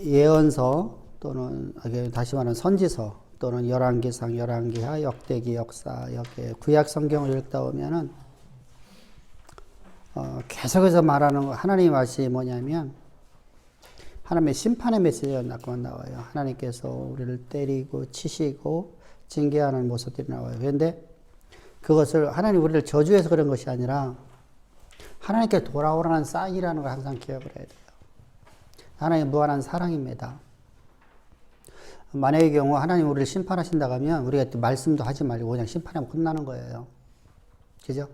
예언서 또는 다시 말하면 선지서 또는 열왕기상, 열왕기하, 역대기, 역사, 여기 구약 성경을 읽다 보면은 계속해서 말하는 거 하나님의 말씀이 뭐냐면 하나님의 심판의 메시지가 나와요. 하나님께서 우리를 때리고 치시고 징계하는 모습들이 나와요. 그런데 그것을 하나님 우리를 저주해서 그런 것이 아니라 하나님께 돌아오라는 사인이라는 걸 항상 기억을 해야 돼요. 하나님의 무한한 사랑입니다. 만약의 경우 하나님 우리를 심판하신다고 하면 우리가 말씀도 하지 말고 그냥 심판하면 끝나는 거예요. 그죠?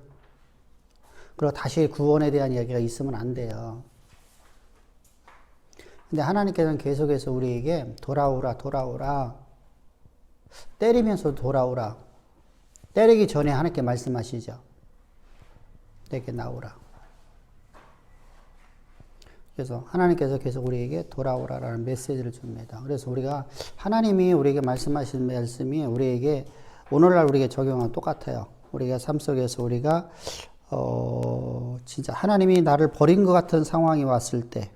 그리고 다시 구원에 대한 이야기가 있으면 안 돼요. 근데 하나님께서는 계속해서 우리에게 돌아오라, 돌아오라. 때리면서 돌아오라. 때리기 전에 하나님께 말씀하시죠. 내게 나오라. 그래서 하나님께서 계속 우리에게 돌아오라라는 메시지를 줍니다. 그래서 우리가 하나님이 우리에게 말씀하신 말씀이 우리에게 오늘날 우리에게 적용은 똑같아요. 우리가 삶 속에서 우리가 진짜 하나님이 나를 버린 것 같은 상황이 왔을 때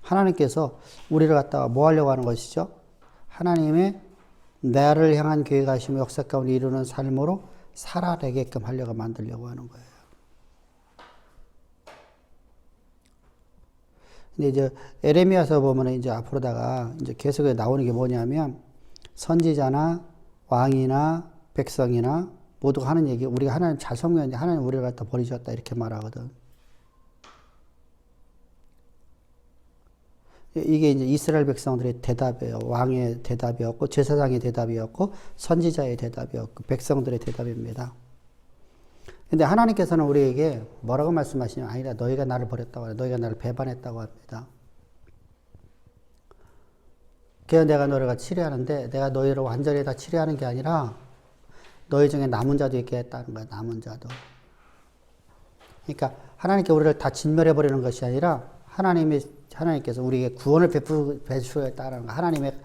하나님께서 우리를 갖다가 뭐 하려고 하는 것이죠? 하나님의 나를 향한 계획하시며 역사 가운데 이루는 삶으로 살아내게끔 하려고 만들려고 하는 거예요. 근데 이제 에레미야서 보면 이제 앞으로다가 이제 계속 나오는 게 뭐냐면 선지자나 왕이나 백성이나 모두가 하는 얘기, 우리가 하나님 잘 섬겼는데 하나님 우리를 갖다 버리셨다 이렇게 말하거든. 이게 이제 이스라엘 백성들의 대답이에요. 왕의 대답이었고 제사장의 대답이었고 선지자의 대답이었고 백성들의 대답입니다. 근데 하나님께서는 우리에게 뭐라고 말씀하시냐면 아니다. 너희가 나를 버렸다고 합니다. 너희가 나를 배반했다고 합니다. 그래서 내가 너희가 치료하는데 내가 너희를 완전히 다 치료하는 게 아니라 너희 중에 남은 자도 있게 했다는 거야. 남은 자도. 그러니까 하나님께 우리를 다 진멸해버리는 것이 아니라 하나님께서 우리에게 구원을 베푸셨다는 거. 하나님의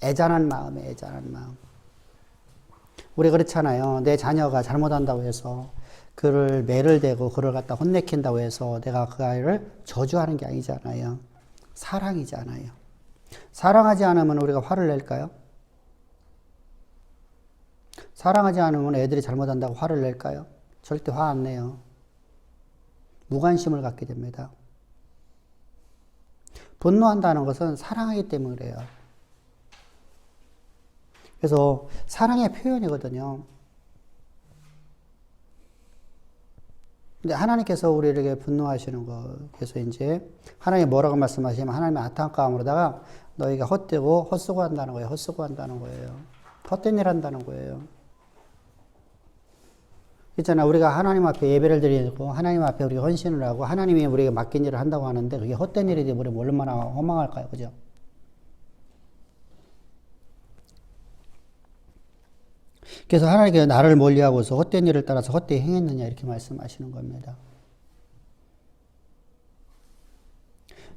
애잔한 마음에 애잔한 마음. 우리 그렇잖아요. 내 자녀가 잘못한다고 해서 그를 매를 대고 그를 갖다 혼내킨다고 해서 내가 그 아이를 저주하는 게 아니잖아요. 사랑이잖아요. 사랑하지 않으면 우리가 화를 낼까요? 사랑하지 않으면 애들이 잘못한다고 화를 낼까요? 절대 화 안 내요. 무관심을 갖게 됩니다. 분노한다는 것은 사랑하기 때문에 그래요. 그래서 사랑의 표현이거든요. 근데 하나님께서 우리에게 분노하시는 거, 그래서 이제 하나님이 뭐라고 말씀하시면 하나님의 안타까움으로다가 너희가 헛되고 헛수고 한다는 거예요. 헛수고 한다는 거예요. 헛된 일 한다는 거예요. 있잖아, 우리가 하나님 앞에 예배를 드리고 하나님 앞에 우리가 헌신을 하고 하나님이 우리에게 맡긴 일을 한다고 하는데 그게 헛된 일이 되어버리면 얼마나 허망할까요? 그죠? 그래서 하나님께서 나를 멀리하고서 헛된 일을 따라서 헛되이 행했느냐 이렇게 말씀하시는 겁니다.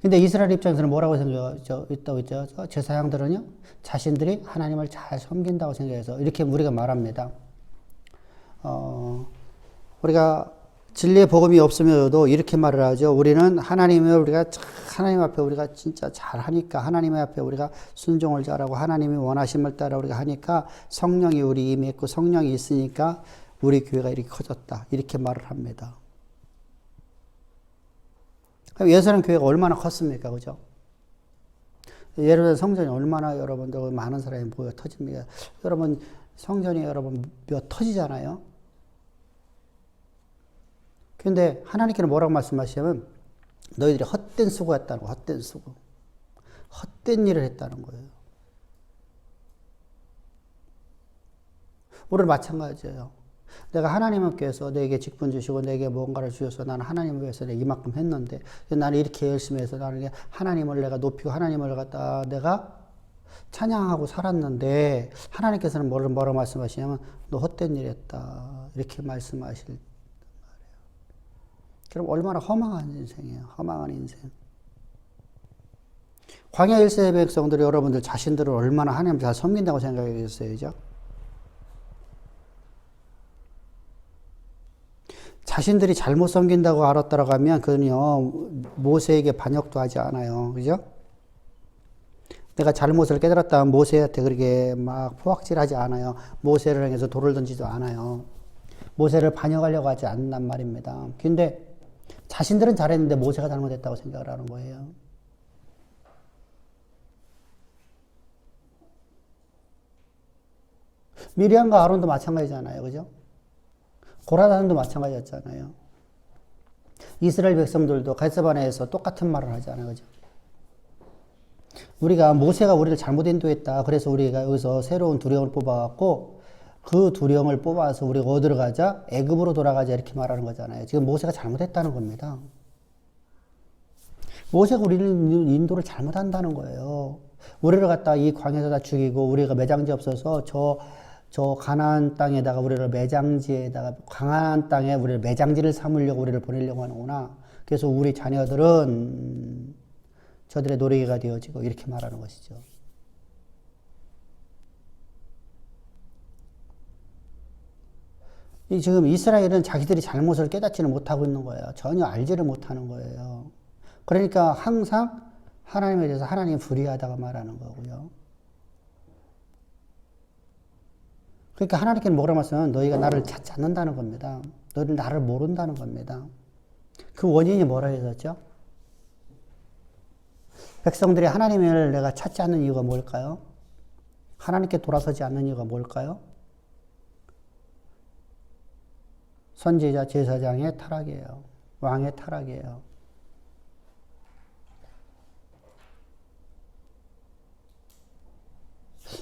근데 이스라엘 입장에서는 뭐라고 생각했다고 했죠? 제사장들은요, 자신들이 하나님을 잘 섬긴다고 생각해서 이렇게 우리가 말합니다. 우리가 진리의 복음이 없으면도 이렇게 말을 하죠. 우리는 하나님 앞에 우리가 진짜 잘하니까 하나님 앞에 우리가 순종을 잘하고 하나님이 원하심을 따라 우리가 하니까 성령이 우리 임했고 성령이 있으니까 우리 교회가 이렇게 커졌다. 이렇게 말을 합니다. 예수님 교회가 얼마나 컸습니까? 그죠? 예루살렘 성전이 얼마나 여러분들 많은 사람이 모여 터집니까? 여러분 성전이 여러분 몇 터지잖아요. 근데 하나님께는 뭐라고 말씀하시냐면 너희들이 헛된 수고했다는 거예요. 헛된 수고. 헛된 일을 했다는 거예요. 우리는 마찬가지예요. 내가 하나님께서 내게 직분 주시고 내게 뭔가를 주셔서 나는 하나님을 위해서 내가 이만큼 했는데 나는 이렇게 열심히 해서 나는 하나님을 내가 높이고 하나님을 갖다 내가 찬양하고 살았는데 하나님께서는 뭐라고 말씀하시냐면 너 헛된 일 했다. 이렇게 말씀하실 말이에요. 그럼 얼마나 허망한 인생이에요. 허망한 인생. 광야 1세대 백성들이 여러분들 자신들을 얼마나 하나님을 잘 섬긴다고 생각하겠어요. 그죠? 자신들이 잘못 섬긴다고 알았다고 하면 그건요 모세에게 반역도 하지 않아요. 그죠? 내가 잘못을 깨달았다면 모세한테 그렇게 막 포악질하지 않아요. 모세를 향해서 돌을 던지지 않아요. 모세를 반역하려고 하지 않는단 말입니다. 근데 자신들은 잘했는데 모세가 잘못했다고 생각을 하는 거예요. 미리암과 아론도 마찬가지잖아요. 그죠? 고라단도 마찬가지였잖아요. 이스라엘 백성들도 갈세반에서 똑같은 말을 하잖아요. 그죠? 우리가 모세가 우리를 잘못 인도했다. 그래서 우리가 여기서 새로운 두령을 뽑아갖고 그 두령을 뽑아서 우리가 어디로 가자? 애굽으로 돌아가자. 이렇게 말하는 거잖아요. 지금 모세가 잘못했다는 겁니다. 모세가 우리를 인도를 잘못한다는 거예요. 우리를 갖다 이 광야에서 다 죽이고 우리가 매장지 없어서 저 가나안 땅에다가 우리를 매장지에다가 가나안 땅에 우리를 매장지를 삼으려고 우리를 보내려고 하는구나. 그래서 우리 자녀들은 저들의 노래가 되어지고 이렇게 말하는 것이죠. 지금 이스라엘은 자기들이 잘못을 깨닫지는 못하고 있는 거예요. 전혀 알지를 못하는 거예요. 그러니까 항상 하나님에 대해서 하나님이 불의하다고 말하는 거고요. 그러니까 하나님께는 뭐라 말씀하면 너희가 나를 찾지 않는다는 겁니다. 너희들 나를 모른다는 겁니다. 그 원인이 뭐라 했었죠? 백성들이 하나님을 내가 찾지 않는 이유가 뭘까요? 하나님께 돌아서지 않는 이유가 뭘까요? 선지자 제사장의 타락이에요. 왕의 타락이에요.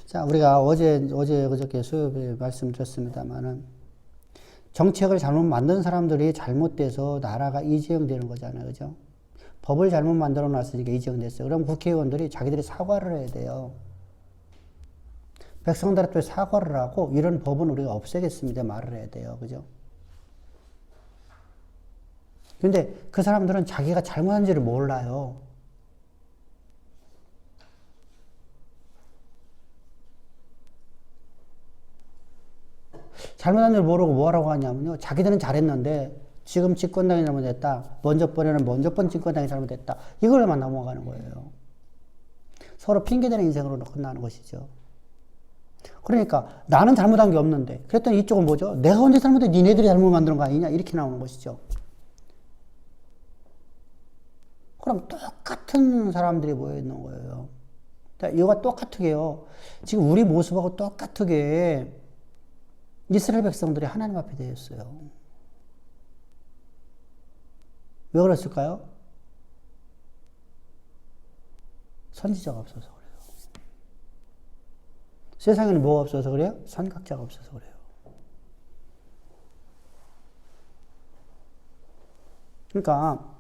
자, 우리가 그저께 수요일에 말씀드렸습니다만은 정책을 잘못 만든 사람들이 잘못돼서 나라가 이재용되는 거잖아요. 그죠? 법을 잘못 만들어 놨으니까 이재용됐어요. 그럼 국회의원들이 자기들이 사과를 해야 돼요. 백성들한테 사과를 하고 이런 법은 우리가 없애겠습니다. 말을 해야 돼요. 그죠? 근데 그 사람들은 자기가 잘못한지를 몰라요. 잘못한 줄 모르고 뭐라고 하냐면요. 자기들은 잘했는데 지금 집권당이 잘못했다. 먼저 번 집권당이 잘못했다. 이걸로만 넘어가는 거예요. 서로 핑계대는 인생으로 끝나는 것이죠. 그러니까 나는 잘못한 게 없는데 그랬더니 이쪽은 뭐죠? 내가 언제 잘못해? 니네들이 잘못 만드는 거 아니냐? 이렇게 나오는 것이죠. 그럼 똑같은 사람들이 모여있는 거예요. 이거가 똑같으게요. 지금 우리 모습하고 똑같으게 이스라엘 백성들이 하나님 앞에 되었어요. 왜 그랬을까요? 선지자가 없어서 그래요. 세상에는 뭐가 없어서 그래요? 선각자가 없어서 그래요. 그러니까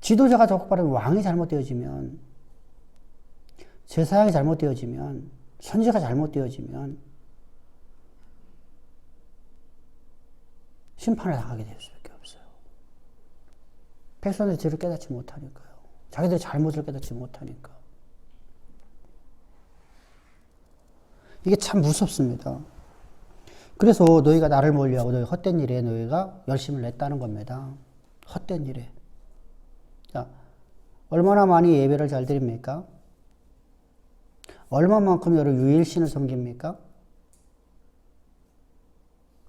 지도자가 적발하면 왕이 잘못되어지면, 제사장이 잘못되어지면, 선지자가 잘못되어지면 심판을 당하게 될 수밖에 없어요. 백성들이 죄를 깨닫지 못하니까요. 자기들의 잘못을 깨닫지 못하니까. 이게 참 무섭습니다. 그래서 너희가 나를 멀리하고 너희 헛된 일에 너희가 열심을 냈다는 겁니다. 헛된 일에. 자, 얼마나 많이 예배를 잘 드립니까? 얼마만큼 여러 유일신을 섬깁니까?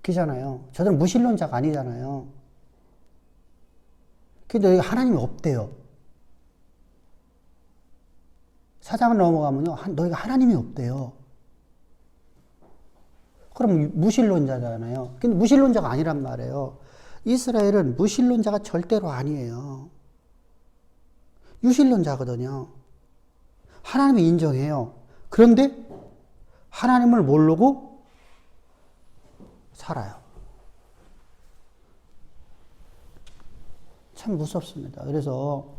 그잖아요. 저들은 무신론자가 아니잖아요. 근데 여기 하나님이 없대요. 사장을 넘어가면요, 너희가 하나님이 없대요. 그럼 무신론자잖아요. 근데 무신론자가 아니란 말이에요. 이스라엘은 무신론자가 절대로 아니에요. 유신론자거든요. 하나님이 인정해요. 그런데 하나님을 모르고 살아요. 참 무섭습니다. 그래서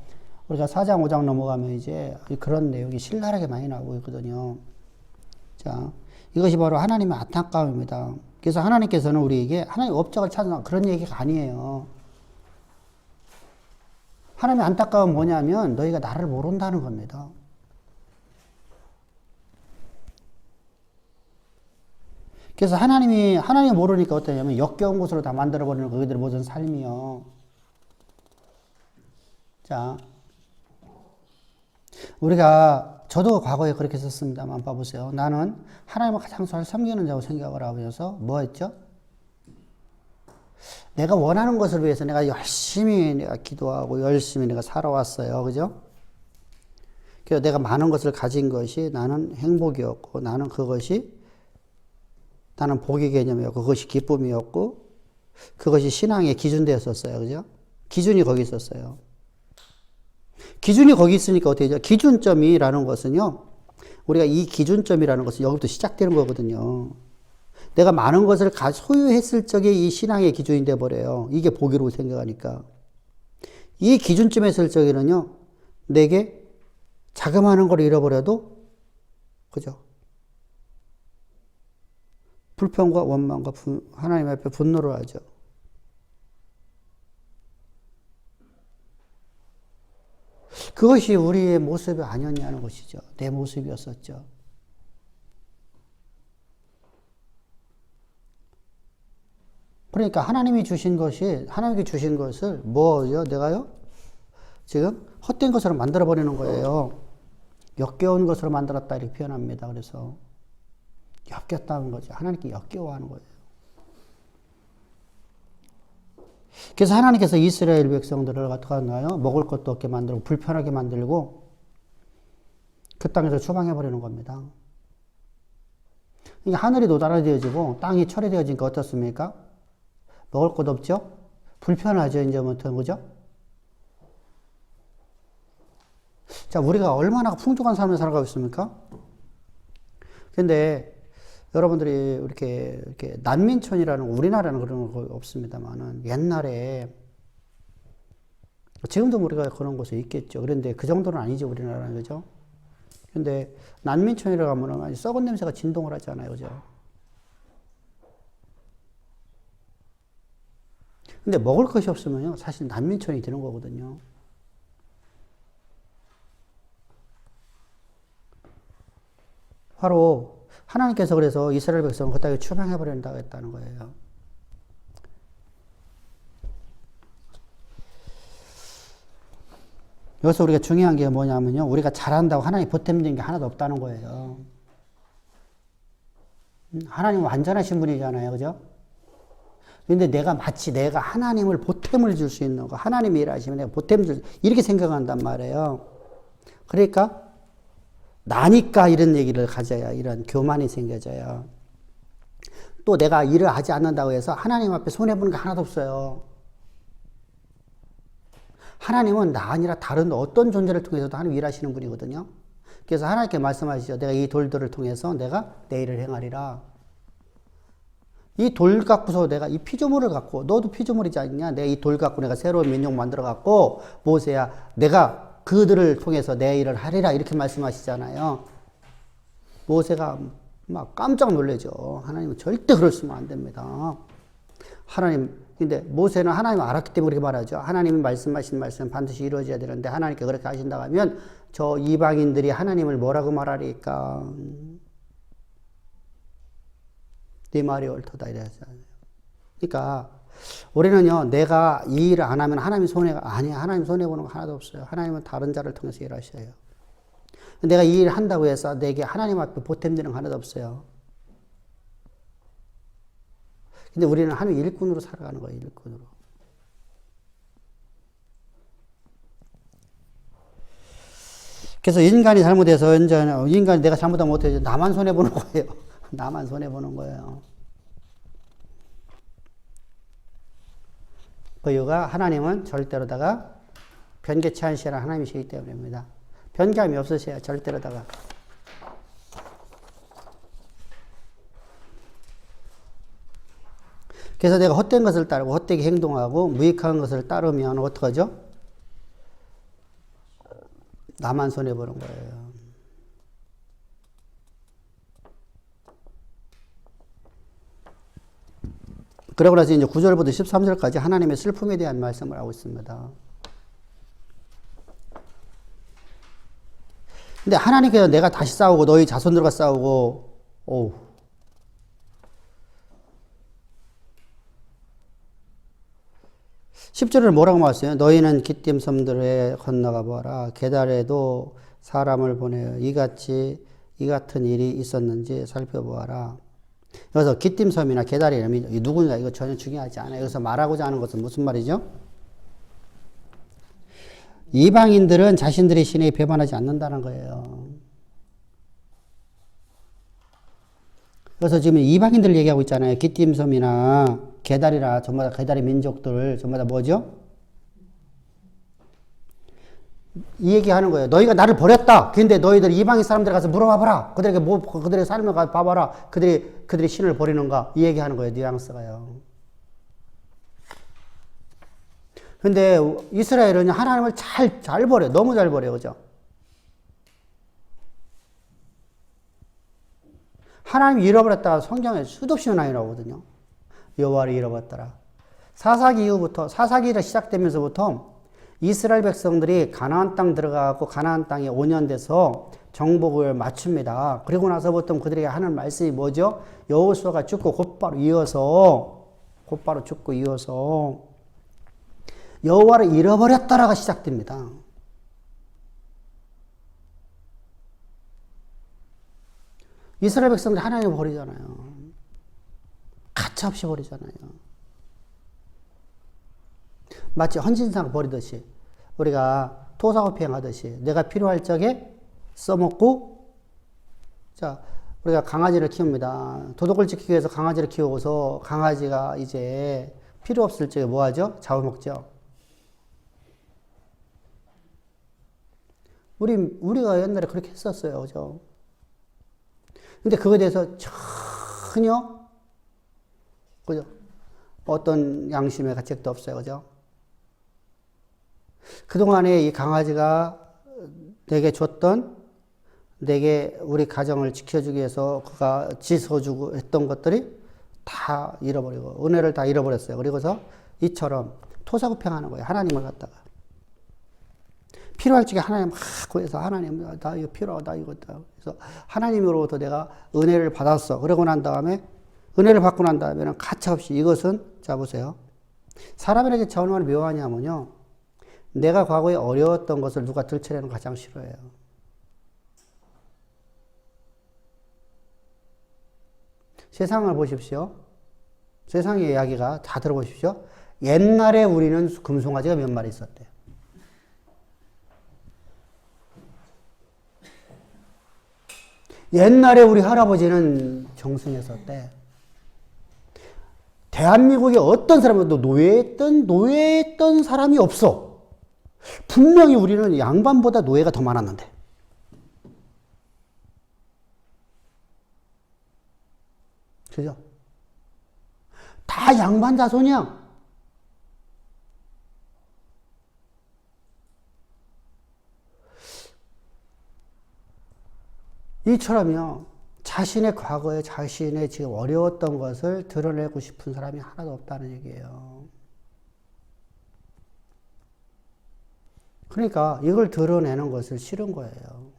우리가 4장, 5장 넘어가면 이제 그런 내용이 신랄하게 많이 나오고 있거든요. 자, 이것이 바로 하나님의 안타까움입니다. 그래서 하나님께서는 우리에게 하나님의 업적을 찾는 그런 얘기가 아니에요. 하나님의 안타까움은 뭐냐면 너희가 나를 모른다는 겁니다. 그래서 하나님이 모르니까 어떠냐면 역겨운 곳으로 다 만들어버리는 그들의 모든 삶이요. 자, 저도 과거에 그렇게 했었습니다만 봐보세요. 나는 하나님을 가장 잘 섬기는 자고 생각을 하면서 뭐 했죠? 내가 원하는 것을 위해서 내가 열심히 내가 기도하고 열심히 내가 살아왔어요. 그죠? 그래서 내가 많은 것을 가진 것이 나는 행복이었고 나는 복의 개념이었고 그것이 기쁨이었고 그것이 신앙의 기준되었었어요. 그죠? 기준이 거기 있었어요. 기준이 거기 있으니까 어떻게 되죠? 기준점이라는 것은요. 우리가 이 기준점이라는 것은 여기부터 시작되는 거거든요. 내가 많은 것을 소유했을 적에 이 신앙의 기준이 돼버려요. 이게 복이라고 생각하니까. 이 기준점에 있을 적에는요. 내게 자그마한 걸 잃어버려도 그죠? 불평과 원망과 하나님 앞에 분노를 하죠. 그것이 우리의 모습이 아니었냐는 것이죠. 내 모습이었었죠. 그러니까 하나님께 주신 것을 뭐죠? 내가요? 지금 헛된 것으로 만들어버리는 거예요. 역겨운 것으로 만들었다 이렇게 표현합니다. 그래서 역겹다는 거죠. 하나님께 역겨워하는 거예요. 그래서 하나님께서 이스라엘 백성들을 어떻게 하나요? 먹을 것도 없게 만들고 불편하게 만들고 그 땅에서 추방해버리는 겁니다. 그러니까 하늘이 노다라되어지고 땅이 철이되어지니까 어떻습니까? 먹을 것 없죠? 불편하죠, 이제부터, 그죠? 자, 우리가 얼마나 풍족한 삶을 살아가고 있습니까? 근데 여러분들이 이렇게 난민촌이라는 우리나라는 그런 거 없습니다만은 옛날에 지금도 우리가 그런 곳에 있겠죠. 그런데 그 정도는 아니죠, 우리나라는. 그죠? 근데 난민촌이라고 하면은 썩은 냄새가 진동을 하잖아요. 그죠? 근데 먹을 것이 없으면요, 사실 난민촌이 되는 거거든요. 바로 하나님께서 그래서 이스라엘 백성을 그 땅에 추방해버린다고 했다는 거예요. 여기서 우리가 중요한 게 뭐냐면요. 우리가 잘한다고 하나님 보탬된 게 하나도 없다는 거예요. 하나님은 완전하신 분이잖아요. 그죠? 근데 마치 내가 하나님을 보탬을 줄 수 있는 거, 하나님이 일하시면 내가 보탬 이렇게 생각한단 말이에요. 그러니까 나니까 이런 얘기를 가져야 이런 교만이 생겨져요. 또 내가 일을 하지 않는다고 해서 하나님 앞에 손해보는 게 하나도 없어요. 하나님은 나 아니라 다른 어떤 존재를 통해서도 하나님 일하시는 분이거든요. 그래서 하나님께 말씀하시죠. 내가 이 돌들을 통해서 내가 내 일을 행하리라. 이 돌 갖고서 내가 이 피조물을 갖고, 너도 피조물이지 않냐? 내가 이 돌 갖고 내가 새로운 민족 만들어 갖고, 모세야, 내가 그들을 통해서 내 일을 하리라. 이렇게 말씀하시잖아요. 모세가 막 깜짝 놀라죠. 하나님은 절대 그러시면 안 됩니다. 근데 모세는 하나님을 알았기 때문에 그렇게 말하죠. 하나님이 말씀하신 말씀 반드시 이루어져야 되는데 하나님께 그렇게 하신다고 하면 저 이방인들이 하나님을 뭐라고 말하리까? 네 말이 옳도다 이랬잖아요. 그러니까 우리는요, 내가 이 일을 안 하면 하나님 아니야. 하나님 손해보는 거 하나도 없어요. 하나님은 다른 자를 통해서 일하셔요. 내가 이 일을 한다고 해서 내게 하나님 앞에 보탬되는 거 하나도 없어요. 근데 우리는 하나님 일꾼으로 살아가는 거예요, 일꾼으로. 그래서 인간이 잘못해서, 인간이 내가 잘못하면 어떻게 해요? 나만 손해보는 거예요. 나만 손해보는 거예요. 그 이유가 하나님은 절대로다가 변개치 않으시는 하나님이시기 때문입니다. 변개함이 없으셔야 절대로다가. 그래서 내가 헛된 것을 따르고 헛되게 행동하고 무익한 것을 따르면 어떡하죠? 나만 손해보는 거예요. 그러고 나서 이제 9절부터 13절까지 하나님의 슬픔에 대한 말씀을 하고 있습니다. 근데 하나님께서 내가 다시 싸우고 너희 자손들과 싸우고, 10절을 뭐라고 말했어요? 너희는 기띔 섬들에 건너가 보아라. 게달에도 사람을 보내어 이 같은 일이 있었는지 살펴보아라. 여기서 기띔섬이나 게다리 이름이 누구냐 이거 전혀 중요하지 않아요. 여기서 말하고자 하는 것은 무슨 말이죠? 이방인들은 자신들의 신에 배반하지 않는다는 거예요. 그래서 지금 이방인들 얘기하고 있잖아요. 기띔섬이나 게다리라 전부 다 게다리 민족들 전부 다 뭐죠? 이 얘기하는 거예요. 너희가 나를 버렸다. 근데 너희들 이방인 사람들 가서 물어봐봐라. 그들에게 그들의 삶을 가서 봐봐라. 그들이 신을 버리는가? 이 얘기하는 거예요. 뉘앙스가요. 근데 이스라엘은 하나님을 잘 버려요. 너무 잘 버려요. 그죠? 하나님 잃어버렸다가 성경에 수도 없이 많이 나오거든요. 여호와를 잃어버렸더라. 사사기가 시작되면서부터 이스라엘 백성들이 가나안 땅 들어가고 가나안 땅에 5년 돼서 정복을 마칩니다. 그리고 나서부터 그들에게 하는 말씀이 뭐죠? 여호수아가 죽고 곧바로 이어서 여호와를 잃어버렸다라가 시작됩니다. 이스라엘 백성들이 하나님을 버리잖아요. 가차없이 버리잖아요. 마치 헌신상 버리듯이 우리가 토사구팽 하듯이 내가 필요할 적에 써먹고, 자, 우리가 강아지를 키웁니다. 도덕을 지키기 위해서 강아지를 키우고서 강아지가 이제 필요 없을 적에 뭐 하죠? 잡아먹죠. 우리가 옛날에 그렇게 했었어요. 그죠? 근데 그거에 대해서 전혀, 그죠? 어떤 양심의 가책도 없어요. 그죠? 그동안에 이 강아지가 내게 우리 가정을 지켜주기 위해서 그가 짖어주고 했던 것들이 다 잃어버리고, 은혜를 다 잃어버렸어요. 그리고서 이처럼 토사구팽하는 거예요. 하나님을 갖다가. 필요할 적에 하나님 막 구해서 하나님, 나 이거 필요하다, 이거다. 그래서 하나님으로부터 내가 은혜를 받았어. 그러고 난 다음에, 은혜를 받고 난 다음에는 가차없이 이것은, 자, 보세요. 사람에게 얼마나 묘하냐면요. 내가 과거에 어려웠던 것을 누가 들춰내는 거 가장 싫어해요. 세상을 보십시오. 세상의 이야기가 다 들어보십시오. 옛날에 우리는 금송아지가 몇 마리 있었대요. 옛날에 우리 할아버지는 정승했었대. 대한민국에 어떤 사람도 노예했던 사람이 없어. 분명히 우리는 양반보다 노예가 더 많았는데. 그죠? 다 양반 자손이야. 이처럼요, 자신의 과거에 자신의 지금 어려웠던 것을 드러내고 싶은 사람이 하나도 없다는 얘기예요. 그러니까 이걸 드러내는 것을 싫은 거예요.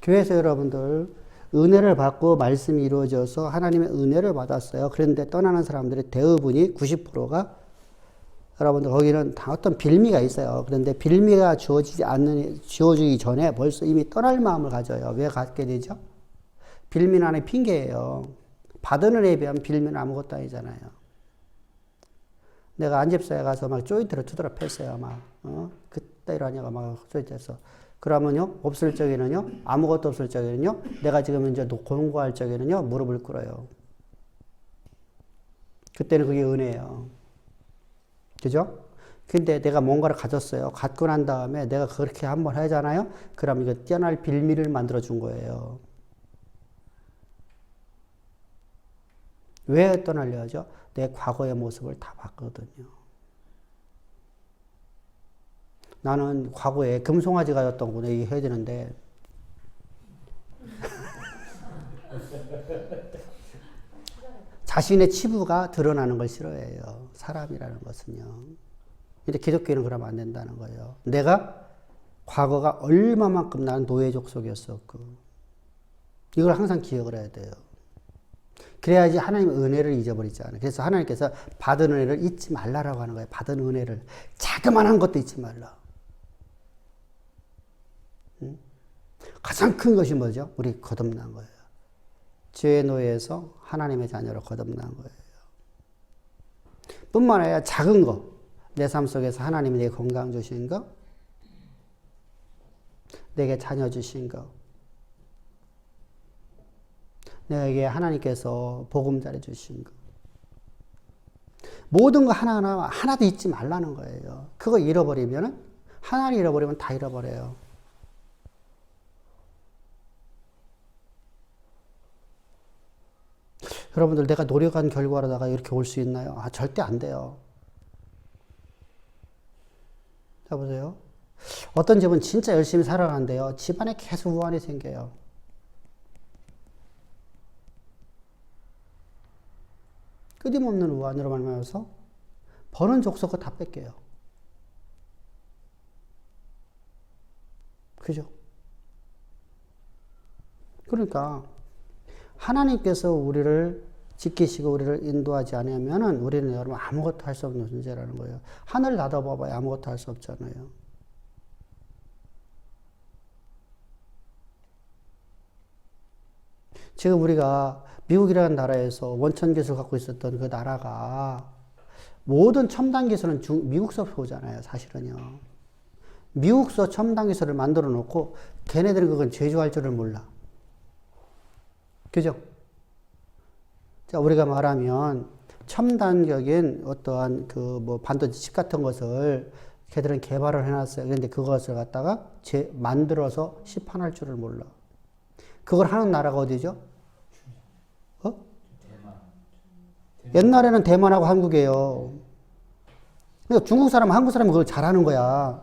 교회에서 여러분들 은혜를 받고 말씀이 이루어져서 하나님의 은혜를 받았어요. 그런데 떠나는 사람들의 대부분이 90%가 여러분들 거기는 다 어떤 빌미가 있어요. 그런데 빌미가 주어지기 전에 벌써 이미 떠날 마음을 가져요. 왜 갖게 되죠? 빌미는 하나의 핑계예요. 받은 은혜에 비하면 빌미는 아무것도 아니잖아요. 내가 안집사에 가서 막 조인트를 두드려 팼어요. 그때 이러냐가 막 조인트에서. 그러면요, 없을 적에는요, 아무것도 없을 적에는요, 내가 지금 이제 공부할 적에는요, 무릎을 꿇어요. 그때는 그게 은혜예요. 그죠? 근데 내가 뭔가를 가졌어요. 갖고 난 다음에 내가 그렇게 한번 하잖아요? 그럼 이거 뛰어날 빌미를 만들어준 거예요. 왜 떠나려 하죠? 내 과거의 모습을 다 봤거든요. 나는 과거에 금송아지가 였던 얘기해야 되는데, 자신의 치부가 드러나는 걸 싫어해요. 사람이라는 것은요. 근데 기독교는 그러면 안 된다는 거예요. 내가 과거가 얼마만큼 나는 노예 족속이었었고, 이걸 항상 기억을 해야 돼요. 그래야지 하나님의 은혜를 잊어버리지 않아요. 그래서 하나님께서 받은 은혜를 잊지 말라라고 하는 거예요. 받은 은혜를. 자그마한 것도 잊지 말라. 가장 큰 것이 뭐죠? 우리 거듭난 거예요. 죄의 노예에서 하나님의 자녀로 거듭난 거예요. 뿐만 아니라 작은 거, 내 삶 속에서 하나님이 내게 건강 주신 거, 내게 자녀 주신 거, 내게 하나님께서 보금자리 주신 거, 모든 거 하나하나 하나도 잊지 말라는 거예요. 그거 잃어버리면, 하나를 잃어버리면 다 잃어버려요. 여러분들, 내가 노력한 결과로다가 이렇게 올 수 있나요? 아, 절대 안 돼요. 자, 보세요. 어떤 집은 진짜 열심히 살아가는데요. 집안에 계속 우환이 생겨요. 끊임없는 우환으로 말미암아서 버는 족속을 다 뺏겨요. 그죠? 그러니까 하나님께서 우리를 지키시고 우리를 인도하지 않으면은 우리는 여러분 아무것도 할 수 없는 존재라는 거예요. 하늘 닫아봐봐야 아무것도 할 수 없잖아요. 지금 우리가 미국이라는 나라에서 원천 기술을 갖고 있었던 그 나라가 모든 첨단 기술은 미국서 오잖아요, 사실은요. 미국서 첨단 기술을 만들어 놓고 걔네들은 그건 제조할 줄을 몰라. 그죠? 자, 우리가 말하면 첨단적인 어떠한 그 뭐 반도체 칩 같은 것을 걔들은 개발을 해놨어요. 그런데 그것을 갖다가 만들어서 시판할 줄을 몰라. 그걸 하는 나라가 어디죠? 옛날에는 대만하고 한국이에요. 그러니까 중국 사람, 한국 사람이 그걸 잘하는 거야.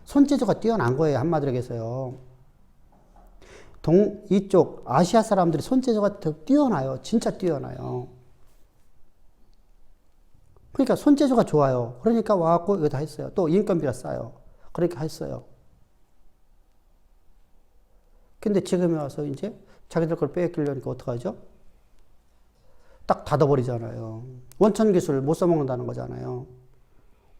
손재주가 뛰어난 거예요, 한마디로 얘기해서요. 이쪽 아시아 사람들이 손재주가 더 뛰어나요. 진짜 뛰어나요. 그러니까 손재주가 좋아요. 그러니까 와갖고 이거 다 했어요. 또 인건비가 싸요. 그러니까 했어요. 근데 지금에 와서 이제 자기들 걸 빼앗기려니까 어떡하죠? 딱 닫아버리잖아요. 원천 기술 못 써먹는다는 거잖아요.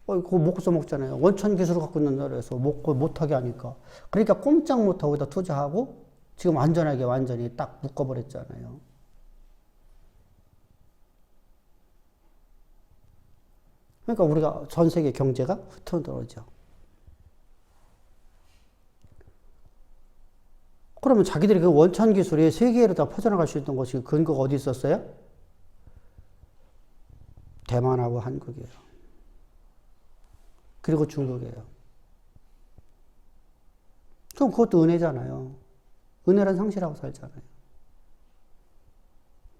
그거 못 써먹잖아요. 원천 기술을 갖고 있는 나라에서 못하게 하니까. 그러니까 꼼짝 못하고 다 투자하고 지금 안전하게 완전히 딱 묶어버렸잖아요. 그러니까 우리가 전 세계 경제가 흐트러져. 그러면 자기들이 그 원천 기술이 세계로 다 퍼져나갈 수 있던 것이 근거가 어디 있었어요? 대만하고 한국이에요. 그리고 중국이에요. 그럼 그것도 은혜잖아요. 은혜란 상실하고 살잖아요.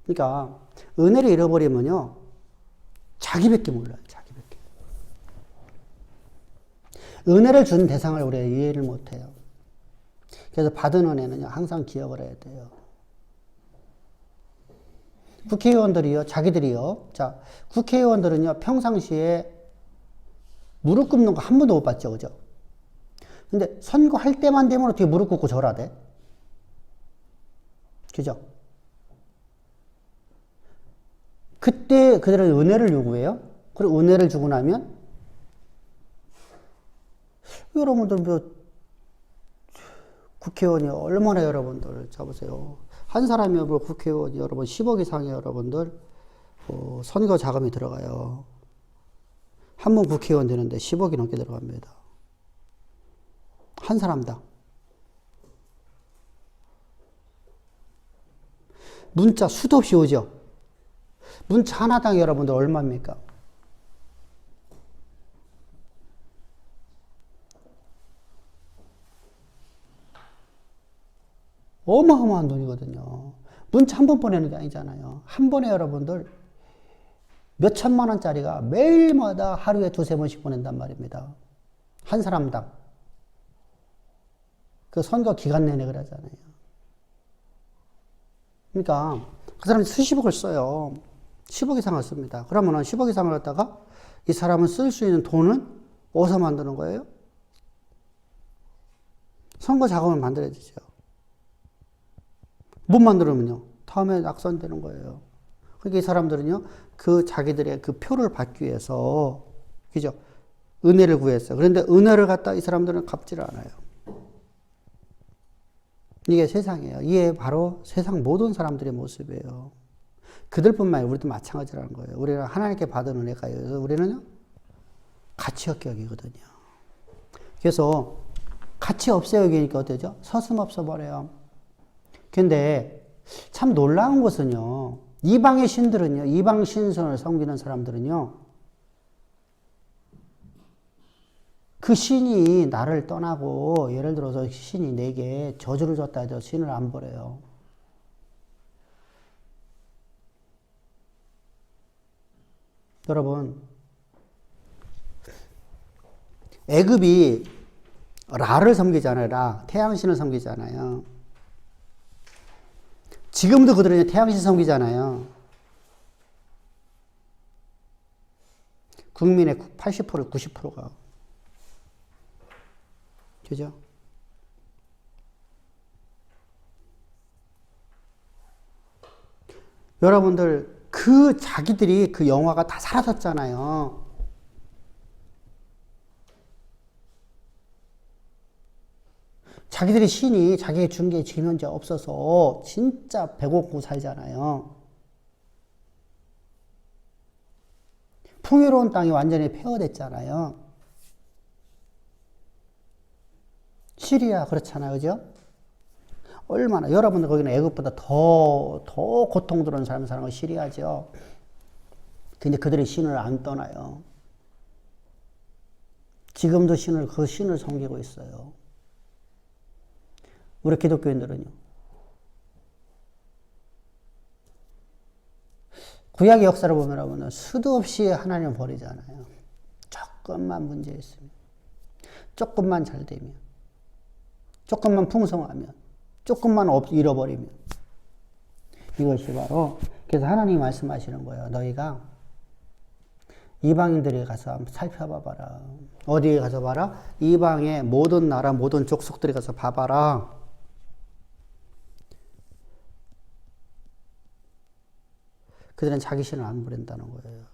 그러니까 은혜를 잃어버리면요, 자기밖에 몰라요. 자기밖에. 은혜를 준 대상을 우리가 이해를 못해요. 그래서 받은 은혜는요, 항상 기억을 해야 돼요. 국회의원들이요, 자기들이요. 자, 국회의원들은요, 평상시에 무릎 꿇는 거 한 번도 못 봤죠, 그죠? 근데 선거할 때만 되면 어떻게 무릎 꿇고 절하대? 그죠? 그때 그들은 은혜를 요구해요. 그리고 은혜를 주고 나면 여러분들 뭐 국회의원이 얼마나 여러분들 잡으세요. 한 사람이 뭐 국회의원이 여러분 10억 이상의 여러분들 선거 자금이 들어가요. 한 번 국회의원 되는데 10억이 넘게 들어갑니다. 한 사람당. 문자 수도 없이 오죠. 문자 하나당 여러분들 얼마입니까? 어마어마한 돈이거든요. 문자 한 번 보내는 게 아니잖아요. 한 번에 여러분들 몇 천만 원짜리가 매일마다 하루에 두세 번씩 보낸단 말입니다. 한 사람당. 그 선거 기간 내내 그러잖아요. 그러니까 그 사람이 수십억을 써요. 10억 이상을 씁니다. 그러면은 10억 이상을 갖다가 이 사람은 쓸 수 있는 돈은 어디서 만드는 거예요? 선거 자금을 만들어야 되죠. 못 만들면요, 다음에 낙선되는 거예요. 그러니까 이 사람들은요, 그 자기들의 그 표를 받기 위해서, 그죠? 은혜를 구했어요. 그런데 은혜를 갖다 이 사람들은 갚지를 않아요. 이게 세상이에요. 이게 바로 세상 모든 사람들의 모습이에요. 그들뿐만 아니라 우리도 마찬가지라는 거예요. 우리는 하나님께 받은 은혜가 있어서 우리는요, 가치 없게 여기거든요. 그래서 가치 없어 여기니까 어때죠? 서슴없어 버려요. 근데 참 놀라운 것은요, 이방의 신들은요, 이방 신선을 섬기는 사람들은요, 그 신이 나를 떠나고, 예를 들어서 신이 내게 저주를 줬다 해도 신을 안 버려요. 여러분, 애굽이 라를 섬기잖아요. 라. 태양신을 섬기잖아요. 지금도 그들은 태양신 섬기잖아요. 국민의 80%, 90%가. 그죠? 여러분들, 자기들이 그 영화가 다 사라졌잖아요. 자기들이 신이 자기의 중개에 지은 지 없어서 진짜 배고프고 살잖아요. 풍요로운 땅이 완전히 폐허됐잖아요. 시리아 그렇잖아요. 그죠? 얼마나 여러분들 거기는 애국보다 더 고통스러운 삶을 사는 건 시리아죠. 근데 그들이 신을 안 떠나요. 지금도 그 신을 섬기고 있어요. 우리 기독교인들은요. 구약의 역사를 보면 수도 없이 하나님을 버리잖아요. 조금만 문제 있으면, 조금만 잘 되면, 조금만 풍성하면, 조금만 잃어버리면. 이것이 바로, 그래서 하나님이 말씀하시는 거예요. 너희가 이방인들에 가서 한번 살펴봐봐라. 어디에 가서 봐라? 이방의 모든 나라, 모든 족속들에 가서 봐봐라. 그들은 자기 신을 안 부린다는 거예요.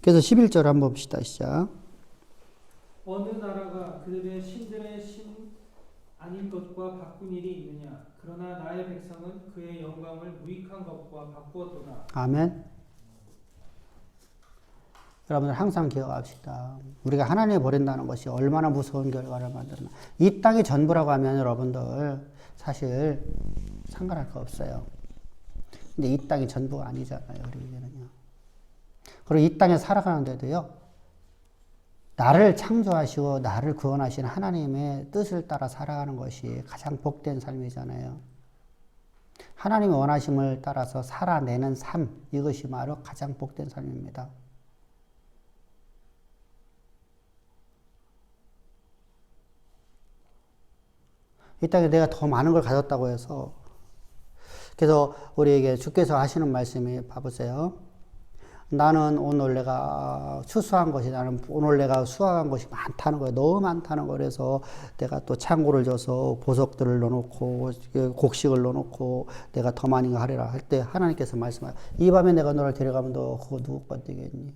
그래서 11절 한번 봅시다. 시작. 어느 나라가 그들의 신들의 신 아닌 것과 바꾼 일이 있느냐? 그러나 나의 백성은 그의 영광을 무익한 것과 바꾸었도다. 아멘. 여러분들 항상 기억합시다. 우리가 하나님을 버린다는 것이 얼마나 무서운 결과를 만드나. 이 땅이 전부라고 하면 여러분들 사실 상관할 거 없어요. 근데 이 땅이 전부가 아니잖아요. 우리에게는요. 그리고 이 땅에 살아가는데도요. 나를 창조하시고 나를 구원하신 하나님의 뜻을 따라 살아가는 것이 가장 복된 삶이잖아요. 하나님의 원하심을 따라서 살아내는 삶, 이것이 바로 가장 복된 삶입니다. 이 땅에 내가 더 많은 걸 가졌다고 해서, 그래서 우리에게 주께서 하시는 말씀이 봐보세요. 나는 오늘 내가 추수한 것이, 나는 오늘 내가 수확한 것이 많다는 거예요. 너무 많다는 거예요. 그래서 내가 또 창고를 줘서 보석들을 넣어놓고 곡식을 넣어놓고 내가 더 많이 하리라 할 때 하나님께서 말씀하세요. 이 밤에 내가 너를 데려가면 너 그거 누구 것 되겠니?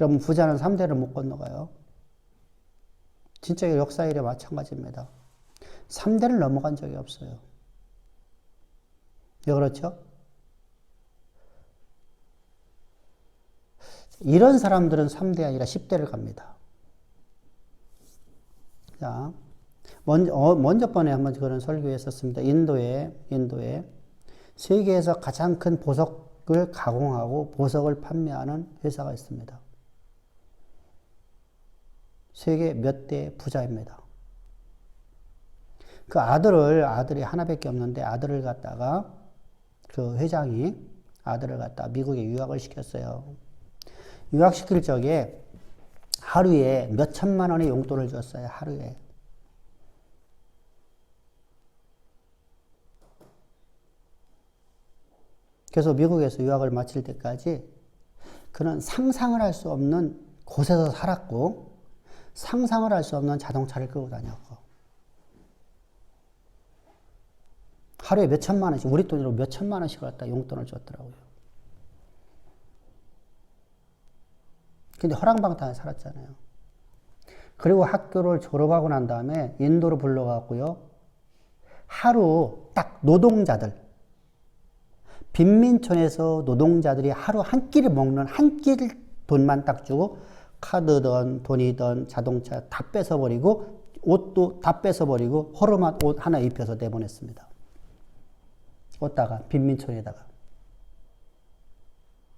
여러분, 부자는 3대를 못 건너가요. 진짜 역사 일에 마찬가지입니다. 3대를 넘어간 적이 없어요. 왜 그렇죠? 이런 사람들은 3대 아니라 10대를 갑니다. 자, 먼저 번에 한번 그런 설교했었습니다. 인도에 세계에서 가장 큰 보석을 가공하고 보석을 판매하는 회사가 있습니다. 세계 몇 대 부자입니다. 그 아들이 하나밖에 없는데 아들을 갖다가 그 회장이 아들을 갖다가 미국에 유학을 시켰어요. 유학시킬 적에 하루에 몇 천만 원의 용돈을 줬어요. 하루에. 그래서 미국에서 유학을 마칠 때까지 그는 상상을 할 수 없는 곳에서 살았고 상상을 할 수 없는 자동차를 끌고 다녔고 하루에 몇 천만 원씩, 우리 돈으로 몇 천만 원씩 갖다 용돈을 줬더라고요. 근데 허랑방탕하게 살았잖아요. 그리고 학교를 졸업하고 난 다음에 인도로 불러가고요. 하루 딱 노동자들, 빈민촌에서 노동자들이 하루 한 끼를 먹는 한 끼 돈만 딱 주고 카드든 돈이든 자동차 다 뺏어버리고 옷도 다 뺏어버리고 허름한 옷 하나 입혀서 내보냈습니다. 옷다가 빈민촌에다가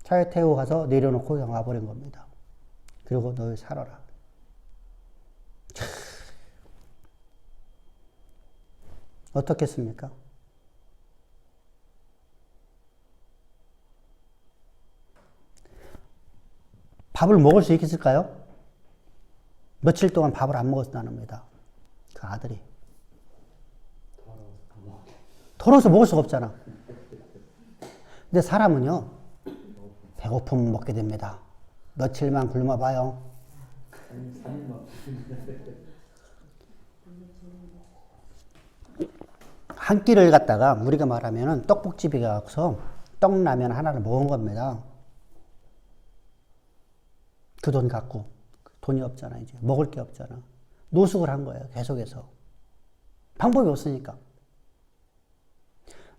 차에 태우고 가서 내려놓고 그냥 와버린 겁니다. 그리고 너 살아라. 어떻겠습니까? 밥을 먹을 수 있을까요? 며칠 동안 밥을 안 먹었다는겁니다. 그 아들이. 더러워서 먹을 수가 없잖아. 근데 사람은요, 배고프면 먹게 됩니다. 며칠만 굶어봐요. 한 끼를 갖다가 우리가 말하면은 떡볶집에 가서 떡라면 하나를 먹은 겁니다. 그 돈 갖고. 돈이 없잖아, 이제. 먹을 게 없잖아. 노숙을 한 거예요, 계속해서. 방법이 없으니까.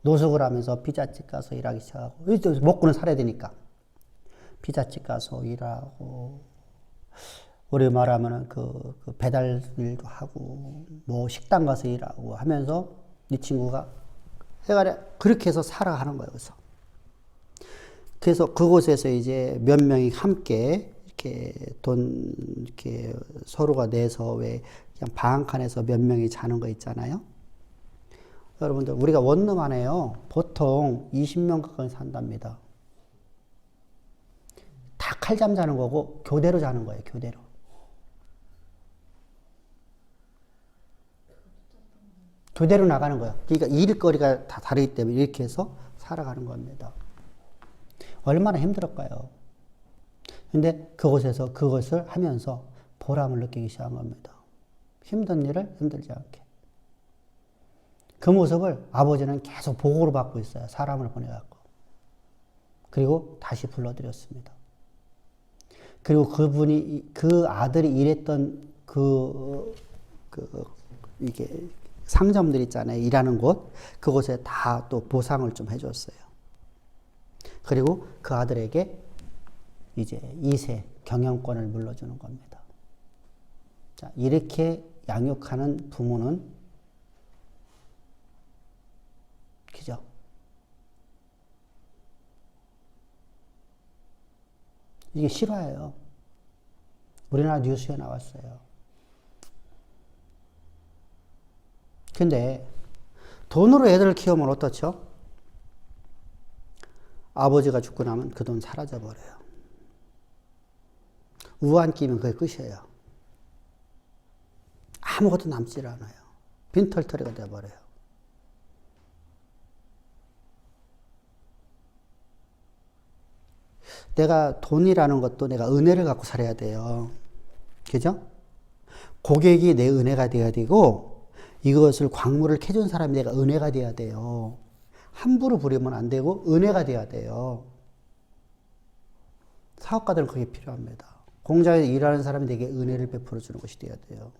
노숙을 하면서 피자집 가서 일하기 시작하고, 먹고는 살아야 되니까. 피자집 가서 일하고, 우리 말하면은 그 배달 일도 하고, 뭐 식당 가서 일하고 하면서 이 친구가 해가래 그렇게 해서 살아가는 거예요, 그래서 그곳에서 이제 몇 명이 함께 이렇게 돈 이렇게 서로가 내서 왜 그냥 방 한 칸에서 몇 명이 자는 거 있잖아요. 여러분들 우리가 원룸 안에요 보통 20명 가까이 산답니다. 다 칼잠 자는 거고 교대로 자는 거예요. 교대로. 교대로 나가는 거예요. 그러니까 일거리가 다 다르기 때문에 이렇게 해서 살아가는 겁니다. 얼마나 힘들었까요? 근데 그곳에서 그것을 하면서 보람을 느끼기 시작한 겁니다. 힘든 일을 힘들지 않게. 그 모습을 아버지는 계속 보고를 받고 있어요. 사람을 보내갖고. 그리고 다시 불러들였습니다. 그리고 그분이, 그 아들이 일했던 이게 상점들 있잖아요. 일하는 곳. 그곳에 다 또 보상을 좀 해줬어요. 그리고 그 아들에게 이제 2세 경영권을 물려주는 겁니다. 자, 이렇게 양육하는 부모는 그죠? 이게 실화예요. 우리나라 뉴스에 나왔어요. 근데 돈으로 애들을 키우면 어떻죠? 아버지가 죽고 나면 그 돈 사라져버려요. 우한 끼면 그게 끝이에요. 아무것도 남질 않아요. 빈털터리가 돼버려요. 내가 돈이라는 것도 내가 은혜를 갖고 살아야 돼요. 그죠? 고객이 내 은혜가 돼야 되고 이것을 광물을 캐준 사람이 내가 은혜가 돼야 돼요. 함부로 부리면 안 되고 은혜가 돼야 돼요. 사업가들은 그게 필요합니다. 공장에서 일하는 사람이 내게 은혜를 베풀어 주는 것이 돼야 돼요.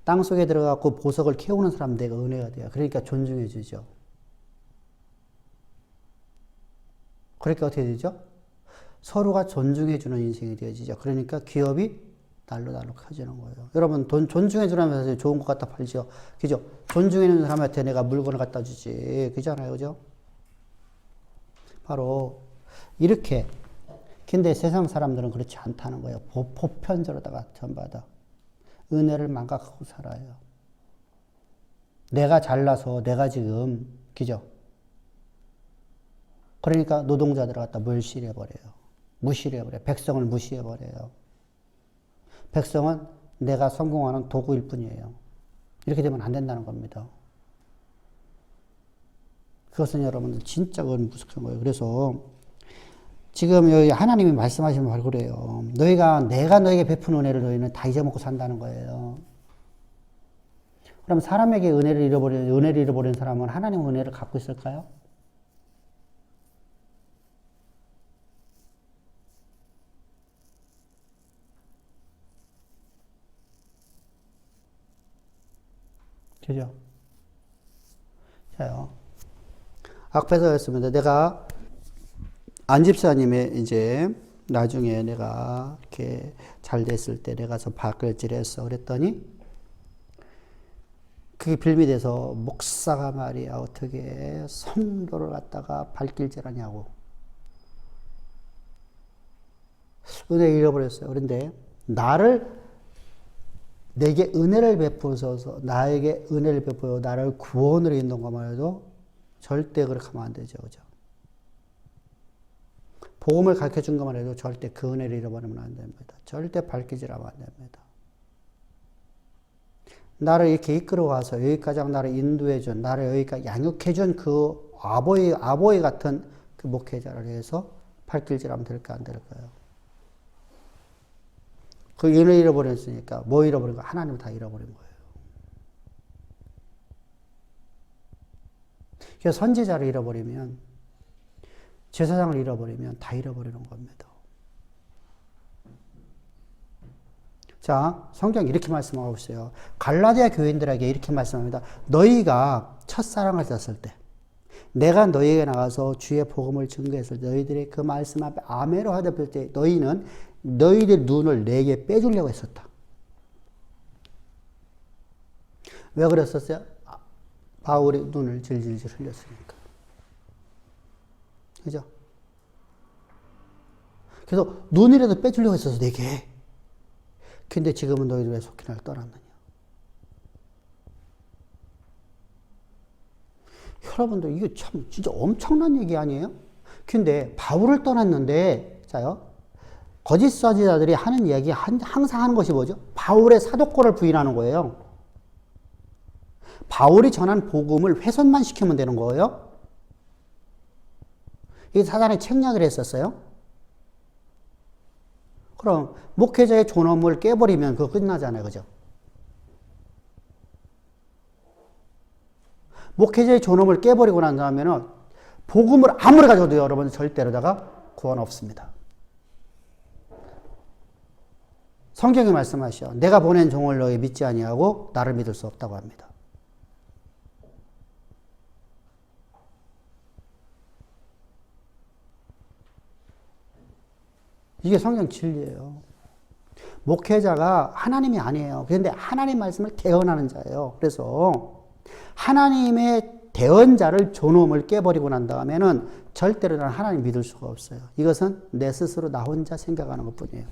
땅속에 들어가고 보석을 캐오는 사람은 내가 은혜가 돼요. 그러니까 존중해 주죠. 그러니까 어떻게 되죠? 서로가 존중해 주는 인생이 되어지죠. 그러니까 기업이 날로 커지는 거예요. 여러분 돈 존중해 주라면서 좋은 것 갖다 팔죠. 그죠? 존중해 주는 사람한테 내가 물건을 갖다 주지. 그잖아요. 그죠? 바로 이렇게. 근데 세상 사람들은 그렇지 않다는 거예요. 보편적으로다가 전부 다 은혜를 망각하고 살아요. 내가 잘나서 내가 지금 그죠? 그러니까 노동자들을 갖다 무시를 해버려요. 무시를 해버려요. 백성을 무시해버려요. 백성은 내가 성공하는 도구일 뿐이에요. 이렇게 되면 안 된다는 겁니다. 그것은 여러분들 진짜 그건 무식한 거예요. 그래서 지금 여기 하나님이 말씀하시면 바로 그래요. 내가 너에게 베푼 은혜를 너희는 다 잊어먹고 산다는 거예요. 그럼 사람에게 은혜를 잃어버린 사람은 하나님의 은혜를 갖고 있을까요? 그죠? 자요. 앞에서였습니다. 내가 안집사님의 이제 나중에 내가 이렇게 잘 됐을 때 내가 저 발걸질했어. 그랬더니 그게 빌미 돼서 목사가 말이야 어떻게 성도를 갖다가 발길질하냐고 은혜 잃어버렸어요. 그런데 내게 은혜를 베푸셔서 나에게 은혜를 베푸어 나를 구원으로 인도한 것만 해도 절대 그렇게 하면 안 되죠. 그죠? 복음을 가르쳐 준 것만 해도 절대 그 은혜를 잃어버리면 안 됩니다. 절대 발길질하면 안 됩니다. 나를 이렇게 이끌어와서 여기까지 나를 인도해준, 나를 여기까지 양육해준 그 아버지 같은 그 목회자를 해서 발길질하면 될까 안 될까요? 그 은혜 잃어버렸으니까 뭐 잃어버린 거야? 하나님을 다 잃어버린 거예요. 그래서 선지자를 잃어버리면 제사장을 잃어버리면 다 잃어버리는 겁니다. 자, 성경이 이렇게 말씀하고 있어요. 갈라디아 교인들에게 이렇게 말씀합니다. 너희가 첫사랑을 졌을 때, 내가 너희에게 나가서 주의 복음을 증거했을 때, 너희들이 그 말씀 앞에 아멘으로 하답할 때, 너희는 너희들 눈을 내게 빼주려고 했었다. 왜 그랬었어요? 바울이 눈을 질질질 흘렸으니까. 그죠? 그래서 눈이라도 빼주려고 했었어, 내게. 근데 지금은 너희들 왜 속히 날 떠났느냐. 여러분들, 이거 참, 진짜 엄청난 얘기 아니에요? 근데 바울을 떠났는데, 자요. 거짓 선지자들이 하는 이야기, 항상 하는 것이 뭐죠? 바울의 사도권을 부인하는 거예요. 바울이 전한 복음을 훼손만 시키면 되는 거예요. 이게 사단의 책략을 했었어요. 그럼 목회자의 존엄을 깨버리면 그거 끝나잖아요. 그죠? 목회자의 존엄을 깨버리고 난 다음에는 복음을 아무리 가져도 여러분 절대로다가 구원 없습니다. 성경이 말씀하시오. 내가 보낸 종을 너희 믿지 아니하고 나를 믿을 수 없다고 합니다. 이게 성경 진리예요. 목회자가 하나님이 아니에요. 그런데 하나님 말씀을 대언하는 자예요. 그래서 하나님의 대언자를 존엄을 깨버리고 난 다음에는 절대로 나는 하나님 믿을 수가 없어요. 이것은 내 스스로 나 혼자 생각하는 것 뿐이에요.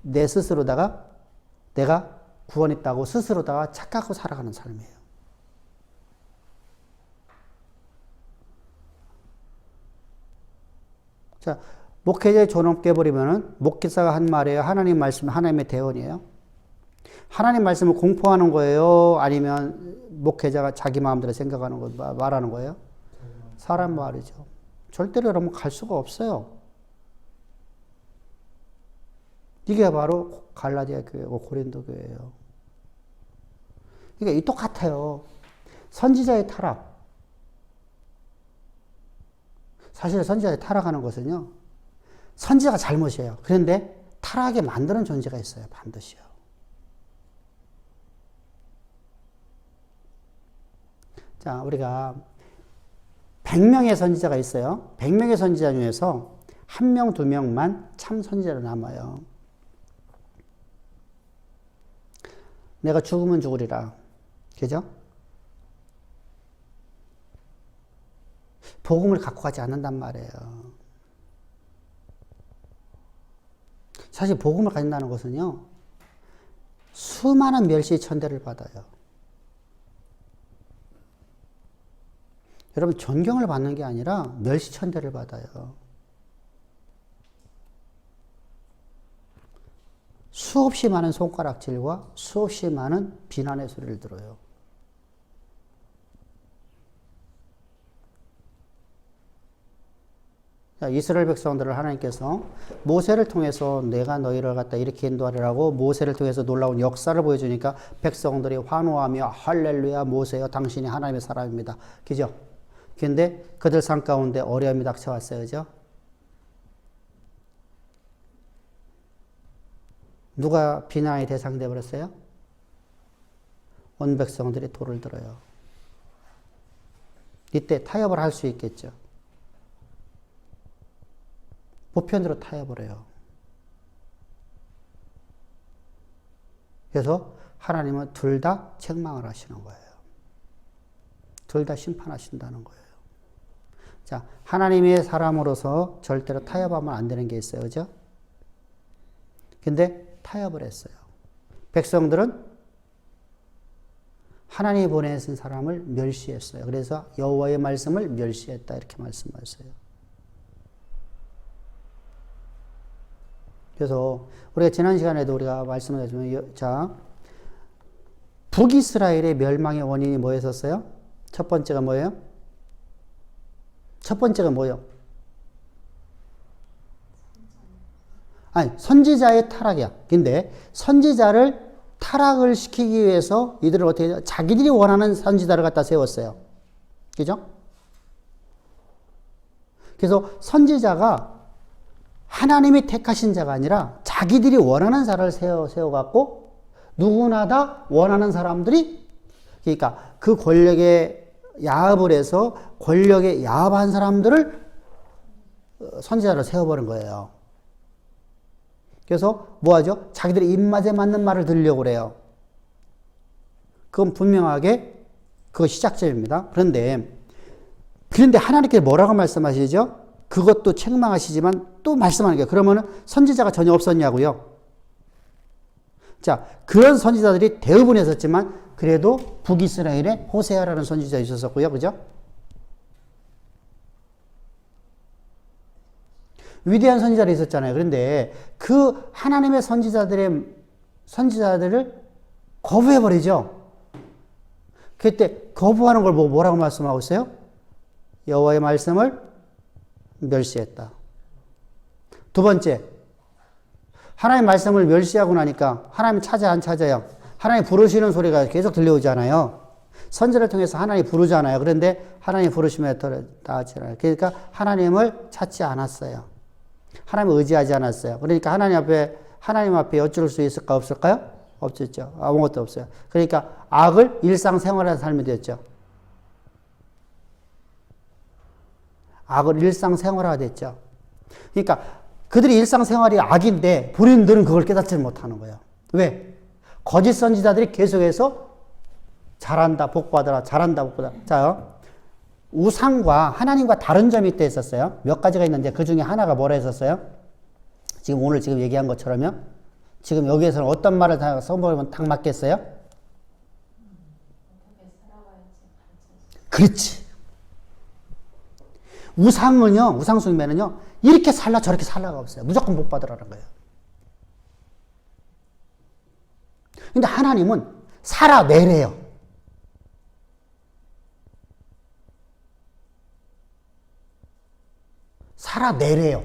내 스스로다가 내가 구원했다고 스스로다가 착각하고 살아가는 삶이에요. 자, 목회자의 존엄 깨버리면은 목회자가 한 말이에요. 하나님 말씀, 하나님의 대언이에요. 하나님 말씀을 공포하는 거예요? 아니면 목회자가 자기 마음대로 생각하는 거 말하는 거예요? 사람 말이죠. 절대로 여러분 갈 수가 없어요. 이게 바로 갈라디아 교회고 고린도 교회예요. 그러니까 이 똑같아요. 선지자의 타락. 사실 선지자의 타락하는 것은요. 선지자가 잘못이에요. 그런데 타락하게 만드는 존재가 있어요. 반드시요. 자, 우리가 100명의 선지자가 있어요. 100명의 선지자 중에서 1명, 2명만 참 선지자로 남아요. 내가 죽으면 죽으리라. 그죠? 복음을 갖고 가지 않는단 말이에요. 사실 복음을 가진다는 것은요. 수많은 멸시천대를 받아요. 여러분 존경을 받는 게 아니라 멸시천대를 받아요. 수없이 많은 손가락질과 수없이 많은 비난의 소리를 들어요. 자, 이스라엘 백성들을 하나님께서 모세를 통해서 내가 너희를 갖다 이렇게 인도하리라고 모세를 통해서 놀라운 역사를 보여주니까 백성들이 환호하며 할렐루야 모세여 당신이 하나님의 사람입니다. 그죠? 근데 그들 삶 가운데 어려움이 닥쳐왔어요. 그죠? 누가 비난의 대상이 되어버렸어요? 온 백성들이 돌을 들어요. 이때 타협을 할 수 있겠죠. 보편으로 타협을 해요. 그래서 하나님은 둘 다 책망을 하시는 거예요. 둘 다 심판하신다는 거예요. 자, 하나님의 사람으로서 절대로 타협하면 안 되는 게 있어요. 그죠? 근데 타협을 했어요. 백성들은 하나님이 보내신 사람을 멸시했어요. 그래서 여호와의 말씀을 멸시했다 이렇게 말씀하셨어요. 그래서 우리가 지난 시간에도 우리가 말씀을 해주면 자 북이스라엘의 멸망의 원인이 뭐였었어요? 첫 번째가 뭐예요? 첫 번째가 뭐예요? 아니 선지자의 타락이야. 근데 선지자를 타락을 시키기 위해서 이들을 어떻게 해요? 자기들이 원하는 선지자를 갖다 세웠어요. 그죠? 그래서 선지자가 하나님이 택하신 자가 아니라 자기들이 원하는 자를 세워갖고 누구나 다 원하는 사람들이 그러니까 그 권력에 야합을 해서 권력에 야합한 사람들을 선지자로 세워버린 거예요. 그래서 뭐하죠? 자기들의 입맛에 맞는 말을 들으려고 그래요. 그건 분명하게 그거 시작점입니다. 그런데 하나님께서 뭐라고 말씀하시죠? 그것도 책망하시지만 또 말씀하는 거예요. 그러면은 선지자가 전혀 없었냐고요? 자, 그런 선지자들이 대부분 있었지만 그래도 북이스라엘에 호세아라는 선지자 있었고요. 그죠? 위대한 선지자들이 있었잖아요. 그런데 그 하나님의 선지자들을 거부해버리죠. 그때 거부하는 걸 보고 뭐라고 말씀하고 있어요? 여호와의 말씀을 멸시했다. 두 번째, 하나님 말씀을 멸시하고 나니까 하나님 찾아 안 찾아요? 하나님 부르시는 소리가 계속 들려오잖아요. 선지를 통해서 하나님 부르잖아요. 그런데 하나님 부르시면 나아지지 않아요. 그러니까 하나님을 찾지 않았어요. 하나님을 의지하지 않았어요. 그러니까 하나님 앞에 여쭐 수 있을까 없을까요? 없었죠. 아무것도 없어요. 그러니까 악을 일상생활하는 삶이 됐죠. 악을 일상생활화가 됐죠. 그러니까 그들이 일상생활이 악인데 본인들은 그걸 깨닫지 못하는 거예요. 왜? 거짓 선지자들이 계속해서 잘한다, 복받아라, 잘한다, 복받아라. 자, 우상과 하나님과 다른 점이 때 있었어요. 몇 가지가 있는데 그 중에 하나가 뭐라 했었어요? 오늘 얘기한 것처럼요. 지금 여기에서는 어떤 말을 다 써보면 딱 맞겠어요? 그렇지. 우상 숭배는요, 이렇게 살라 저렇게 살라가 없어요. 무조건 복 받으라는 거예요. 근데 하나님은 살아내래요. 살아내래요.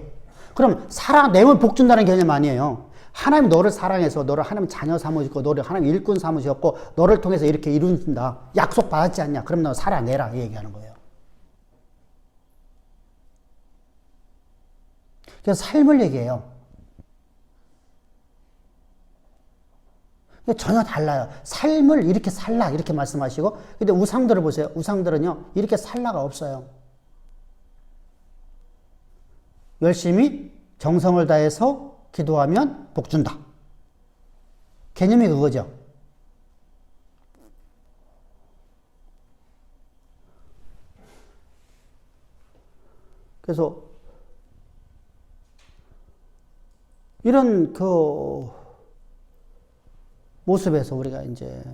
그럼 살아내면 복 준다는 개념 아니에요. 하나님 너를 사랑해서 너를 하나님 자녀 삼으시고 너를 하나님 일꾼 삼으셨고 너를 통해서 이렇게 이룬다. 약속 받았지 않냐? 그럼 너 살아내라. 이 얘기하는 거예요. 그래서 삶을 얘기해요. 전혀 달라요. 삶을 이렇게 살라 이렇게 말씀하시고 근데 우상들을 보세요. 우상들은요 이렇게 살라가 없어요. 열심히 정성을 다해서 기도하면 복 준다. 개념이 그거죠. 그래서 이런 모습에서 우리가 이제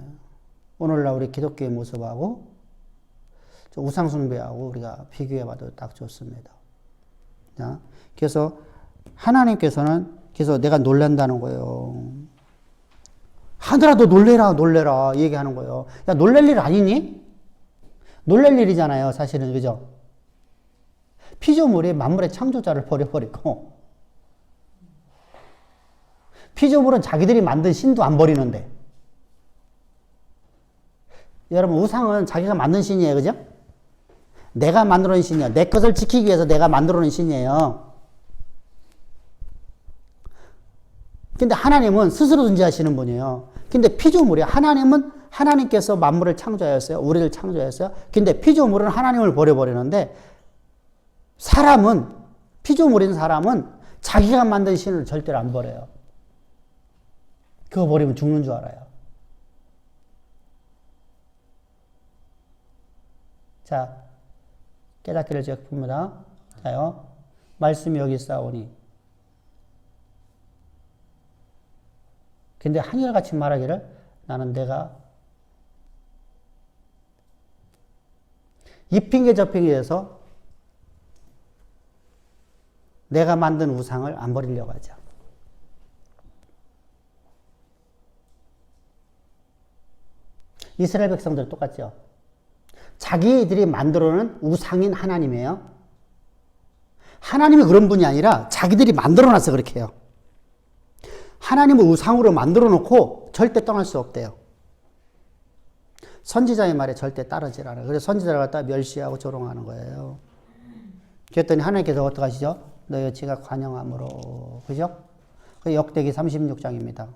오늘날 우리 기독교의 모습하고 우상숭배하고 우리가 비교해봐도 딱 좋습니다. 자, 그래서 하나님께서는 그래서 내가 놀란다는 거예요. 하더라도 놀래라 얘기하는 거예요. 야, 놀랄 일 아니니? 놀랄 일이잖아요, 사실은. 그죠? 피조물이 만물의 창조자를 버려버리고, 피조물은 자기들이 만든 신도 안 버리는데, 여러분 우상은 자기가 만든 신이에요, 그죠? 내가 만들어 놓은 신이에요. 내 것을 지키기 위해서 내가 만들어 놓은 신이에요. 근데 하나님은 스스로 존재하시는 분이에요. 근데 피조물이, 하나님은 하나님께서 만물을 창조하였어요. 우리를 창조하였어요. 근데 피조물은 하나님을 버려버리는데, 사람은, 피조물인 사람은 자기가 만든 신을 절대로 안 버려요. 그거 버리면 죽는 줄 알아요. 자, 깨닫기를 제가 자요. 말씀이 여기 있사오니. 근데 한결같이 말하기를, 나는 내가 이 핑계 저 핑계에서 내가 만든 우상을 안 버리려고 하죠. 이스라엘 백성들 똑같죠. 자기들이 만들어놓은 우상인 하나님이에요. 하나님이 그런 분이 아니라 자기들이 만들어놔서 그렇게 해요. 하나님을 우상으로 만들어놓고 절대 떠날 수 없대요. 선지자의 말에 절대 따르질 않아요. 그래서 선지자를 갖다 멸시하고 조롱하는 거예요. 그랬더니 하나님께서 어떻게 하시죠? 너희 지가 관영함으로. 그죠? 그 역대기 36장입니다.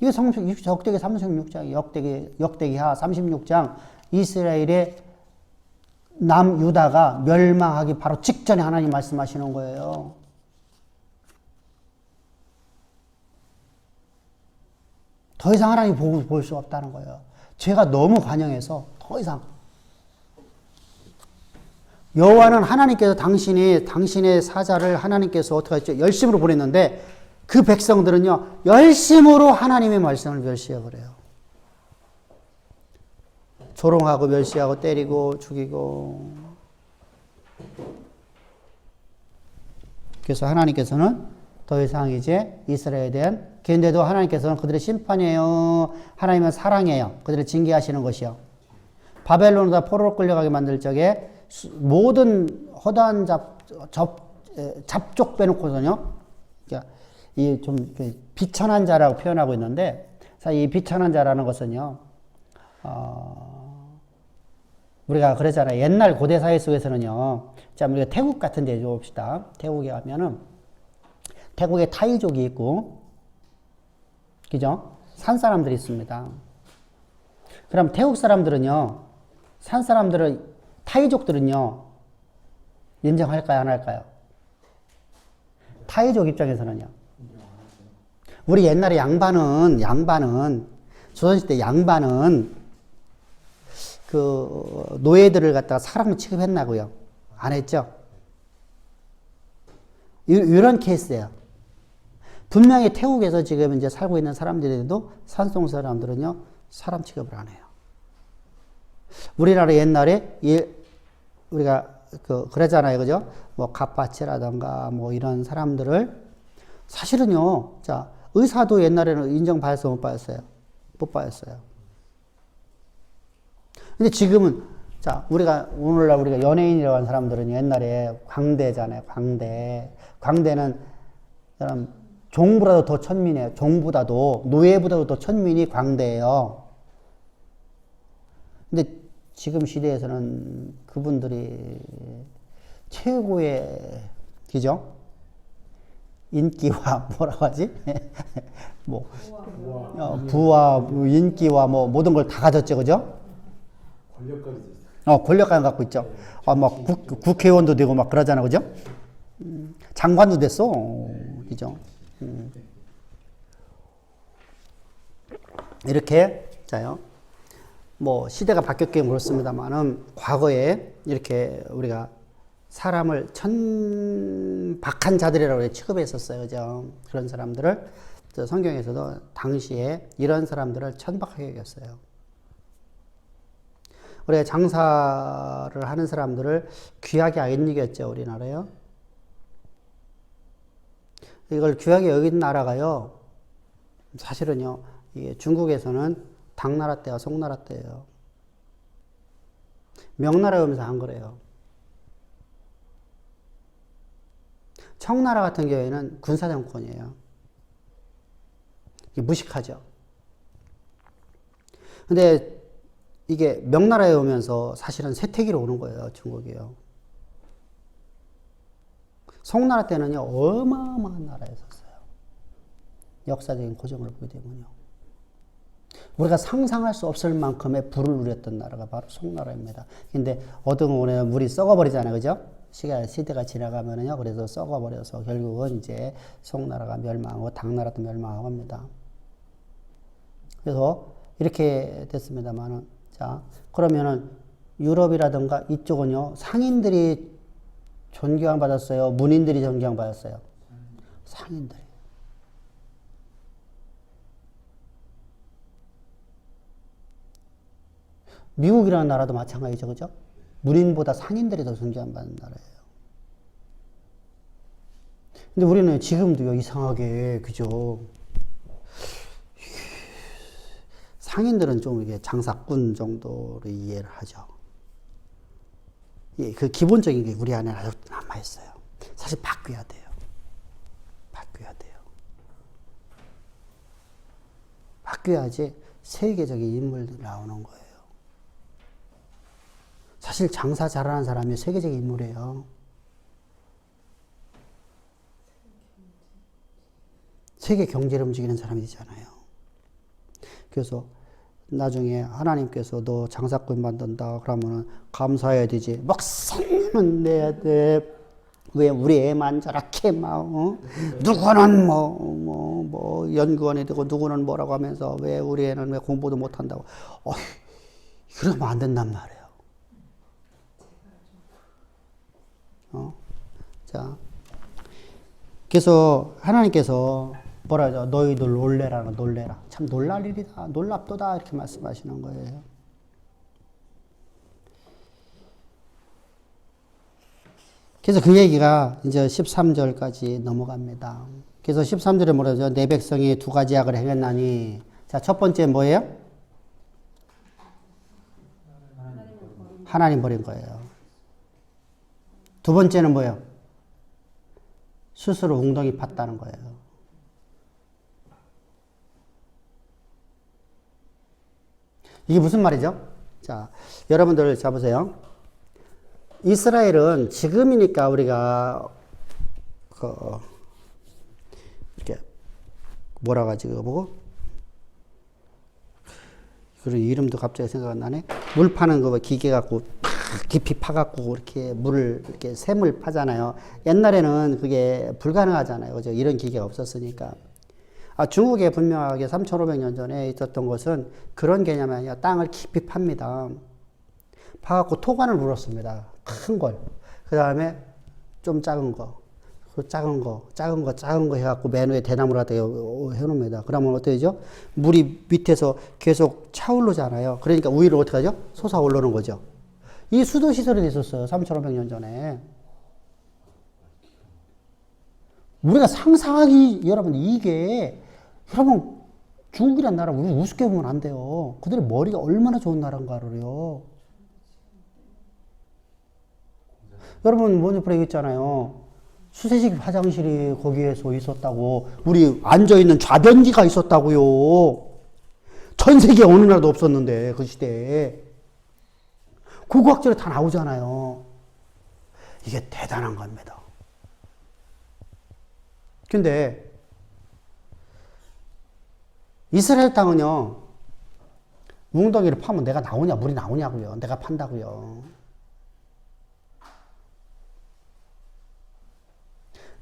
이게 역대기 36장, 역대기하 36장, 이스라엘의 남유다가 멸망하기 바로 직전에 하나님 말씀하시는 거예요. 더 이상 하나님 복을 볼 수 없다는 거예요. 죄가 너무 관영해서 더 이상. 여호와는 하나님께서 당신의 사자를 하나님께서 어떻게 했죠? 열심으로 보냈는데, 그 백성들은요, 열심으로 하나님의 말씀을 멸시해버려요. 조롱하고 멸시하고 때리고 죽이고. 그래서 하나님께서는 더 이상 이제 이스라엘에 대한, 그런데도 하나님께서는 그들의 심판이에요. 하나님은 사랑해요. 그들을 징계하시는 것이요. 바벨론으로 포로로 끌려가게 만들 적에 모든 허다한 잡족 빼놓고서는요, 그러니까 이 좀 비천한 자라고 표현하고 있는데, 사실 이 비천한 자라는 것은요, 우리가 그러잖아요. 옛날 고대 사회 속에서는요, 자, 우리가 태국 같은 데 봅시다. 태국에 가면은, 태국에 타이족이 있고, 그죠? 산 사람들이 있습니다. 그럼 태국 사람들은요, 산 사람들을, 타이족들은요, 인정할까요? 안 할까요? 타이족 입장에서는요. 우리 옛날에 양반은, 조선시대 양반은, 그, 노예들을 갖다가 사람을 취급했나고요? 안 했죠? 이런 케이스예요. 분명히 태국에서 지금 이제 살고 있는 사람들에도 산송 사람들은요, 사람 취급을 안 해요. 우리나라 옛날에, 우리가 그러잖아요. 그죠? 뭐, 갓바치라던가, 뭐, 이런 사람들을, 사실은요, 자, 의사도 옛날에는 인정받았어요? 못 받았어요? 못 받았어요. 근데 지금은, 자, 오늘날 우리가 연예인이라고 하는 사람들은 옛날에 광대잖아요. 광대는, 사람, 종보다도 더 천민이에요. 종보다도, 노예보다도 더 천민이 광대예요. 근데 지금 시대에서는 그분들이 최고의, 그죠? 인기와 뭐라고 하지? 뭐, 부와 인기와 뭐 모든 걸 다 가졌죠, 그죠? 권력까지 됐어요. 권력까지 갖고 있죠. 막 국회의원도 되고 막 그러잖아, 그죠? 장관도 됐어, 그죠? 이렇게, 자요. 뭐, 시대가 바뀌었긴 그렇습니다만은, 과거에 이렇게 우리가 사람을 천박한 자들이라고 취급했었어요. 그죠? 그런 사람들을, 성경에서도 당시에 이런 사람들을 천박하게 여겼어요. 우리가 장사를 하는 사람들을 귀하게 안 여겼죠, 우리나라요. 이걸 귀하게 여긴 나라가요, 사실은요, 이게 중국에서는 당나라 때와 송나라 때예요. 명나라 오면서 안 그래요. 청나라 같은 경우에는 군사정권이에요. 이게 무식하죠. 근데 이게 명나라에 오면서 사실은 쇠퇴기로 오는 거예요. 중국이요. 송나라 때는요, 어마어마한 나라였었어요. 역사적인 고정을 보게 되면요. 우리가 상상할 수 없을 만큼의 부를 누렸던 나라가 바로 송나라입니다. 근데 어떤 오면 물이 썩어버리잖아요. 그죠? 시대가 지나가면은요, 그래서 썩어버려서 결국은 이제 송나라가 멸망하고 당나라도 멸망하고 합니다. 그래서 이렇게 됐습니다만은, 자, 그러면은 유럽이라든가 이쪽은요, 상인들이 존경 받았어요? 문인들이 존경 받았어요? 상인들이. 미국이라는 나라도 마찬가지죠. 그죠? 문인보다 상인들이 더 존경받는 나라예요. 근데 우리는 지금도요, 이상하게, 그죠? 상인들은 좀 이게 장사꾼 정도로 이해를 하죠. 예, 그 기본적인 게 우리 안에 아직 남아있어요. 사실 바뀌어야 돼요. 바뀌어야 돼요. 바뀌어야지 세계적인 인물들이 나오는 거예요. 사실 장사 잘하는 사람이 세계적인 인물이에요. 세계 경제를 움직이는 사람이잖아요. 그래서 나중에 하나님께서 너 장사꾼 만든다 그러면은 감사해야 되지. 막상은 내야 돼. 왜 우리 애만 저렇게 막 누구는 뭐 연구원이 되고 누구는 뭐라고 하면서 왜 우리 애는 왜 공부도 못한다고. 그러면 안 된단 말이에요. 자, 그래서 하나님께서 뭐라 하죠? 너희들 놀래라. 참 놀랄 일이다. 놀랍도다. 이렇게 말씀하시는 거예요. 그래서 그 얘기가 이제 13절까지 넘어갑니다. 그래서 13절에 뭐라 하죠? 내 백성이 두 가지 악을 행했나니. 자, 첫 번째 뭐예요? 하나님 버린 거예요. 두 번째는 뭐예요? 스스로 웅덩이 팠다는 거예요. 이게 무슨 말이죠? 자, 여러분들 잡으세요. 이스라엘은 지금이니까 우리가 이렇게 뭐라 가지고 보고 그런 이름도 갑자기 생각 안 나네. 물 파는 거 기계 갖고 깊이 파갖고 이렇게 물을 이렇게 샘을 파잖아요. 옛날에는 그게 불가능하잖아요. 그죠? 이런 기계가 없었으니까. 중국에 분명하게 3,500년 전에 있었던 것은 그런 개념이 아니라 땅을 깊이 팝니다. 파갖고 토관을 물었습니다. 큰 걸. 그 다음에 좀 작은 거. 작은 거 해갖고 맨 위에 대나무를 갖다 해놓습니다. 그러면 어떻게 되죠? 물이 밑에서 계속 차오르잖아요. 그러니까 위로 어떻게 하죠? 솟아오르는 거죠. 이 수도 시설이 있었어요. 3,500년 전에. 우리가 상상하기, 여러분, 여러분, 중국이란 나라 우리 우습게 보면 안 돼요. 그들의 머리가 얼마나 좋은 나라인가를요. 여러분, 먼저 얘기했잖아요. 수세식 화장실이 거기에서 있었다고. 우리 앉아있는 좌변기가 있었다고요. 전 세계 어느 나라도 없었는데, 그 시대에. 고고학절에 다 나오잖아요. 이게 대단한 겁니다. 근데 이스라엘 땅은요, 웅덩이를 파면 내가 나오냐, 물이 나오냐고요. 내가 판다고요.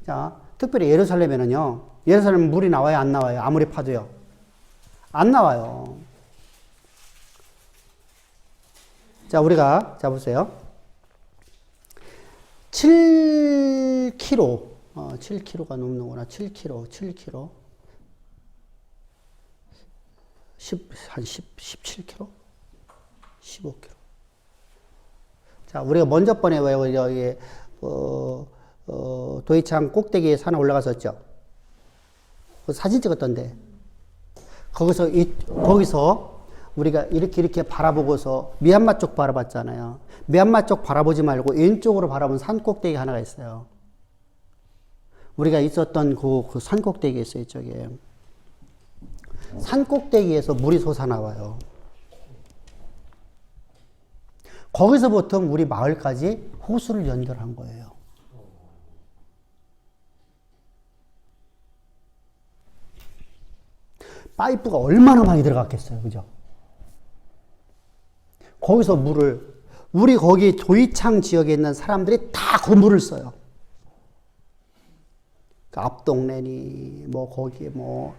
자, 특별히 예루살렘에는요, 예루살렘은 물이 나와요, 안 나와요? 아무리 파도요. 안 나와요. 자, 우리가, 자, 보세요. 7km, 7km가 넘는구나. 7km. 한 17km? 15km. 자, 우리가 먼저 번에 왜 여기, 도이창 꼭대기 산에 올라갔었죠. 그 사진 찍었던데. 거기서 우리가 이렇게 바라보고서 미얀마 쪽 바라봤잖아요. 미얀마 쪽 바라보지 말고 왼쪽으로 바라본 산 꼭대기 하나가 있어요. 우리가 있었던 그 산꼭대기에 있어요, 이쪽에. 산꼭대기에서 물이 솟아나와요. 거기서부터 우리 마을까지 호수를 연결한 거예요. 파이프가 얼마나 많이 들어갔겠어요, 그죠? 거기서 우리 거기 조이창 지역에 있는 사람들이 다 그 물을 써요. 그 앞동네니, 뭐, 거기 뭐,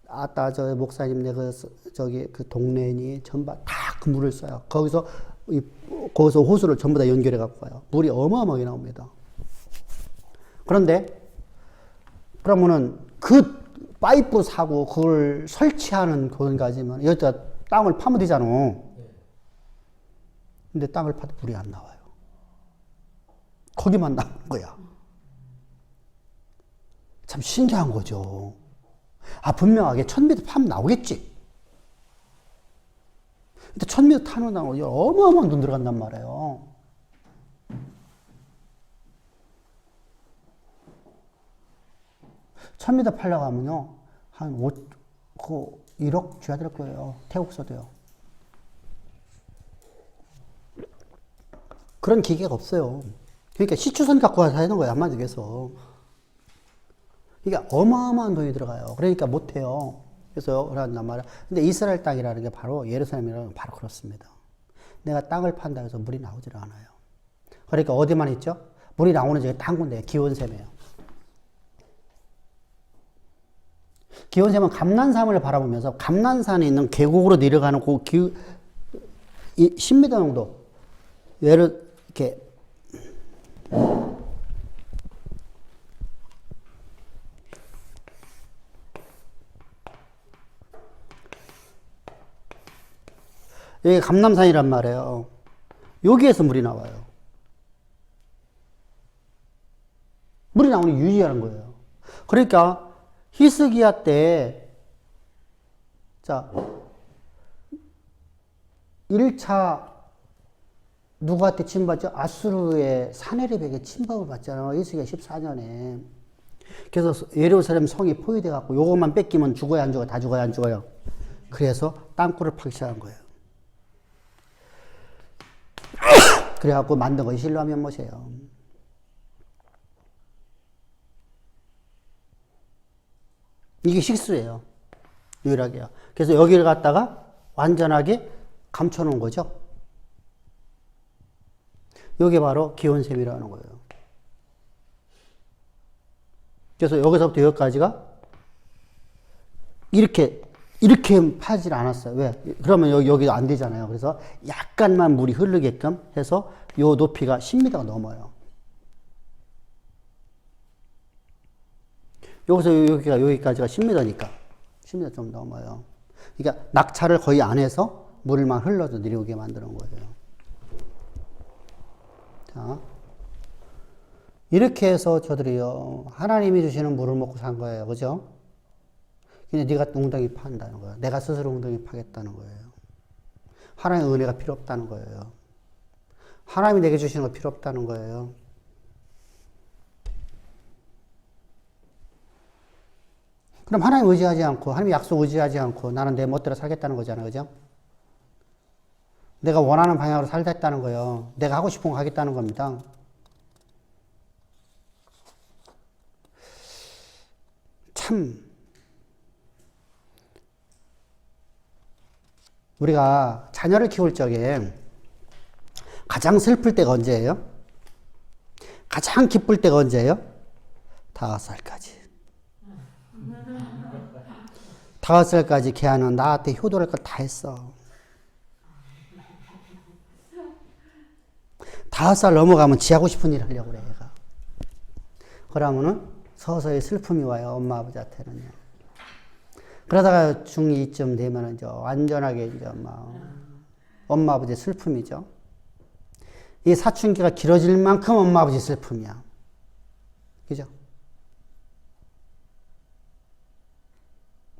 아따, 저 목사님네 그 동네니, 전부 다 그 물을 써요. 거기서 호수를 전부 다 연결해 갖고 가요. 물이 어마어마하게 나옵니다. 그러면은 그 파이프 사고 그걸 설치하는 그건가지만 여기다 땅을 파면 되잖아. 근데 땅을 파도 물이 안 나와요. 거기만 나오는 거야. 참 신기한 거죠. 분명하게 1000m 파면 나오겠지. 근데 1000m 타는 데는 어마어마한 돈 들어간단 말이에요. (1000m) 팔려고 하면요, 한 1억 줘야 될 거예요. 태국서도요. 그런 기계가 없어요. 그러니까 시추선 갖고 와서 하는 거예요, 한마디로 해서. 그러니까 어마어마한 돈이 들어가요. 그러니까 못해요. 그래서 그런단 말이야. 근데 이스라엘 땅이라는 게 바로 예루살렘이라는 게 바로 그렇습니다. 내가 땅을 판다 해서 물이 나오질 않아요. 그러니까 어디만 있죠? 물이 나오는 지역이 딱 한 군데예요. 기온샘이에요. 기온샘은 감난산을 바라보면서 감난산에 있는 계곡으로 내려가는 그 10m 정도 이렇게 여기 감남산이란 말이에요. 여기에서 물이 나와요. 물이 나오는 유지하는 거예요. 그러니까 히스기야 때, 자, 1차 누구한테 침받죠? 아수르의 사네립에게 침범을 받잖아요. 히스기야 14년에. 그래서 예루살렘 성이 포위돼 갖고 요것만 뺏기면 죽어야 안 죽어요? 다 죽어야 안 죽어요? 그래서 땅굴을 파기 시작한 거예요. 그래갖고 만든 것이 실로암 연못이에요. 이게 식수예요. 유일하게요. 그래서 여기를 갖다가 완전하게 감춰놓은 거죠. 이게 바로 기온샘이라는 거예요. 그래서 여기서부터 여기까지가 이렇게 파질 않았어요. 왜? 그러면 여기도 안 되잖아요. 그래서 약간만 물이 흐르게끔 해서 요 높이가 10m가 넘어요. 여기서 여기까지가 10m니까 10m 좀 넘어요. 그러니까 낙차를 거의 안 해서 물만 흘러서 내려오게 만드는 거예요. 자, 이렇게 해서 저들이요, 하나님이 주시는 물을 먹고 산 거예요. 그죠? 근데 네가 웅덩이 판다는 거예요. 내가 스스로 웅덩이 파겠다는 거예요. 하나님의 은혜가 필요 없다는 거예요. 하나님이 내게 주시는 거 필요 없다는 거예요. 그럼 하나님 의지하지 않고, 하나님 약속 의지하지 않고, 나는 내 멋대로 살겠다는 거잖아요. 그죠? 내가 원하는 방향으로 살겠다는 거예요. 내가 하고 싶은 거 하겠다는 겁니다. 참, 우리가 자녀를 키울 적에 가장 슬플 때가 언제예요? 가장 기쁠 때가 언제예요? 5살까지. 5살까지 걔는 나한테 효도할 걸 다 했어. 5살 넘어가면 지 하고 싶은 일 하려고 그래, 얘가. 그러면은 서서히 슬픔이 와요, 엄마 아버지한테는요. 그러다가 중2쯤 되면은 이제 완전하게 이제 막 엄마 아버지 슬픔이죠. 이 사춘기가 길어질 만큼 엄마 아버지 슬픔이야. 그죠?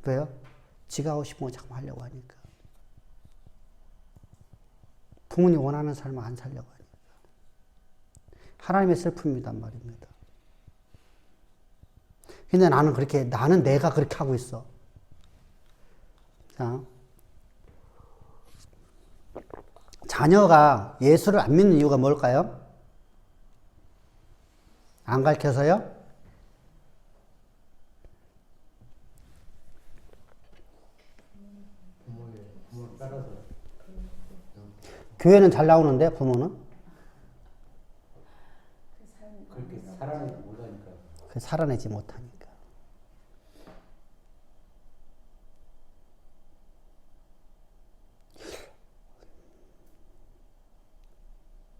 왜요? 지가 하고 싶은 거 자꾸 하려고 하니까. 부모님 원하는 삶을 안 살려고 하니까. 하나님의 슬픔이란 말입니다. 근데 나는 내가 그렇게 하고 있어. 자, 자녀가 예수를 안 믿는 이유가 뭘까요? 안 가르쳐서요? 부모를 따라서 교회는 잘 나오는데 부모는? 그렇게 살아내지 못하니까. 살아내지 못하니까.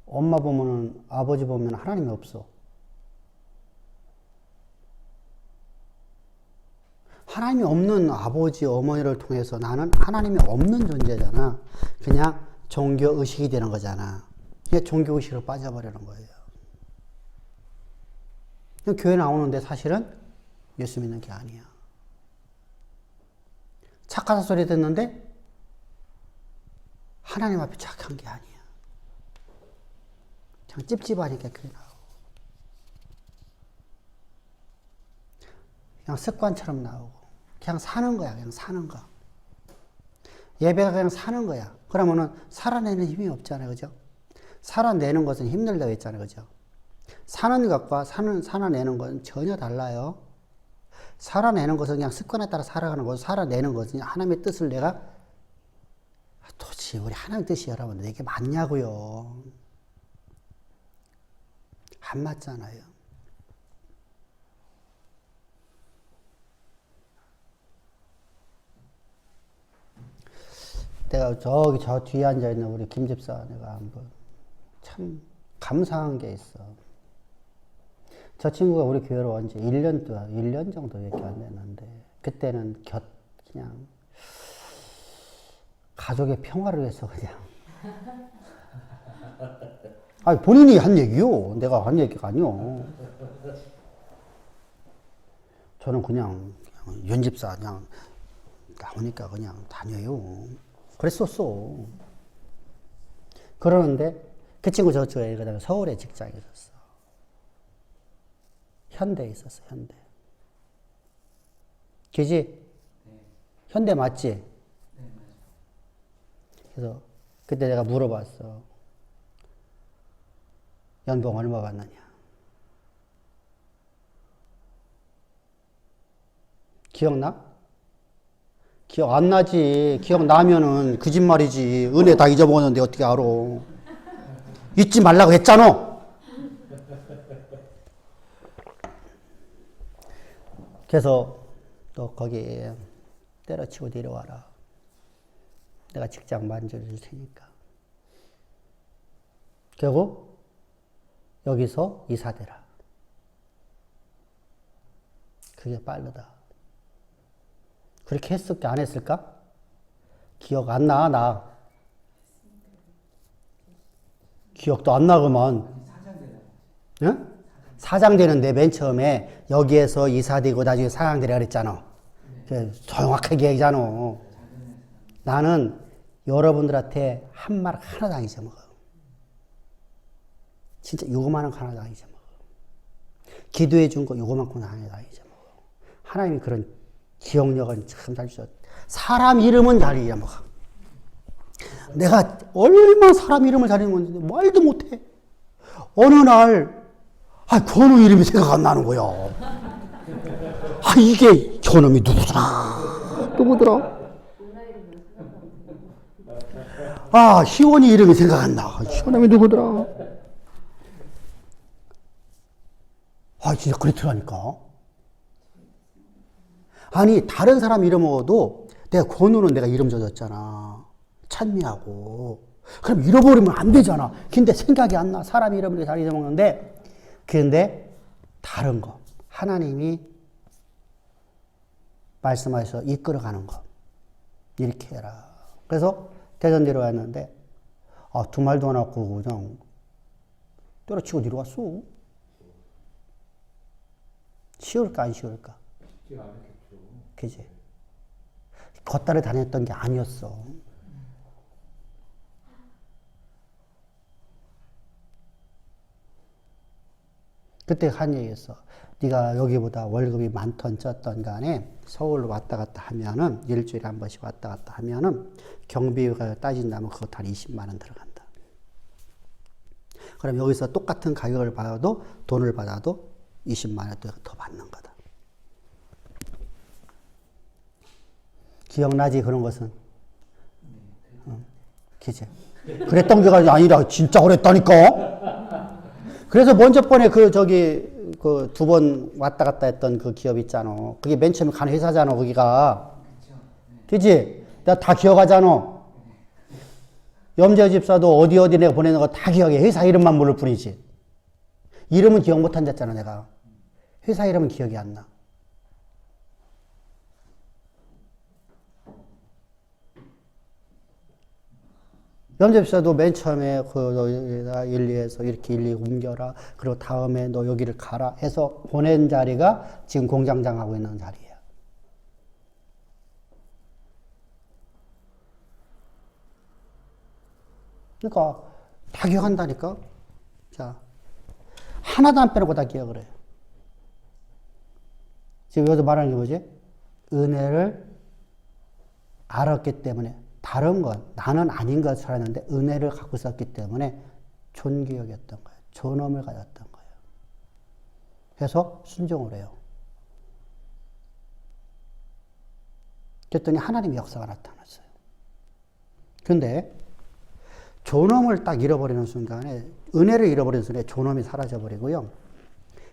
엄마 보면은, 아버지 보면 하나님이 없어. 하나님이 없는 아버지, 어머니를 통해서 나는 하나님이 없는 존재잖아. 그냥 종교의식이 되는 거잖아. 그냥 종교의식으로 빠져버리는 거예요. 그냥 교회 나오는데 사실은 예수 믿는 게 아니야. 착하다 소리 듣는데 하나님 앞에 착한 게 아니야. 그냥 찝찝하니까 교회 나오고. 그냥 습관처럼 나오고. 그냥 사는 거야. 그냥 사는 거. 예배가 그냥 사는 거야. 그러면은 살아내는 힘이 없잖아요. 그죠? 살아내는 것은 힘들다고 했잖아요. 그죠? 사는 것과 살아내는 것은 전혀 달라요. 살아내는 것은 그냥 습관에 따라 살아가는 거고, 살아내는 것은 하나님의 뜻을 내가, 도대체 우리 하나님의 뜻이 여러분, 이게 맞냐고요. 안 맞잖아요. 내가 저기 저 뒤에 앉아있는 우리 김 집사 내가 한번 참 감사한 게 있어. 저 친구가 우리 교회로 온 지 1년 정도밖에 안 됐는데, 그때는 그냥 가족의 평화를 위해서 그냥. 아니, 본인이 한 얘기요. 내가 한 얘기가 아니요. 저는 그냥 연집사 그냥 나오니까 그냥 다녀요. 그랬었어. 그러는데 그 친구 저쪽에 그다음에 서울에 직장에 있었어. 현대에 있었어. 현대. 그지? 네. 현대 맞지? 네, 맞아요. 그래서 그때 내가 물어봤어. 연봉 얼마 받느냐? 기억나? 기억 안 나지. 기억나면은 거짓말이지. 은혜 다 잊어먹었는데 어떻게 알아. 잊지 말라고 했잖아. 그래서 너 거기 때려치고 내려와라. 내가 직장 만들어줄 테니까. 결국 여기서 이사되라. 그게 빠르다. 그렇게 했을까 안 했을까? 기억 안 나, 나. 기억도 안 나구만. 응? 사장되는데 맨 처음에 여기에서 이사되고 나중에 사장되라 그랬잖아. 정확하게 얘기잖아. 나는 여러분들한테 한 말 하나도 안 잊어먹어. 진짜 요거만한 거 하나도 안 잊어먹어. 기도해 준 거 요거만큼 하나도 안 잊어먹어. 하나님이 그런 기억력은 참 잘 주셨어. 사람 이름은 잘 잊어먹어. 내가 얼마나 사람 이름을 잘 잊어먹는지 말도 못해. 어느 날 권우 이름이 생각 안 나는 거야. 이게 저놈이 누구더라? 희원이 이름이 생각 안 나. 저놈이 누구더라? 진짜 그렇더라니까. 아니, 다른 사람 이름 먹어도 내가 권우는 내가 이름 져줬잖아. 찬미하고. 그럼 잃어버리면 안 되잖아. 근데 생각이 안 나. 사람 이름을 잘 잊어먹는데. 그런데 다른 거. 하나님이 말씀하셔서 이끌어가는 거. 이렇게 해라. 그래서 대전 내려왔는데, 두 말도 안 하고 그냥 때려치고 내려왔어. 쉬울까, 안 쉬울까? 쉽지 않겠죠. 그지? 걷다를 다녔던 게 아니었어. 그때 한 얘기였어. 네가 여기보다 월급이 많던 쪘던 간에 서울로 왔다 갔다 하면은 일주일에 한 번씩 왔다 갔다 하면은 경비가 따진다면 그것도 한 20만 원 들어간다. 그럼 여기서 똑같은 가격을 받아도 돈을 받아도 20만 원 더 받는 거다. 기억나지 그런 것은? 그치? 그랬던 게 아니라 진짜 그랬다니까. 그래서 먼저 번에 그 두 번 왔다 갔다 했던 그 기업 있잖아. 그게 맨 처음에 간 회사잖아, 거기가. 그치? 내가 다 기억하잖아. 염재 집사도 어디 내가 보내는 거 다 기억해. 회사 이름만 모를 뿐이지. 이름은 기억 못 한댔잖아, 내가. 회사 이름은 기억이 안 나. 염재 집사도 맨 처음에 너 1, 2에서 이렇게 1, 2 옮겨라. 그리고 다음에 너 여기를 가라 해서 보낸 자리가 지금 공장장 하고 있는 자리예요. 그러니까 다 기억한다니까. 자, 하나도 안 빼놓고 다 기억을 해요. 지금 여기서 말하는 게 뭐지? 은혜를 알았기 때문에 다른 건 나는 아닌 것을 알았는데 은혜를 갖고 있었기 때문에 존귀역이었던 거예요. 존엄을 가졌던 거예요. 그래서 순종을 해요. 그랬더니 하나님의 역사가 나타났어요. 그런데 존엄을 딱 잃어버리는 순간에 은혜를 잃어버리는 순간에 존엄이 사라져버리고요.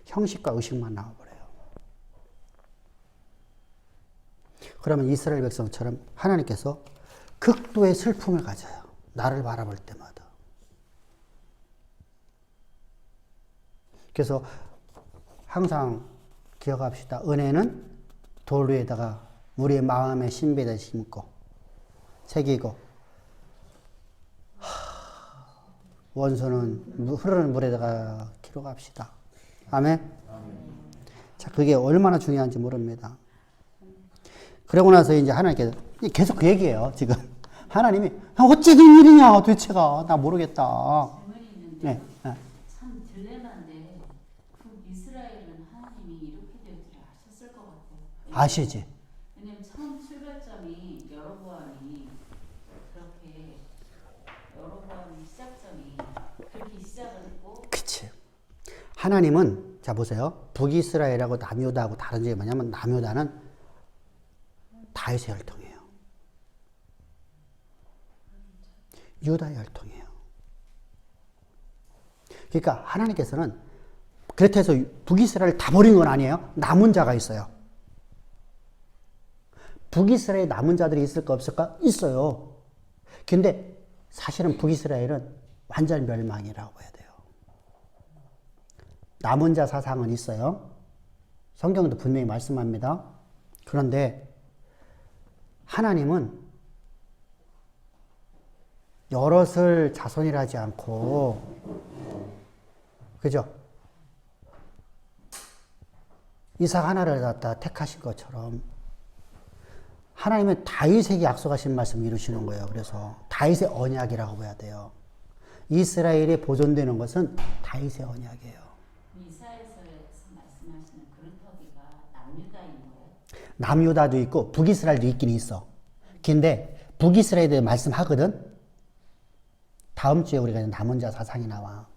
형식과 의식만 나와버려요. 그러면 이스라엘 백성처럼 하나님께서 극도의 슬픔을 가져요. 나를 바라볼 때마다. 그래서 항상 기억합시다. 은혜는 돌 위에다가 우리의 마음의 신비에 심고 새기고 원수는 흐르는 물에다가 기록합시다. 아멘? 자, 그게 얼마나 중요한지 모릅니다. 그러고 나서 이제 하나님께서 계속 그 얘기예요, 지금. 하나님이, 어째 된 일이냐, 도대체가. 나 모르겠다. 질문이 있는데, 네. 네. 참 딜레마인데, 이스라엘은 하나님이 이렇게 될 줄 아셨을 것 같아요. 아시지? 왜냐면 처음 출발점이 여로보암이 그렇게, 여로보암 시작점이 그렇게 시작을 했고, 그치. 하나님은, 자, 보세요. 북이스라엘하고 남유다하고 다른 점이 뭐냐면, 남유다는 다윗의 혈통이에요. 유다의 혈통이에요. 그러니까 하나님께서는 그렇다 해서 북이스라엘을 다 버린 건 아니에요. 남은 자가 있어요. 북이스라엘에 남은 자들이 있을까 없을까? 있어요. 근데 사실은 북이스라엘은 완전 멸망이라고 봐야 돼요. 남은 자 사상은 있어요. 성경도 분명히 말씀합니다. 그런데 하나님은 여럿을 자손이라 하지 않고, 그죠? 이삭 하나를 갖다 택하신 것처럼 하나님은 다윗에게 약속하신 말씀을 이루시는 거예요. 그래서 다윗의 언약이라고 봐야 돼요. 이스라엘에 보존되는 것은 다윗의 언약이에요. 이사야서에서 말씀하시는 그런 터기가 남유다인 거예요? 남유다도 있고 북이스라엘도 있긴 있어. 근데 북이스라엘에 대해 말씀하거든. 다음 주에 우리가 남은 자 사상이 나와.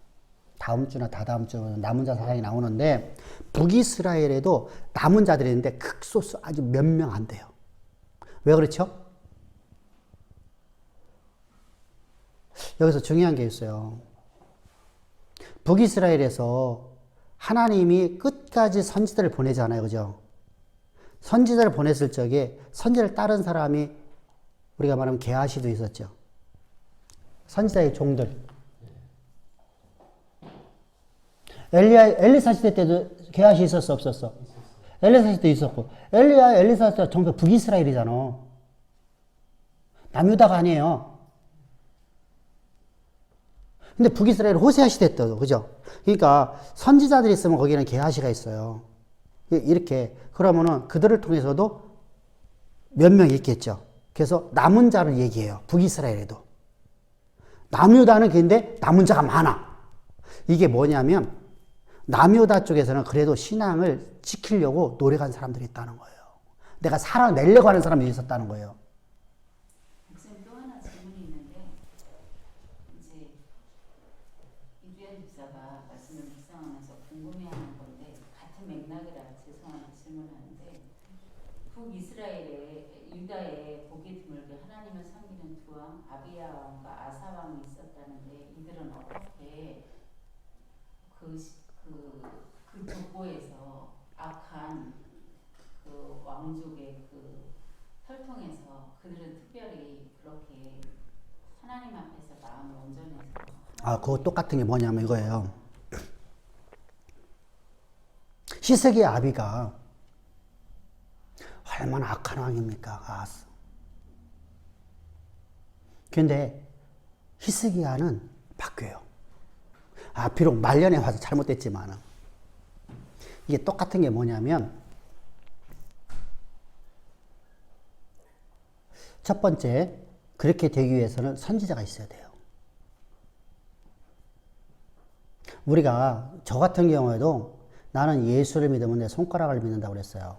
다음 주나 다다음 주에 남은 자 사상이 나오는데 북이스라엘에도 남은 자들이 있는데 극소수 아주 몇 명 안 돼요. 왜 그렇죠? 여기서 중요한 게 있어요. 북이스라엘에서 하나님이 끝까지 선지자를 보내잖아요. 그죠? 선지자를 보냈을 적에 선지자를 따른 사람이 우리가 말하면 게하시도 있었죠. 선지자의 종들. 엘리사 시대 때도 게하시 있었어, 없었어? 엘리사 시대 있었고. 엘리사 시대 전부 북이스라엘이잖아. 남유다가 아니에요. 근데 북이스라엘 호세아 시대 때도, 그죠? 그러니까 선지자들이 있으면 거기는 게하시가 있어요. 이렇게. 그러면은 그들을 통해서도 몇 명 있겠죠. 그래서 남은 자를 얘기해요. 북이스라엘에도. 남유다는 근데 남은 자가 많아. 이게 뭐냐면 남유다 쪽에서는 그래도 신앙을 지키려고 노력한 사람들이 있다는 거예요. 내가 살아내려고 하는 사람이 있었다는 거예요. 목사님 또 하나 질문이 있는데 이제 이주연 집사가 말씀을 묵상하면서 궁금해하는 건데 같은 맥락이라 죄송한데 질문하는데 북이스라엘의 유다의 보기 드물게 하나님을 섬기는 두 왕 아비야 왕과 아사 왕이 있었다는데 이들은 어떻게 그 족보에서 악한 그 왕족의 그 혈통에서 그들은 특별히 그렇게 하나님 앞에서 마음을 온전해서 그거 똑같은 게 뭐냐면 이거예요. 히스기야 아비가 얼마나 악한 왕입니까? 아하스. 근데 히스기야는 바뀌어요. 비록 말년에 와서 잘못됐지만 이게 똑같은 게 뭐냐면 첫 번째, 그렇게 되기 위해서는 선지자가 있어야 돼요. 우리가 저 같은 경우에도 나는 예수를 믿으면 내 손가락을 믿는다고 그랬어요.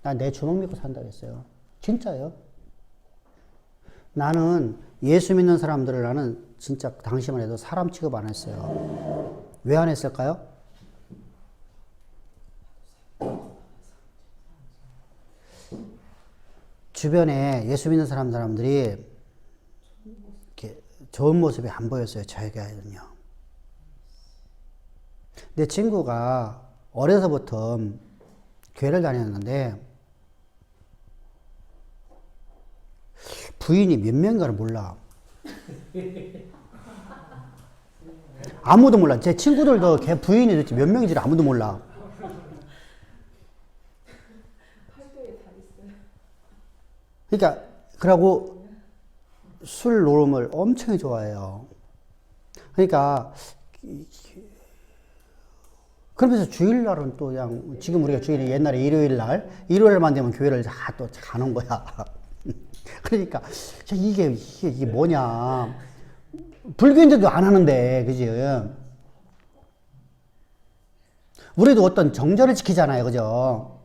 난 내 주먹 믿고 산다고 했어요. 진짜요. 나는 예수 믿는 사람들을 나는 진짜 당시만 해도 사람 취급 안 했어요. 왜 안 했을까요? 주변에 예수 믿는 사람들이 이렇게 좋은 모습이 안 보였어요. 저에게는요. 내 친구가 어려서부터 교회를 다녔는데 부인이 몇 명인가를 몰라. 아무도 몰라. 제 친구들도 걔 부인이 도대체 몇 명인지 아무도 몰라. 그러니까 그러고 술 노름을 엄청 좋아해요. 그러니까 그러면서 주일날은 또 그냥 지금 우리가 주일이 옛날에 일요일만 되면 교회를 또 가는 거야. 그러니까 이게 뭐냐. 불교인들도 안 하는데, 그지? 우리도 어떤 정절을 지키잖아요, 그죠?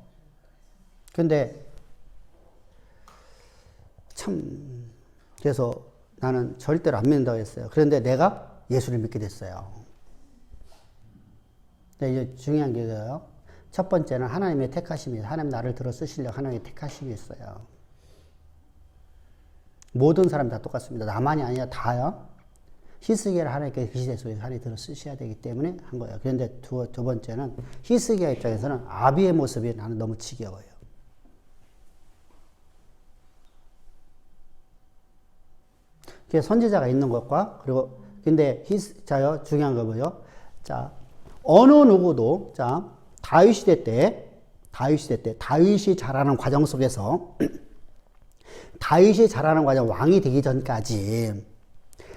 근데 참 그래서 나는 절대로 안 믿는다고 했어요. 그런데 내가 예수를 믿게 됐어요. 근데 이제 중요한 게 이거예요. 첫 번째는 하나님의 택하심이, 하나님 나를 들어 쓰시려고 하나님의 택하심이 있어요. 모든 사람이 다 똑같습니다. 나만이 아니라 다요. 히스기야를 하나님께 계시대 속에서 하나님이 들어 쓰셔야 되기 때문에 한 거예요. 그런데 두 번째는 히스기야 입장에서는 아비의 모습이 나는 너무 지겨워요. 그게 선지자가 있는 것과 그리고 근데 자요 중요한 거 뭐요? 자 어느 누구도 다윗 시대 때 다윗이 자라는 과정 속에서 다윗이 자라는 과정 왕이 되기 전까지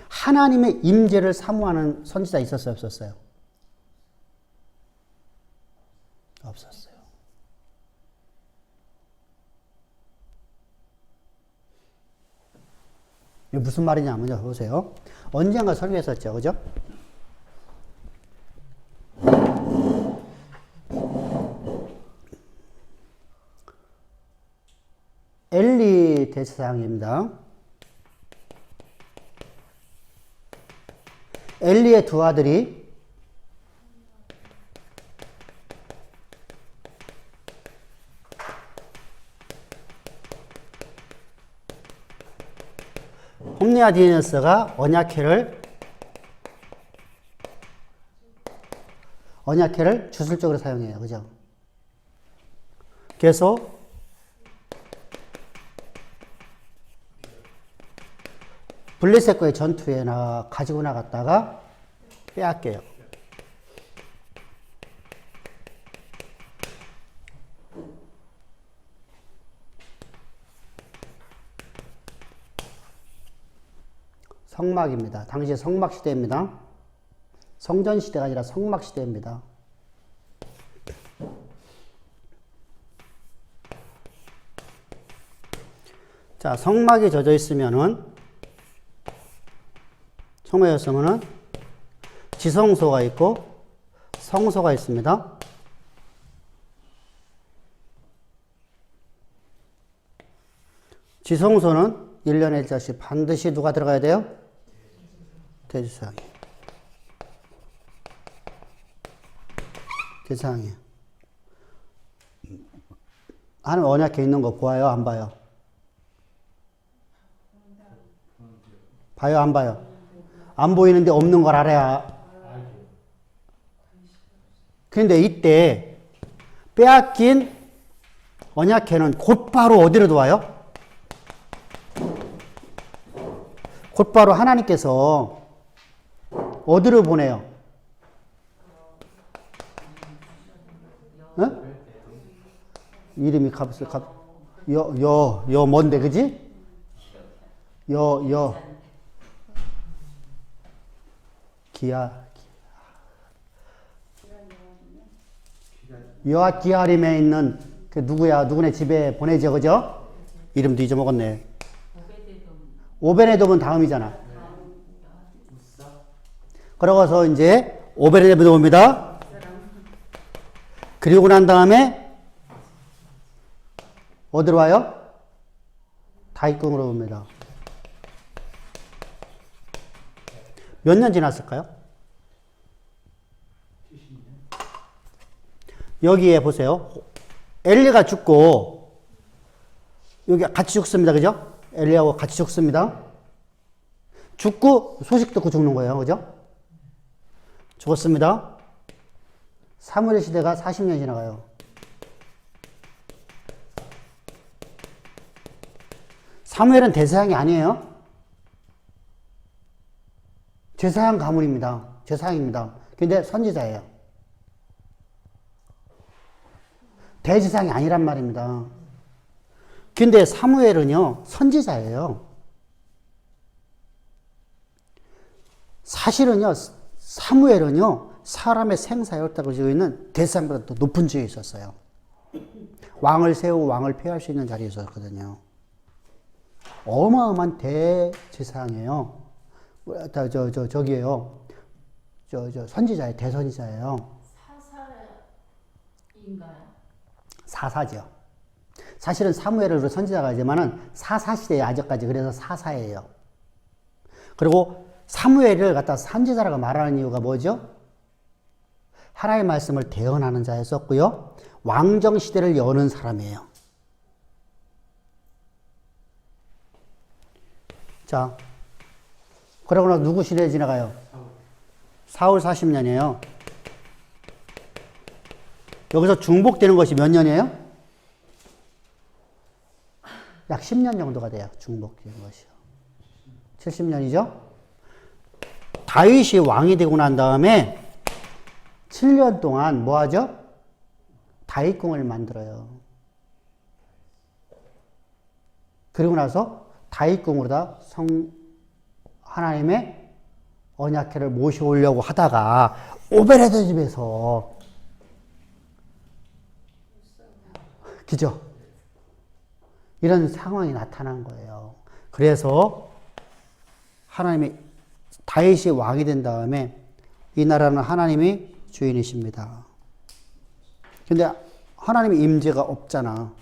하나님의 임재를 사모하는 선지자 있었어요, 없었어요? 없었어요. 이게 무슨 말이냐면요, 보세요. 언젠가 설교했었죠, 그죠? 엘리 대제사장입니다. 엘리의 두 아들이 홈리아 디에너스가 언약궤를 주술적으로 사용해요. 그죠? 그래서 블레셋과의 전투에 가지고 나갔다가 빼앗겨요. 성막입니다. 당시에 성막 시대입니다. 성전 시대가 아니라 성막 시대입니다. 자, 성막이 젖어 있으면은 성막이었으면은 지성소가 있고 성소가 있습니다. 지성소는 1년에 1자씩 반드시 누가 들어가야 돼요? 대지사항이. 대지사항이에요. 하나님 언약해 있는 거 보아요? 안 봐요? 봐요? 안 봐요? 안 보이는데 없는 걸 알아야. 그런데 이때 빼앗긴 언약회는 곧바로 어디로 들어와요? 곧바로 하나님께서 어디로 보내요? 어? 이름이 여 뭔데, 그지? 여아 기아림에 있는 그 누구네 집에 보내죠, 그죠? 이름도 잊어먹었네. 오베네돔은 다음이잖아. 그러고서 이제 오베네돔입니다. 그리고 난 다음에 어디로 와요? 다윗궁으로 옵니다. 몇 년 지났을까요? 여기에 보세요. 엘리가 죽고 여기 같이 죽습니다. 그죠? 엘리하고 같이 죽습니다. 죽고 소식 듣고 죽는 거예요. 그죠? 죽었습니다. 사무엘 시대가 40년 지나가요. 사무엘은 대사장이 아니에요. 제사장 가문입니다. 제사장입니다. 근데 선지자예요. 대제사장이 아니란 말입니다. 근데 사무엘은요, 선지자예요. 사실은요, 사무엘은요, 사람의 생사였다고 지고 있는 대제사장보다 더 높은 지에 있었어요. 왕을 세우고 왕을 폐할 수 있는 자리에 있었거든요. 어마어마한 대제사장이에요. 저기에요. 선지자예요. 대선지자예요. 사사인가요? 사사죠. 사실은 사무엘을 선지자가 하지만은 사사시대에 아직까지 그래서 사사예요. 그리고 사무엘을 갖다 선지자라고 말하는 이유가 뭐죠? 하나님의 말씀을 대언하는 자였었고요. 왕정시대를 여는 사람이에요. 자, 그러고 나서 누구 시대에 지나가요? 사울 40년이에요. 여기서 중복되는 것이 몇 년이에요? 약 10년 정도가 돼요. 중복되는 것이요. 70년이죠? 다윗이 왕이 되고 난 다음에 7년 동안 뭐 하죠? 다윗궁을 만들어요. 그리고 나서 다윗궁으로다 하나님의 언약궤를 모셔오려고 하다가 오베레드 집에서 그죠? 이런 상황이 나타난 거예요. 그래서 하나님이 다윗이 왕이 된 다음에 이 나라는 하나님이 주인이십니다. 근데 하나님의 임재가 없잖아.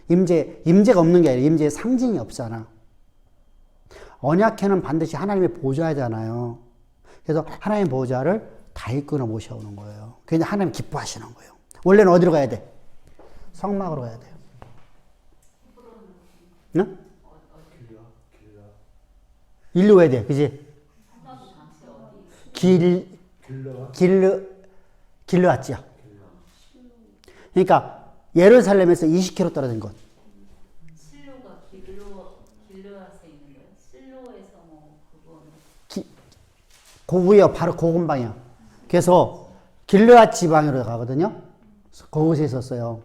임재가 없는 게 아니라 임재의 상징이 없잖아. 언약궤는 반드시 하나님의 보좌잖아요. 그래서 하나님의 보좌를 다윗궁으로 모셔오는 거예요. 그래서 하나님 기뻐하시는 거예요. 원래는 어디로 가야 돼? 성막으로 가야 돼요. 응? 일로 와야 돼, 그지? 길러 왔지요. 그러니까 예루살렘에서 20km 떨어진 곳. 실로가 길르앗에 있는 거예요? 실로에서 뭐 그거는 고구요, 바로 고근방이야. 그래서 길르앗 지방으로 가거든요. 그곳에 있었어요.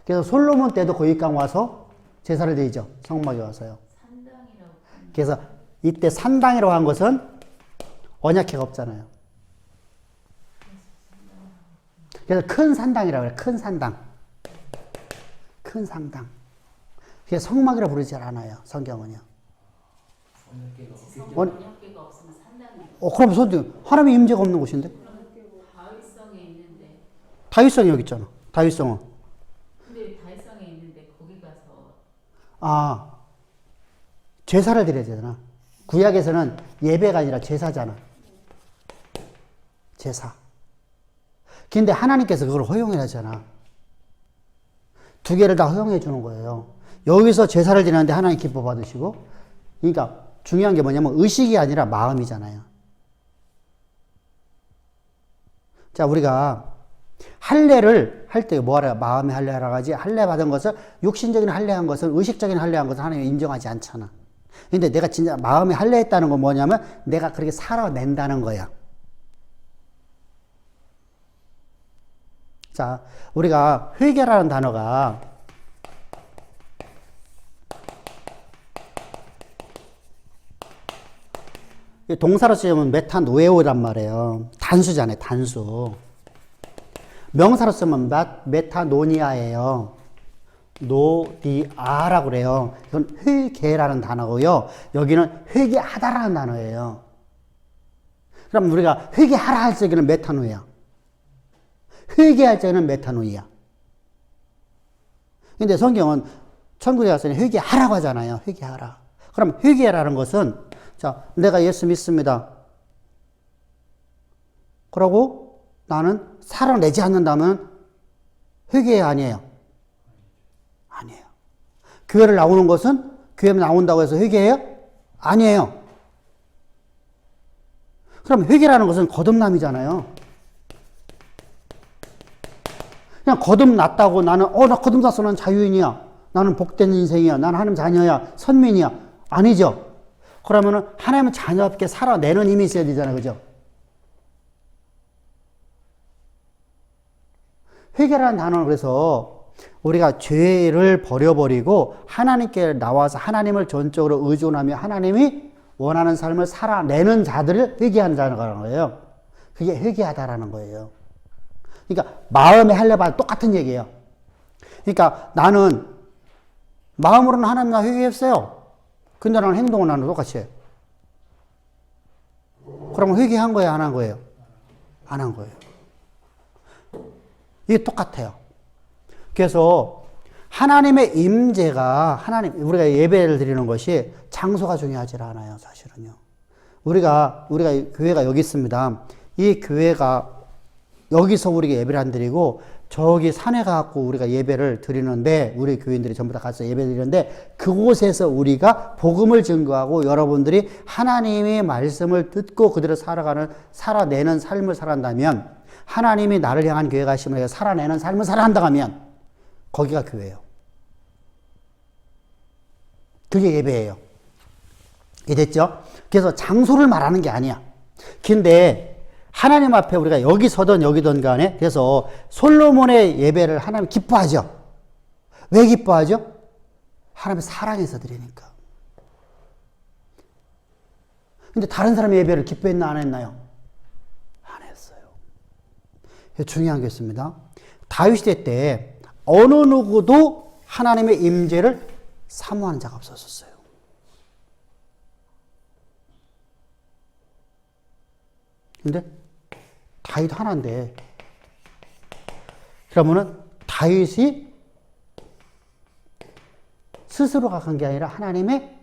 그래서 솔로몬 때도 거기까지 와서 제사를 드리죠. 성막에 와서요. 산당이라고. 그래서 이때 산당이라고 한 것은 언약궤가 없잖아요. 그래서 큰 산당이라고 해요. 큰 산당. 큰 산당. 그래서 성막이라고 부르지 않아요. 성경은요. 언약궤가 없으면 산당이에요. 그럼 하나님의 임재가 없는 곳인데? 다윗성이 여기 있잖아. 다윗성은. 근데 다이성에 있는데 거기 가서 아, 제사를 드려야 되잖아. 구약에서는 예배가 아니라 제사잖아. 제사. 근데 하나님께서 그걸 허용해 하잖아. 두 개를 다 허용해 주는 거예요. 여기서 제사를 드리는데 하나님 기뻐 받으시고, 그러니까 중요한 게 뭐냐면 의식이 아니라 마음이잖아요. 자, 우리가 할례를 할 때 뭐하라? 마음의 할례라고 하지. 할례 받은 것을, 육신적인 할례한 것은, 의식적인 할례한 것은 하나님이 인정하지 않잖아. 근데 내가 진짜 마음의 할례했다는 건 뭐냐면 내가 그렇게 살아낸다는 거야. 자, 우리가 회개라는 단어가 동사로 쓰면 메타노에오란 말이에요. 단수잖아요, 단수. 명사로 쓰면 메타노니아예요. 노디아라고 그래요. 이건 회개라는 단어고요. 여기는 회개하다라는 단어예요. 그럼 우리가 회개하라 할 적에는 메타노이야. 회개할 적에는 메타노이야. 근데 성경은 천국에 가서 회개하라고 하잖아요. 회개하라. 그럼 회개라는 것은 자, 내가 예수 믿습니다. 그러고 나는 살아내지 않는다면 회개 아니에요. 아니에요. 교회를 나오는 것은 교회 나온다고 해서 회개예요? 아니에요. 그럼 회개라는 것은 거듭남이잖아요. 그냥 거듭났다고 나는 나 거듭났어. 난 자유인이야. 나는 복된 인생이야. 나는 하나님 자녀야. 선민이야. 아니죠. 그러면은 하나님은 자녀답게 살아내는 힘이 있어야 되잖아요. 그죠? 회개라는 단어는 그래서 우리가 죄를 버려버리고 하나님께 나와서 하나님을 전적으로 의존하며 하나님이 원하는 삶을 살아내는 자들을 회개한다는 거예요. 그게 회개하다라는 거예요. 그러니까 마음의 할례와 똑같은 얘기예요. 그러니까 나는 마음으로는 하나님 나 회개했어요. 근데 나는 행동은 나는 똑같이 해요. 그러면 회개한 거예요? 안 한 거예요? 안 한 거예요. 이게 똑같아요. 그래서 하나님의 임재가 우리가 예배를 드리는 것이 장소가 중요하지 않아요. 사실은요. 우리가 교회가 여기 있습니다. 이 교회가 여기서 우리가 예배를 안 드리고 저기 산에 가갖고 우리가 예배를 드리는데 우리 교인들이 전부 다 가서 예배 드리는데 그곳에서 우리가 복음을 증거하고 여러분들이 하나님의 말씀을 듣고 그대로 살아내는 삶을 살아간다면 하나님이 나를 향한 교회가 하시면 살아내는 삶을 살아간다 하면 거기가 교회예요. 그게 예배예요. 이해됐죠? 그래서 장소를 말하는 게 아니야. 근데 하나님 앞에 우리가 여기 서든 여기든 간에 그래서 솔로몬의 예배를 하나님 기뻐하죠. 왜 기뻐하죠? 하나님의 사랑해서 드리니까. 근데 다른 사람의 예배를 기뻐했나 안 했나요? 안 했어요. 중요한 게 있습니다. 다윗 시대 때 어느 누구도 하나님의 임재를 사모하는 자가 없었어요. 근데 다윗 하나인데 그러면은 다윗이 스스로가 간 게 아니라 하나님의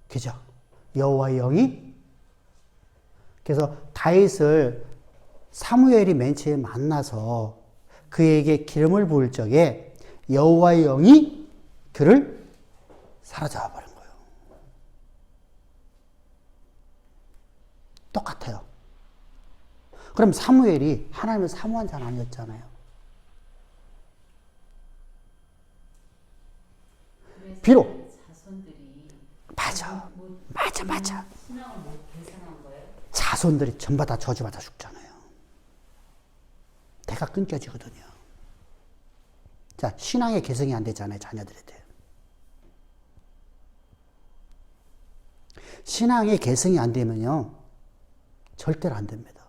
그죠? 여호와의 영이 그래서 다윗을 사무엘이 맨 처음에 만나서 그에게 기름을 부을 적에 여호와의 영이 그를 사로잡아 버린 거예요. 똑같아요. 그럼 사무엘이 하나님을 사모한 자는 아니었잖아요. 비록 자손들이 맞아. 신앙을 못 계산한 거예요? 자손들이 전부 다 저주받아 죽잖아요. 대가 끊겨지거든요. 자, 신앙의 개성이 안 되잖아요. 자녀들에 대해. 신앙의 개성이 안 되면요. 절대로 안 됩니다.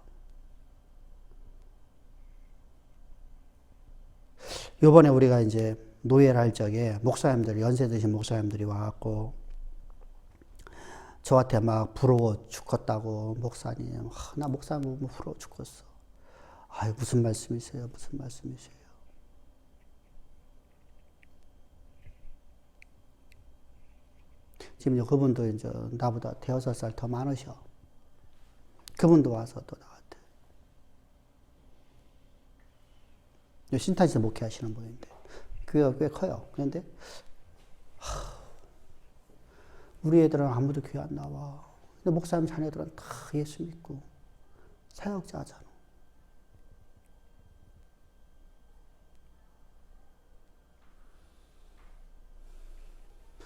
요번에 우리가 이제 노예를 할 적에 목사님들, 연세 드신 목사님들이 와갖고 저한테 막 부러워 죽겠다고 목사님, 나 목사님 부러워 죽겠어. 아유, 무슨 말씀이세요? 무슨 말씀이세요? 지금 이제 그분도 이제 나보다 대여섯 살 더 많으셔. 그분도 와서 또 나한테. 신탄에서 목회하시는 분인데, 교회가 꽤 커요. 그런데, 우리 애들은 아무도 교회 안 나와. 근데 목사님 자녀들은 다 예수 믿고, 사역자 하잖아.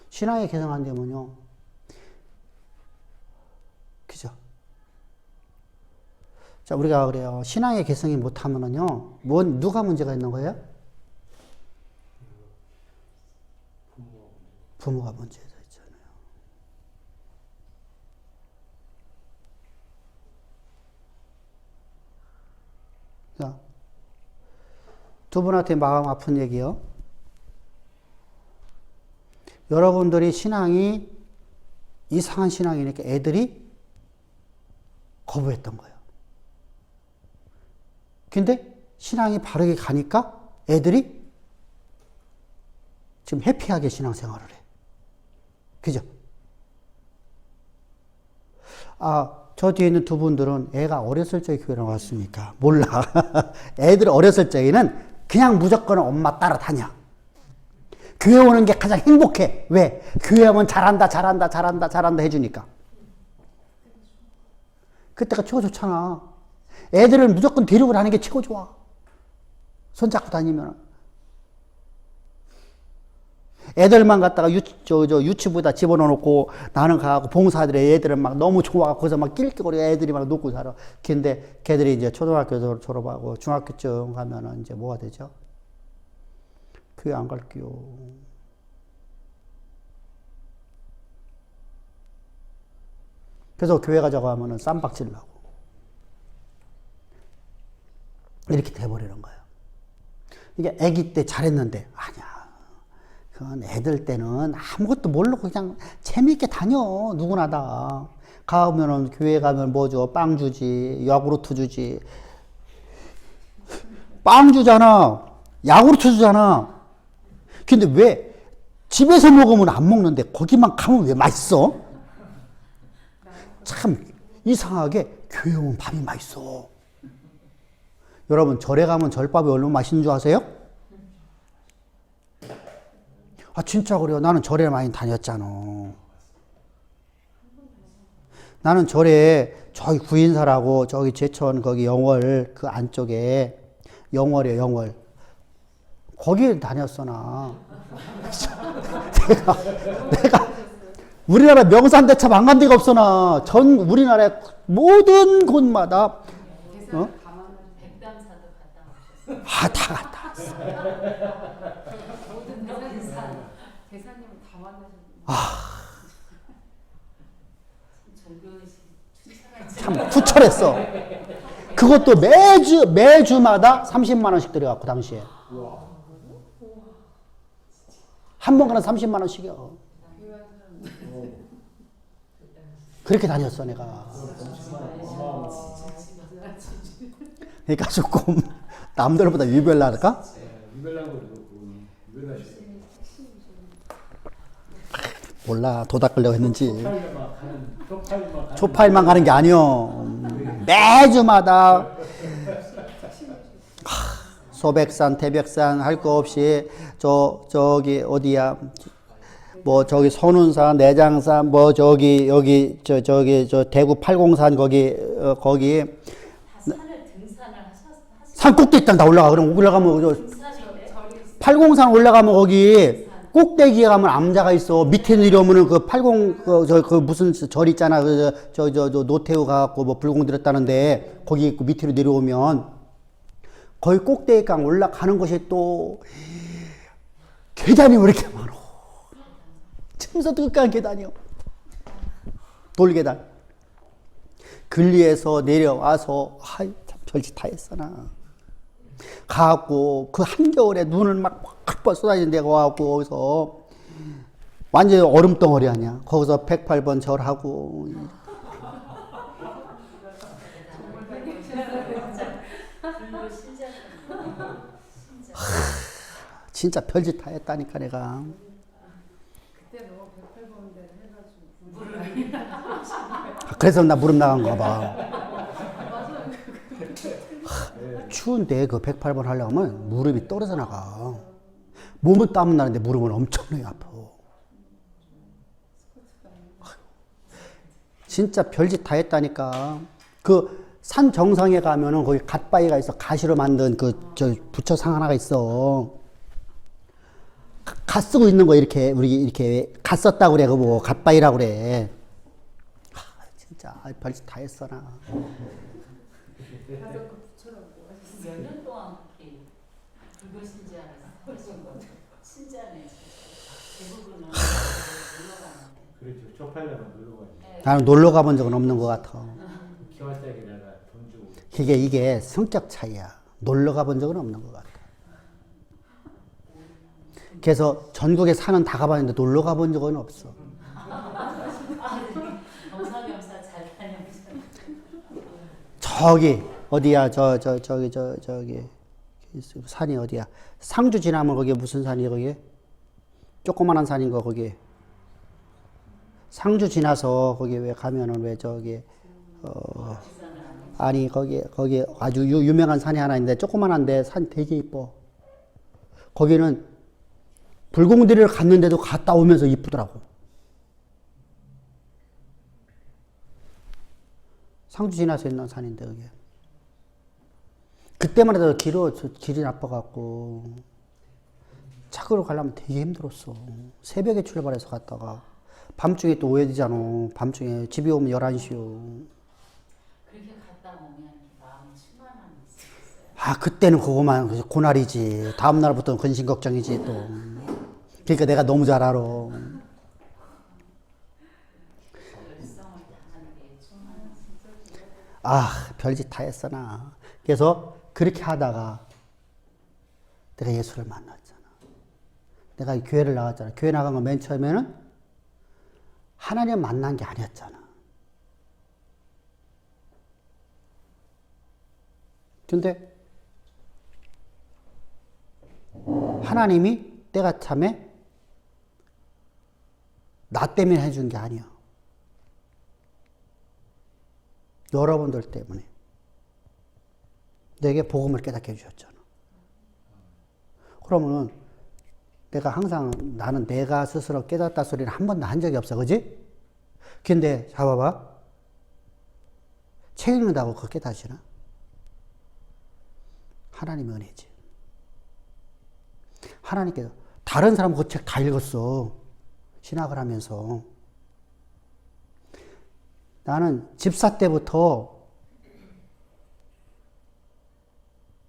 신앙의 개성한 데면요. 그죠? 자, 우리가 그래요. 신앙의 개성이 못하면은요, 누가 문제가 있는 거예요? 부모가 문제가 있잖아요. 자, 두 분한테 마음 아픈 얘기요. 여러분들이 신앙이 이상한 신앙이니까 애들이 거부했던 거예요. 근데 신앙이 바르게 가니까 애들이 지금 해피하게 신앙생활을 해. 그죠? 저 뒤에 있는 두 분들은 애가 어렸을 적에 교회를 왔으니까 몰라. 애들 어렸을 적에는 그냥 무조건 엄마 따라다녀. 교회 오는 게 가장 행복해. 왜? 교회 오면 잘한다 해주니까. 그때가 최고 좋잖아. 애들을 무조건 데리고 다니는 게 최고 좋아. 손잡고 다니면. 애들만 갖다가 유치부에다 집어넣어놓고 나는 가고 봉사들의 애들은 막 너무 좋아. 거기서 막 낄낄거리고 애들이 막 놀고 살아. 근데 걔들이 이제 초등학교 졸업하고 중학교쯤 가면은 이제 뭐가 되죠? 교회 안 갈게요. 그래서 교회 가자고 하면은 쌈박질나고. 이렇게 돼버리는 거예요. 이게 아기 때 잘했는데, 아니야. 그건 애들 때는 아무것도 모르고 그냥 재미있게 다녀. 누구나 다. 가면은 교회 가면 뭐 줘? 빵 주지. 야구르트 주지. 빵 주잖아. 야구르트 주잖아. 근데 왜 집에서 먹으면 안 먹는데 거기만 가면 왜 맛있어? 참 이상하게 교회 오면 밥이 맛있어. 여러분 절에 가면 절밥이 얼마나 맛있는 줄 아세요? 진짜 그래요. 나는 절에 많이 다녔잖아. 나는 절에 저기 구인사라고 저기 제천 거기 영월 그 안쪽에 영월이에요. 영월. 거기 다녔어 나. 내가 우리나라 명산대첩 안 간 데가 없어 나. 전 우리나라의 모든 곳마다 백담사도 갔다 오셨어요. 다 갔다 왔어. 모든 명산 대사님은 다 만나셨는데. 참 투철했어. 그것도 매주마다 30만 원씩 들여갖고 당시에. 한 번 가는 30만 원씩이요. 그렇게 다녔어 내가. 그러니까 조금 남들보다 유별나랄까? 몰라 도 닦으려고 했는지. 초파일만 가는 게 아니요. 매주마다 소백산, 태백산 할 거 없이 저기 어디야? 뭐 저기 선운산, 내장산, 뭐 저기 여기 저기 대구 팔공산 거기 거기 산을 등산을 하셨어요? 산 꼭대기 다 올라가. 그럼 올라가면 등산인데? 팔공산 올라가면 거기 꼭대기에 가면 암자가 있어. 밑에 내려오면은 그 그 무슨 절 있잖아. 저 노태우 가갖고 뭐 불공 들였다는데 거기 있고 밑으로 내려오면 거의 꼭대기강 올라가는 것이 또 계단이 왜 이렇게 많어. 처음부터 끝까지 계단이요. 돌계단. 근리에서 내려와서 참 별짓 다 했어 나. 가갖고 그 한겨울에 눈을 막 펄펄 쏟아지는 데가 와갖고 거기서 완전히 얼음덩어리 아니야. 거기서 108번 절하고 진짜 별짓 다 했다니까 내가. 그때 너가 108번 대를 해가지고 그래서 나 무릎 나간 거 봐. 맞아요. 추운데 그 108번 하려면 무릎이 떨어져 나가. 몸은 땀은 나는데 무릎은 엄청나게 아파. 진짜 별짓 다 했다니까. 그 산 정상에 가면은 거기 갓바위가 있어. 가시로 만든 저 부처상 하나가 있어. 갓 쓰고 있는 거 이렇게 우리 이렇게 갓 썼다고 그래. 그거 뭐 갓바위라고 그래. 진짜 별짓 다 했어 나. 가서 그 부처라고 하셨어요. 몇 년 동안 그렇게 불교 신자를 하신 거죠? 신자네. 대부분은 놀러 가는데. 그렇죠. 쪽팔려면 놀러 가지. 나는 놀러 가본 적은 없는 것 같아. 기와짝에다가 돈 주고. 이게 성격 차이야. 놀러 가본 적은 없는 것 같아. 그래서 전국에 사는 다 가봤는데 놀러 가본 적은 없어. 겸사겸사 잘 다녀오셨네. 저기 어디야? 저기 산이 어디야? 상주 지나면 거기 무슨 산이야 거기? 조그만한 산인 거 거기. 상주 지나서 거기 왜 가면은 왜 저기 아니 거기 아주 유명한 산이 하나 있는데 조그만한데 산 되게 이뻐. 거기는 불공들이를 갔는데도 갔다 오면서 이쁘더라고. 상주 지나서 있는 산인데 그게. 그때만 해도 길이 나빠갖고 차로 가려면 되게 힘들었어. 새벽에 출발해서 갔다가 밤중에 또 오해되잖아. 밤중에 집에 오면 11시요. 그렇게 갔다 오면 마음이 충만함이 있었어요. 아, 그때는 그거만 고날이지. 다음 날부터는 근심 걱정이지 또. 그러니까 내가 너무 잘 알아. 열성을 다하는 게 충만함. 아, 별짓 다 했어 나. 그래서 그렇게 하다가 내가 예수를 만났잖아. 내가 교회를 나갔잖아. 교회 나간 거 맨 처음에는 하나님 만난 게 아니었잖아. 근데 하나님이 때가 참에 나 때문에 해준 게 아니야. 여러분들 때문에 내게 복음을 깨닫게 해주셨잖아. 그러면은 내가 항상 나는 내가 스스로 깨닫다 소리를 한 번도 한 적이 없어. 그지? 근데 잡아봐. 책 읽는다고 그거 깨닫지나? 하나님의 은혜지. 하나님께서 다른 사람 그 책 다 읽었어. 신학을 하면서. 나는 집사 때부터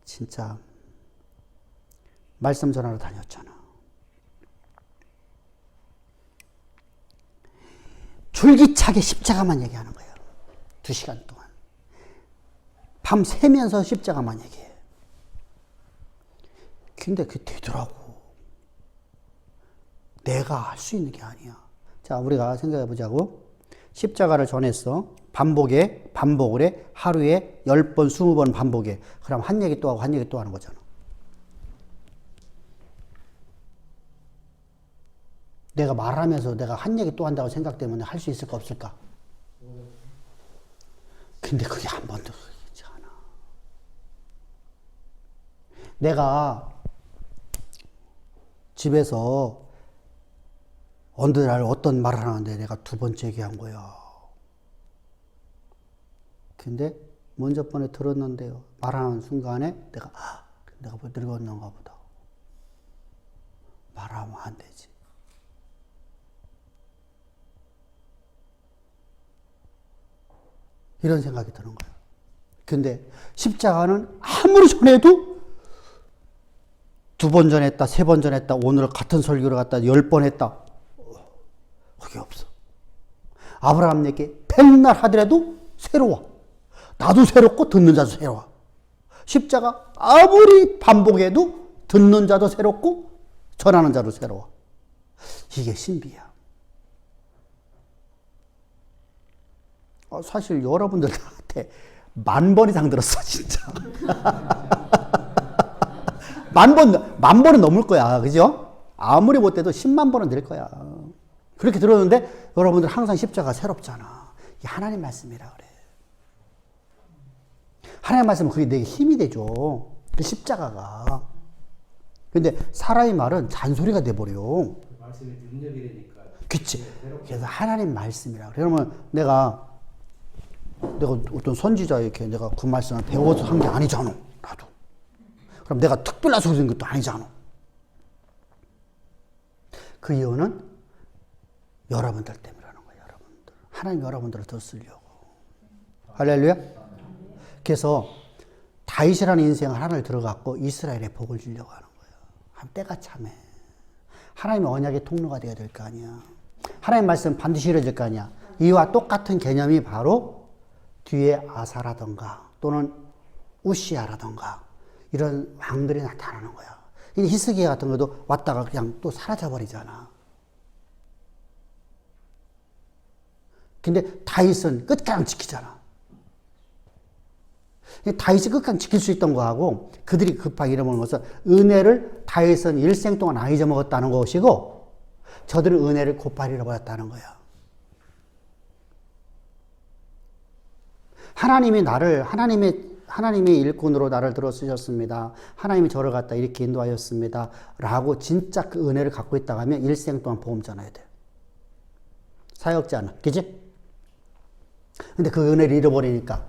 진짜 말씀 전하러 다녔잖아. 줄기차게 십자가만 얘기하는 거예요. 2시간 동안. 밤 새면서 십자가만 얘기해. 근데 그게 되더라고. 내가 할 수 있는 게 아니야. 자, 우리가 생각해 보자고. 십자가를 전했어. 반복을 해. 하루에 10번, 20번 반복해. 그럼 한 얘기 또 하고 한 얘기 또 하는 거잖아. 내가 말하면서 내가 한 얘기 또 한다고 생각 때문에 할 수 있을까 없을까? 근데 그게 한 번도 그렇지 않아. 내가 집에서 어느 날 어떤 말을 하는데 내가 2번째 얘기한 거야. 근데 먼저 번에 들었는데요. 말하는 순간에 내가 뭐 늙었는가 보다. 말하면 안 되지. 이런 생각이 드는 거야. 근데 십자가는 아무리 전해도 2번 전했다, 3번 전했다, 오늘 같은 설교를 갖다 10번 했다. 그게 없어. 아브라함 얘기 백날 하더라도 새로워. 나도 새롭고 듣는 자도 새로워. 십자가 아무리 반복해도 듣는 자도 새롭고 전하는 자도 새로워. 이게 신비야. 사실 여러분들한테 10,000번 이상 들었어 진짜. 만 번은 넘을 거야. 그죠? 아무리 못해도 10만 번은 될 거야. 그렇게 들었는데 여러분들 항상 십자가 새롭잖아. 이게 하나님 말씀이라 그래. 하나님 말씀은 그게 내게 힘이 되죠. 그 십자가가. 근데 사람의 말은 잔소리가 돼버려. 그 말씀이 능력이 되니까. 그치. 그래서 하나님 말씀이라 그래. 그러면 내가 어떤 선지자 이렇게 내가 그 말씀을 배워서 한 게 아니잖아. 나도. 그럼 내가 특별나서 그런 것도 아니잖아. 그 이유는 여러분들 때문이라는 거예요. 여러분들. 하나님 여러분들을 더 쓰려고. 할렐루야. 그래서 다윗이라는 인생을 하나를 들어갖고 이스라엘에 복을 주려고 하는 거예요. 한 때가 참해. 하나님의 언약의 통로가 되어야 될 거 아니야. 하나님 말씀 반드시 이루어질 거 아니야. 이와 똑같은 개념이 바로 뒤에 아사라던가 또는 우시아라던가 이런 왕들이 나타나는 거야. 이 히스기야 같은 것도 왔다가 그냥 또 사라져버리잖아. 근데 다윗은 끝까지 지키잖아. 다윗이 끝까지 지킬 수 있던 거하고 그들이 급하게 잃어먹는 것은 은혜를 다윗은 일생 동안 안 잊어먹었다는 것이고 저들은 은혜를 곧바로 잃어버렸다는 거야. 하나님이 나를 하나님의 일꾼으로 나를 들어 쓰셨습니다. 하나님이 저를 갖다 이렇게 인도하였습니다. 라고 진짜 그 은혜를 갖고 있다고 하면 일생 동안 복음 전해야 돼. 사역지 않아. 그지? 근데 그 은혜를 잃어버리니까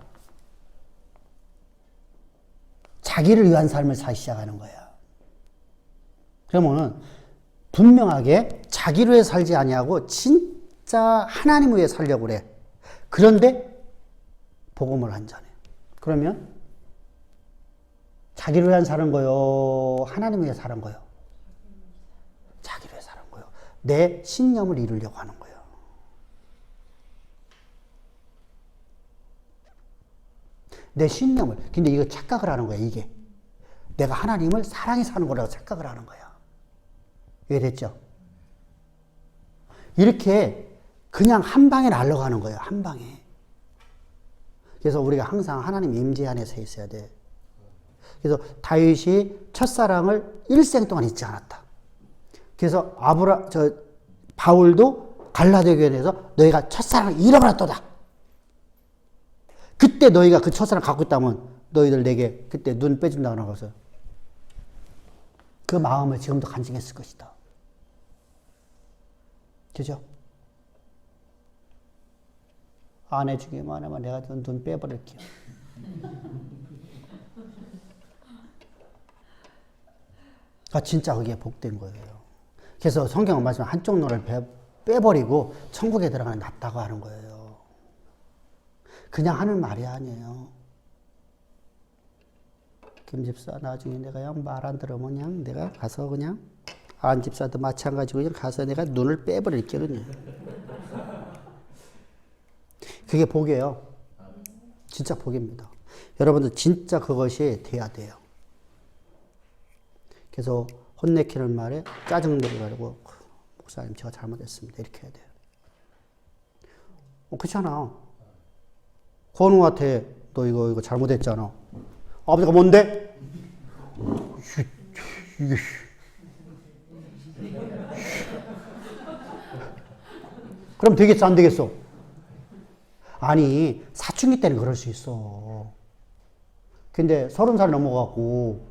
자기를 위한 삶을 살기 시작하는 거야. 그러면은 분명하게 자기를 위해 살지 아니하고 진짜 하나님 위해 살려고 그래. 그런데 복음을 안 전해. 그러면 자기를 위해 사는 거요? 하나님 위해 사는 거요? 자기를 위해 사는 거요. 내 신념을 이루려고 하는 거예요. 내 신념을. 근데 이거 착각을 하는 거야, 이게. 내가 하나님을 사랑해서 하는 거라고 착각을 하는 거야. 이해됐죠? 이렇게 그냥 한 방에 날아가는 거예요, 한 방에. 그래서 우리가 항상 하나님 임재 안에 서 있어야 돼. 그래서 다윗이 첫사랑을 일생 동안 잊지 않았다. 그래서 바울도 갈라디아 교회에서 너희가 첫사랑을 잃어버렸도다. 그때 너희가 그 첫사랑 갖고 있다면 너희들 내게 그때 눈 빼준다고 나가서 그 마음을 지금도 간직했을 것이다. 그죠? 안 해주기만 하면 내가 눈 빼버릴게요. 진짜 그게 복된 거예요. 그래서 성경은 말씀 한쪽 눈을 빼버리고 천국에 들어가는 게 낫다고 하는 거예요. 그냥 하는 말이 아니에요. 김집사 나중에 내가 그냥 말 안 들으면 그냥 내가 가서 그냥 안집사도 마찬가지고 그냥 가서 내가 눈을 빼버릴게 그냥. 그게 복이에요. 진짜 복입니다. 여러분들 진짜 그것이 돼야 돼요. 그래서 혼내키는 말에 짜증내고 가지고 목사님 제가 잘못했습니다. 이렇게 해야 돼요. 그렇잖아. 권우한테 너 이거 잘못했잖아. 아버지가 뭔데? 그럼 되겠어 안 되겠어? 아니 사춘기 때는 그럴 수 있어. 근데 30살 넘어가고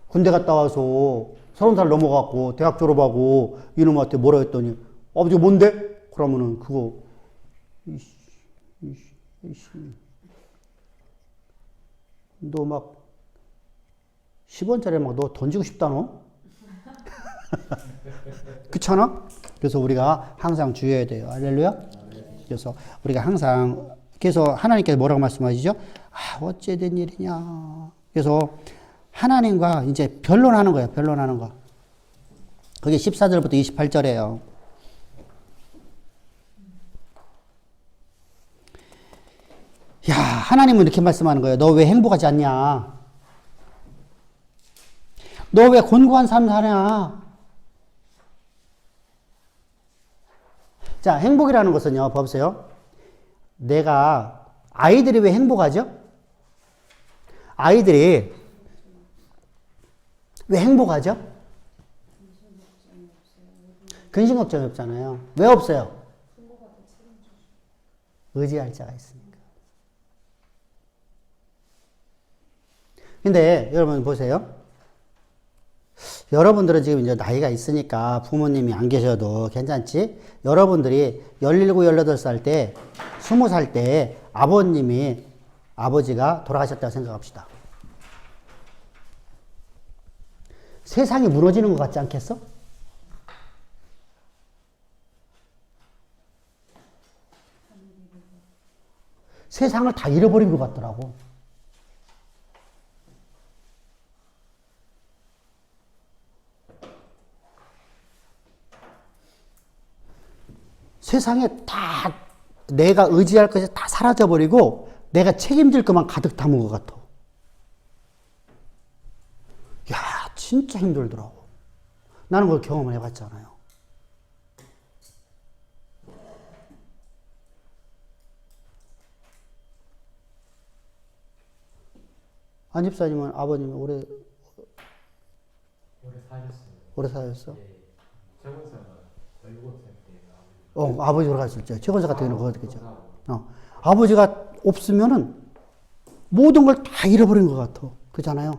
군대 갔다 와서 30살 넘어가고 대학 졸업하고 이놈한테 뭐라 했더니 아버지가 뭔데? 그러면은 그거 너 막 10원짜리 막 너 던지고 싶다 너? 그렇잖아? 그래서 우리가 항상 주의해야 돼요. 할렐루야? 그래서 우리가 항상 그래서 하나님께서 뭐라고 말씀하시죠? 어째 된 일이냐. 그래서 하나님과 이제 변론하는 거예요. 변론하는 거. 그게 14절부터 28절이에요. 야, 하나님은 이렇게 말씀하는 거예요. 너 왜 행복하지 않냐? 너 왜 곤고한 삶 사냐? 자, 행복이라는 것은요, 보세요. 내가, 아이들이 왜 행복하죠? 아이들이 왜 행복하죠? 근심 걱정이 없잖아요. 왜 없어요? 의지할 자가 있으니까. 근데 여러분 보세요. 여러분들은 지금 이제 나이가 있으니까 부모님이 안 계셔도 괜찮지? 여러분들이 17, 18살 때, 20살 때 아버지가 돌아가셨다고 생각합시다. 세상이 무너지는 것 같지 않겠어? 세상을 다 잃어버린 것 같더라고. 세상에 다 내가 의지할 것이 다 사라져버리고 내가 책임질 것만 가득 담은 것 같아. 야, 진짜 힘들더라고. 나는 그걸 경험을 해봤잖아요. 안 집사님은 아버님이 오래 사셨어요. 오래 사셨어? 네. 최고사가 17살 때 아버지 돌아가실 때 최건사 같은 경우는 그거겠죠. 아버지가 없으면은 모든 걸 다 잃어버린 것 같아. 그렇잖아요.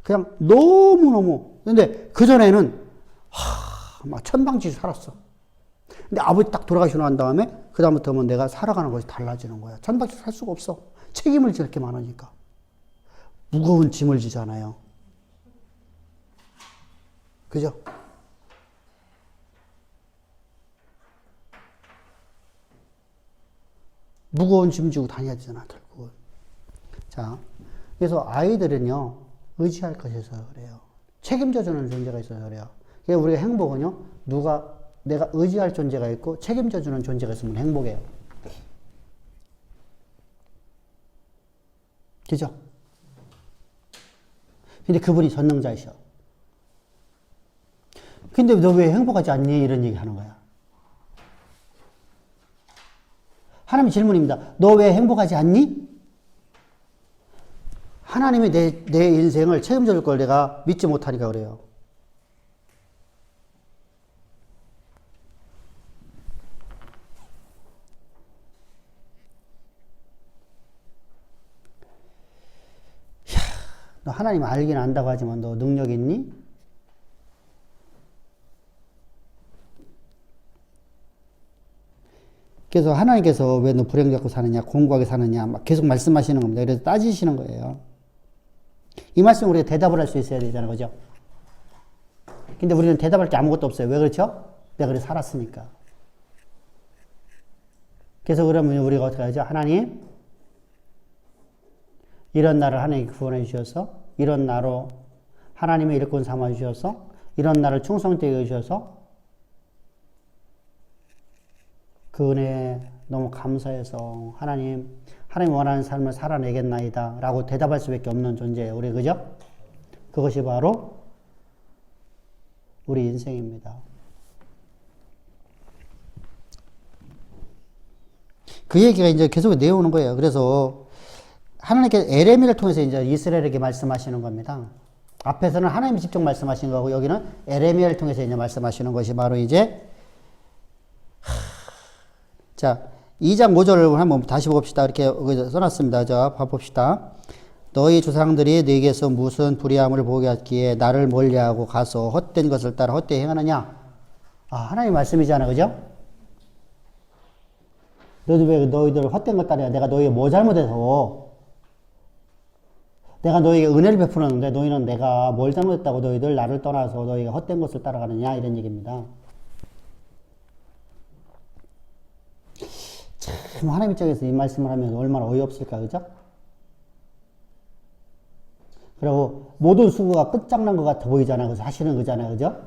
그냥 너무너무. 근데 그전에는 막 천방지축 살았어. 근데 아버지 딱 돌아가시고 난 다음에 그다음부터는 내가 살아가는 것이 달라지는 거야. 천방지축 살 수가 없어. 책임을 질 게 많으니까. 무거운 짐을 지잖아요. 그죠? 무거운 짐 지고 다녀야 되잖아, 결국은. 자, 그래서 아이들은요, 의지할 것이 있어서 그래요. 책임져주는 존재가 있어서 그래요. 그러니까 우리가 행복은요, 내가 의지할 존재가 있고 책임져주는 존재가 있으면 행복해요. 그죠? 근데 그분이 전능자이셔. 근데 너 왜 행복하지 않니? 이런 얘기 하는 거야. 하나님의 질문입니다. 너 왜 행복하지 않니? 하나님이 내 인생을 책임져 줄 걸 내가 믿지 못하니까 그래요. 너 하나님 알긴 안다고 하지만 너 능력 있니? 그래서 하나님께서 왜 너 불행 갖고 사느냐, 공고하게 사느냐, 막 계속 말씀하시는 겁니다. 그래서 따지시는 거예요. 이 말씀 우리가 대답을 할 수 있어야 되잖아요. 그죠? 근데 우리는 대답할 게 아무것도 없어요. 왜 그렇죠? 내가 그래 살았으니까. 그래서 그러면 우리가 어떻게 하죠? 하나님, 이런 나를 하나님이 구원해 주셔서, 이런 나로 하나님의 일꾼 삼아 주셔서, 이런 나를 충성되게 해 주셔서, 그 은혜에 너무 감사해서 하나님 원하는 삶을 살아내겠나이다 라고 대답할 수밖에 없는 존재예요. 우리 그죠? 그것이 바로 우리 인생입니다. 그 얘기가 이제 계속 내려오는 거예요. 그래서 하나님께서 에레미야를 통해서 이제 이스라엘에게 말씀하시는 겁니다. 앞에서는 하나님이 직접 말씀하신 거고 여기는 에레미야를 통해서 이제 말씀하시는 것이 바로 이제 자, 2장 5절을 한번 다시 봅시다. 이렇게 써놨습니다. 자, 봐봅시다. 너희 조상들이 네게서 무슨 불의함을 보게 했기에 나를 멀리하고 가서 헛된 것을 따라 헛되이 행하느냐? 하나님 말씀이잖아. 그죠? 너희들 왜 너희들 헛된 것 따라 내가 너희에 뭐 잘못해서 내가 너희에게 은혜를 베풀었는데 너희는 내가 뭘 잘못했다고 너희들 나를 떠나서 너희가 헛된 것을 따라가느냐? 이런 얘기입니다. 참 하나님 입장에서 이 말씀을 하면 얼마나 어이없을까, 그죠? 그리고 모든 수고가 끝장난 것 같아 보이잖아. 그래서 사실은 그잖아요, 그죠?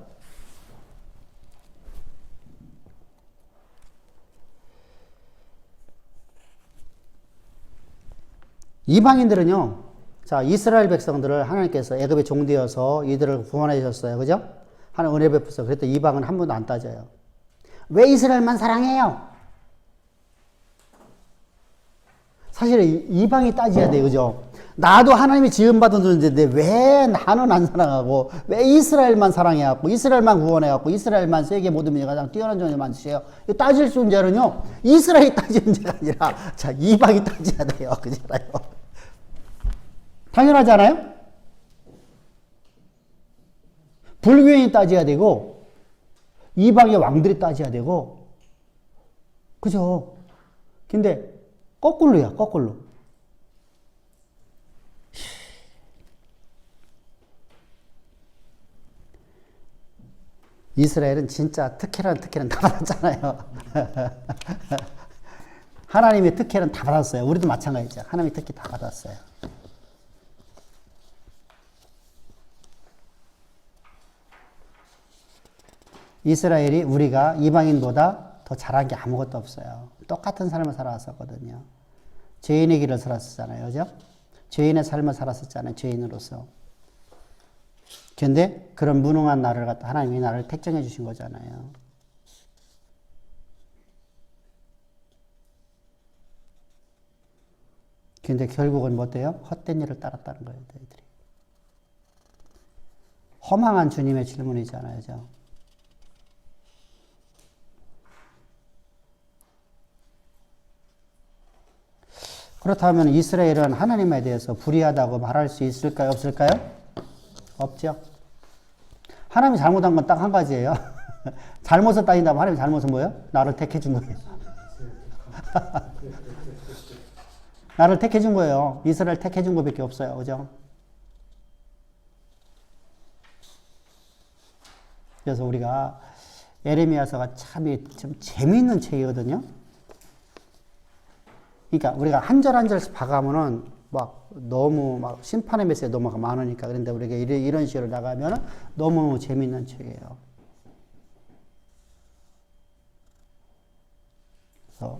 이방인들은요, 자, 이스라엘 백성들을 하나님께서 애굽의 종되어서 이들을 구원해 주셨어요, 그죠? 하나님 은혜 베풀어서 그랬더니 이방은 한 번도 안 따져요. 왜 이스라엘만 사랑해요? 사실은 이방이 따져야 돼요. 그죠? 나도 하나님이 지음받은 존재인데 왜 나는 안 사랑하고 왜 이스라엘만 사랑해갖고 이스라엘만 구원해갖고 이스라엘만 세계 모든 민족이 가장 뛰어난 존재 만드세요. 따질 문제는요. 이스라엘이 따지는 문제가 아니라 자 이방이 따져야 돼요. 그잖아요. 당연하지 않아요? 불교인이 따져야 되고 이방의 왕들이 따져야 되고 그죠? 근데 거꾸로야 거꾸로. 이스라엘은 진짜 특혜는 다 받았잖아요. 하나님의 특혜는 다 받았어요. 우리도 마찬가지죠. 하나님의 특혜 다 받았어요. 이스라엘이 우리가 이방인보다 더 잘한 게 아무것도 없어요. 똑같은 삶을 살아왔었거든요. 죄인의 길을 살았었잖아요. 그죠? 죄인의 삶을 살았었잖아요. 죄인으로서. 근데 그런 무능한 나를 갖다 하나님이 나를 택정해 주신 거잖아요. 근데 결국은 뭐 어때요? 헛된 일을 따랐다는 거예요. 너희들이. 허망한 주님의 질문이잖아요. 그죠? 그렇다면 이스라엘은 하나님에 대해서 불의하다고 말할 수 있을까요? 없을까요? 없죠. 하나님이 잘못한 건 딱 한 가지예요. 잘못을 따진다면 하나님이 잘못은 뭐예요? 나를 택해 준 거예요. 나를 택해 준 거예요. 이스라엘 택해 준 것밖에 없어요. 그죠? 그래서 우리가 예레미야서가 참 재미있는 책이거든요. 그러니까 우리가 한 절 한 절씩 봐가면은 막 너무 막 심판의 메시지가 너무 많으니까 그런데 우리가 이런 식으로 나가면은 너무 재밌는 책이에요. 그래서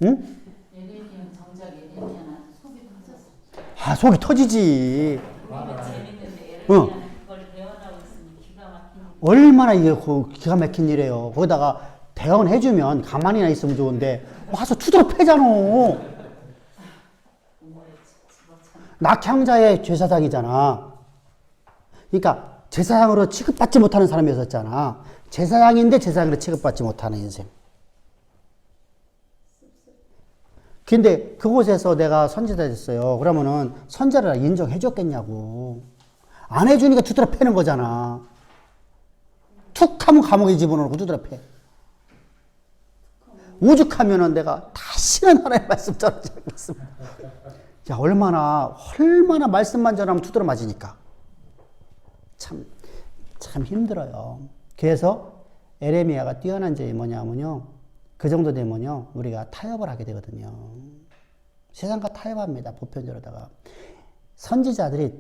응? 예레미야 정작 예레미야는 속이 터졌어. 아 속이 터지지. 재밌는데 응. 예레미야는 그걸 배워나고 있으니 기가 막히는. 얼마나 이게 기가 막힌 일이에요. 거기다가 대언해주면 가만히나 있으면 좋은데 와서 투드러 패잖아. 낙향자의 제사장이잖아. 그러니까 제사장으로 취급받지 못하는 사람이었잖아. 제사장인데 제사장으로 취급받지 못하는 인생. 근데 그곳에서 내가 선지자 됐어요. 그러면은 선지자를 인정해줬겠냐고. 안 해주니까 투드러 패는 거잖아. 툭 하면 감옥에 집어넣고 두드려 패. 오죽하면은 내가 다시는 하나님의 말씀 전하지 않겠습니다. 야, 얼마나 말씀만 전하면 두드려 맞으니까. 참 힘들어요. 그래서 에레미야가 뛰어난 점이 뭐냐면요. 그 정도 되면요. 우리가 타협을 하게 되거든요. 세상과 타협합니다. 보편적으로다가. 선지자들이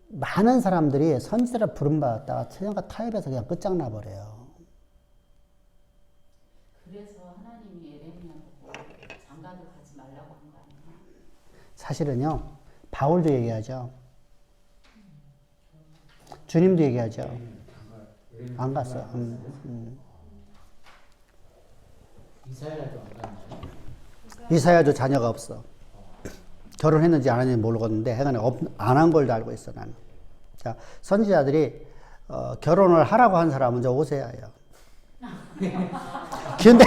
많은 사람들이 선지자를 부름받았다가 세상과 타협해서 그냥 끝장나버려요. 그래서 하나님이 예레미야 보고 장가도 가지 말라고 한 거 아니에요? 사실은요. 바울도 얘기하죠. 주님도 얘기하죠. 안 갔어. 이사야도 안 갔나요? 이사야도 자녀가 없어. 결혼했는지 안 했는지 모르겠는데 해간에 안 한 걸도 알고 있어 나는. 자, 선지자들이 결혼을 하라고 한 사람은 저 오세야예요. 근데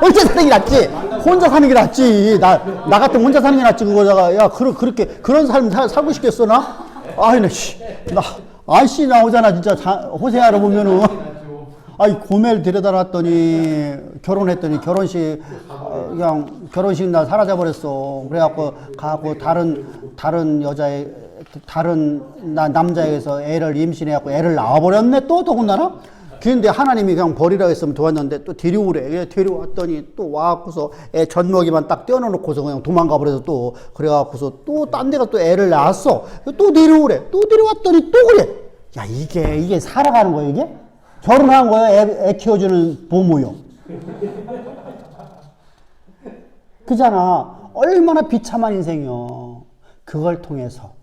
혼자 사는 게 낫지. 혼자 사는 게 낫지. 나 같으면 혼자 사는 게 낫지. 그거다가 야 그렇게 그런 삶 살고 싶겠어 나? 아이 나 아이씨 나오잖아 진짜 호세아를 보면은. 아이 고멜 데려다 놨더니 결혼했더니 결혼식 그냥 결혼식 날 사라져 버렸어. 그래갖고 가고 다른 여자의 다른 남자에게서 애를 임신해갖고 애를 낳아버렸네 또 더군다나. 근데 하나님이 그냥 버리라 했으면 도왔는데 또 데려오래. 데려왔더니 또 와갖고서 애 젖먹이만 딱 떼어놓고서 그냥 도망가 버려서 또 그래갖고서 또 딴 데가 또 애를 낳았어. 또 데려오래. 또 데려왔더니 또 그래. 야 이게 살아가는 거야 이게? 결혼한 거야 애 키워주는 보모요. 그잖아. 얼마나 비참한 인생이요. 그걸 통해서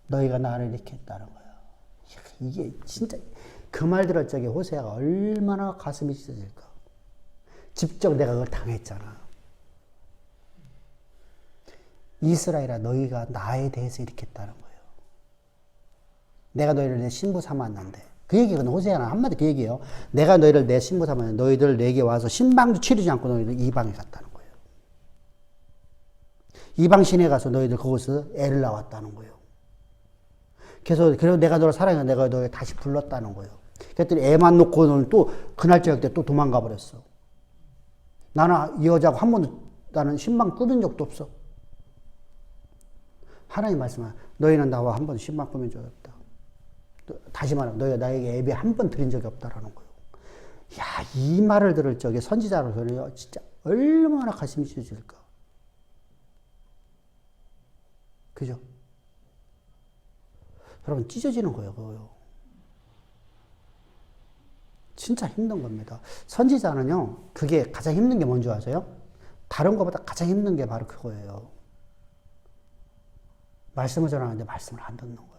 너희가 나를 이렇게 했다는 거야. 이게 진짜 그 말 들을 적에 호세아가 얼마나 가슴이 찢어질까. 직접 내가 그걸 당했잖아. 이스라엘아 너희가 나에 대해서 이렇게 했다는 거예요. 내가 너희를 내 신부 삼았는데 그 얘기는 호세아는 한마디 그 얘기예요. 내가 너희를 내 신부 삼았는데 너희들 내게 와서 신방도 치르지 않고 너희들 이방에 갔다는 거예요. 이방 신에 가서 너희들 거기서 애를 낳았다는 거예요. 그래서 내가 너를 사랑해 내가 너를 다시 불렀다는 거예요. 그랬더니 애만 놓고 너는 또 그날 저녁 때 또 도망가 버렸어. 나는 이 여자하고 한 번도 나는 신방 꾸민 적도 없어. 하나님 말씀하 너희는 나와 한 번 신방 꾸민 적이 없다. 다시 말하면 너희가 나에게 예배 한 번 드린 적이 없다라는 거예요. 야, 이 말을 들을 적에 선지자로서는 진짜 얼마나 가슴이 찢어질까. 그죠? 여러분 찢어지는 거예요, 그거요. 진짜 힘든 겁니다. 선지자는요, 그게 가장 힘든 게 뭔지 아세요? 다른 것보다 가장 힘든 게 바로 그거예요. 말씀을 전하는데 말씀을 안 듣는 거예요.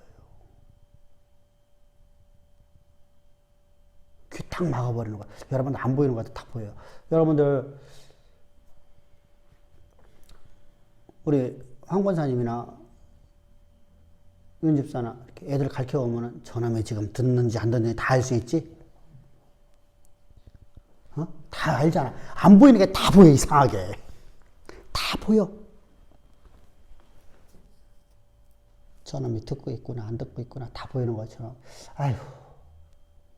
귀 탁 막아버리는 거예요. 여러분들 안 보이는 것 같아 다 보여요. 여러분들 우리 황 권사님이나 윤 집사나 이렇게 애들 가르쳐오면 저놈이 지금 듣는지 안 듣는지 다 알 수 있지? 어? 다 알잖아. 안 보이는 게 다 보여, 이상하게. 다 보여. 저놈이 듣고 있구나, 안 듣고 있구나, 다 보이는 것처럼. 아휴,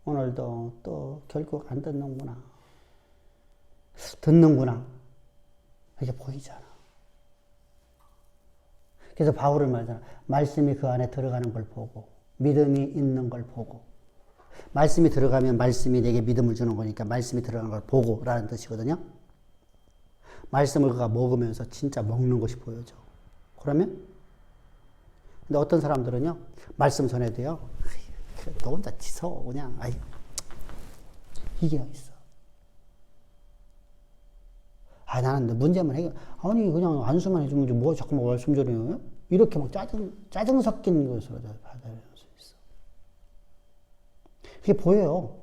오늘도 또 결국 안 듣는구나. 듣는구나. 이게 보이잖아. 그래서 바울은 말하잖아. 말씀이 그 안에 들어가는 걸 보고, 믿음이 있는 걸 보고. 말씀이 들어가면 말씀이 내게 믿음을 주는 거니까 말씀이 들어가는 걸 보고 라는 뜻이거든요. 말씀을 그가 먹으면서 진짜 먹는 것이 보여져. 그러면 근데 어떤 사람들은요, 말씀 전해도요, 너 혼자 지서 그냥, 아이, 이게 있어. 아, 나는 문제만 해결, 아니, 그냥 안수만 해주면 뭐 자꾸 말씀 전해요? 이렇게 막 짜증 섞인 것으로 받아들일 수 있어. 그게 보여요.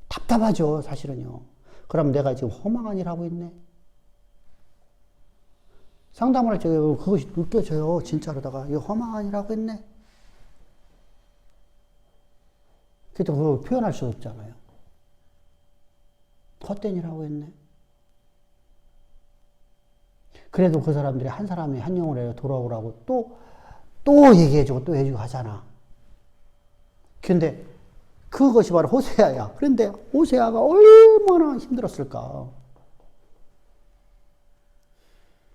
답답하죠, 사실은요. 그럼 내가 지금 허망한 일 하고 있네. 상담을 할 때 그것이 느껴져요. 진짜로다가 이거 허망한 일 하고 있네. 그래도 그걸 표현할 수 없잖아요. 헛된 일 하고 있네. 그래도 그 사람들이 한 사람이 한 영혼에 돌아오라고 또 얘기해주고 또 해주고 하잖아. 근데 그것이 바로 호세아야. 그런데 호세아가 얼마나 힘들었을까.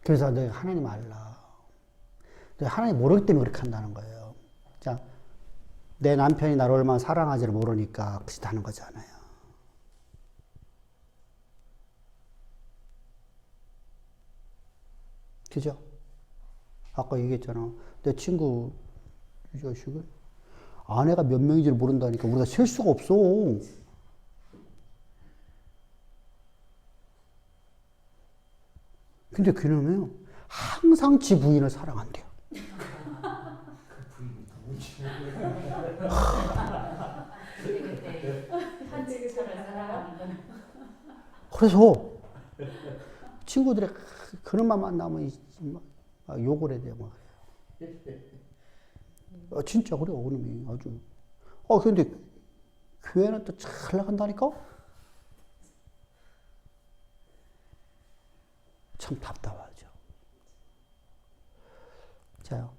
그래서 내가 하나님 알라. 내가 하나님 모르기 때문에 그렇게 한다는 거예요. 자, 내 남편이 나를 얼마나 사랑하지를 모르니까 그렇게 하는 거잖아요. 그죠? 아까 얘기했잖아. 내 친구, 이 자식은 아내가 몇 명인지를 모른다니까 우리가 셀 수가 없어. 근데 그놈이요, 항상 지 부인을 사랑한대요. 그래서 친구들이 그놈만 만나면 막 욕을 해야 돼요. 진짜 그래요, 그놈이 아주. 근데 교회는 또 잘 나간다니까? 참 답답하죠. 자요.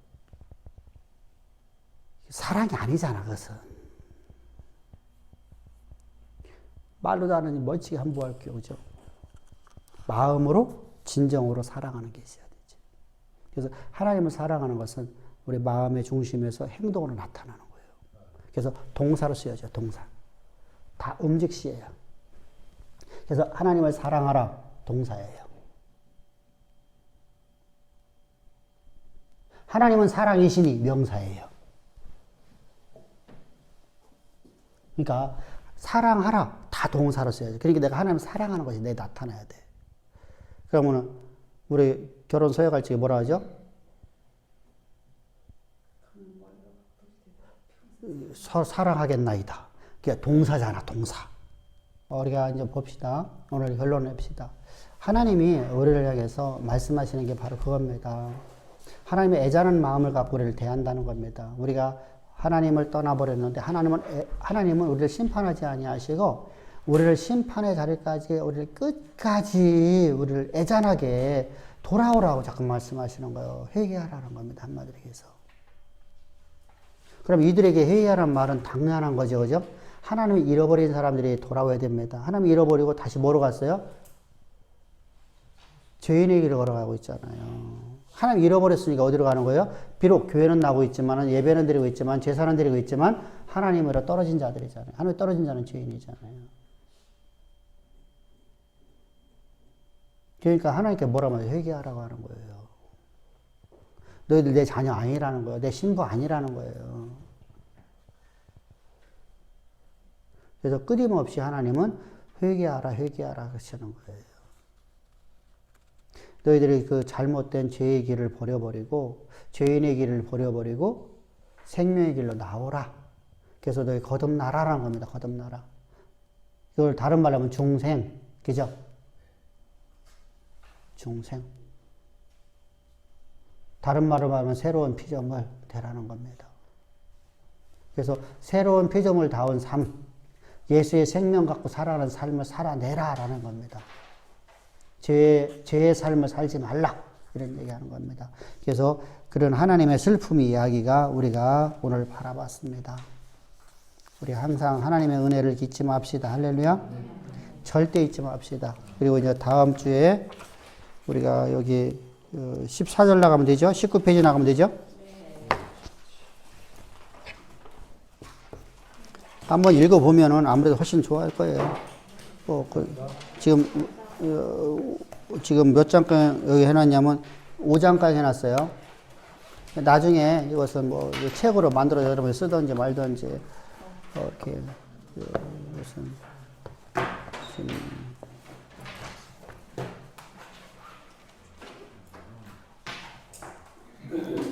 사랑이 아니잖아, 그것은. 말로도 하느니 멋지게 한부할게요, 그죠? 마음으로, 진정으로 사랑하는 게 있어야 되지. 그래서 하나님을 사랑하는 것은 우리 마음의 중심에서 행동으로 나타나는 거예요. 그래서 동사로 쓰여져, 동사. 다 음직시예요. 그래서 하나님을 사랑하라, 동사예요. 하나님은 사랑이시니 명사예요. 그러니까 사랑하라 다 동사로 써야죠. 그러니까 내가 하나님을 사랑하는 것이 내 나타나야 돼. 그러면은 우리 결혼 서약할 적에 뭐라 하죠? 사랑하겠나이다. 그게 동사잖아, 동사. 우리가 이제 봅시다. 오늘 결론을 냅시다. 하나님이 우리를 향해서 말씀하시는 게 바로 그겁니다. 하나님의 애자는 마음을 갖고 우리를 대한다는 겁니다. 우리가 하나님을 떠나버렸는데 하나님은 우리를 심판하지 아니하시고 우리를 심판의 자리까지 우리를 끝까지 우리를 애잔하게 돌아오라고 자꾸 말씀하시는 거예요. 회개하라는 겁니다. 한마디로 해서. 그럼 이들에게 회개하라는 말은 당연한 거죠. 그죠? 하나님을 잃어버린 사람들이 돌아와야 됩니다. 하나님 잃어버리고 다시 뭐로 갔어요? 죄인의 길을 걸어가고 있잖아요. 하나님 잃어버렸으니까 어디로 가는 거예요? 비록 교회는 나고 있지만, 예배는 드리고 있지만, 제사는 드리고 있지만, 하나님으로 떨어진 자들이잖아요. 하나님 떨어진 자는 죄인이잖아요. 그러니까 하나님께 뭐라고 하면 회개하라고 하는 거예요. 너희들 내 자녀 아니라는 거예요. 내 신부 아니라는 거예요. 그래서 끊임없이 하나님은 회개하라, 회개하라 하시는 거예요. 너희들이 그 잘못된 죄의 길을 버려버리고 죄인의 길을 버려버리고 생명의 길로 나오라. 그래서 너희 거듭나라라는 겁니다. 거듭나라. 이걸 다른 말로 하면 중생. 그죠? 중생. 다른 말로 말하면 새로운 피조물 되라는 겁니다. 그래서 새로운 피조물 다운 삶, 예수의 생명 갖고 살아가는 삶을 살아내라라는 겁니다. 죄의 삶을 살지 말라. 이런 얘기하는 겁니다. 그래서 그런 하나님의 슬픔의 이야기가 우리가 오늘 바라봤습니다. 우리 항상 하나님의 은혜를 잊지 맙시다. 할렐루야. 절대 잊지 맙시다. 그리고 이제 다음 주에 우리가 여기 14절 나가면 되죠? 19페이지 나가면 되죠? 한번 읽어보면은 아무래도 훨씬 좋아할 거예요. 지금 몇 장까지 여기 해놨냐면 5장까지 해놨어요. 나중에 이것은 뭐 책으로 만들어 여러분이 쓰든지 말든지 이렇게 무슨 지금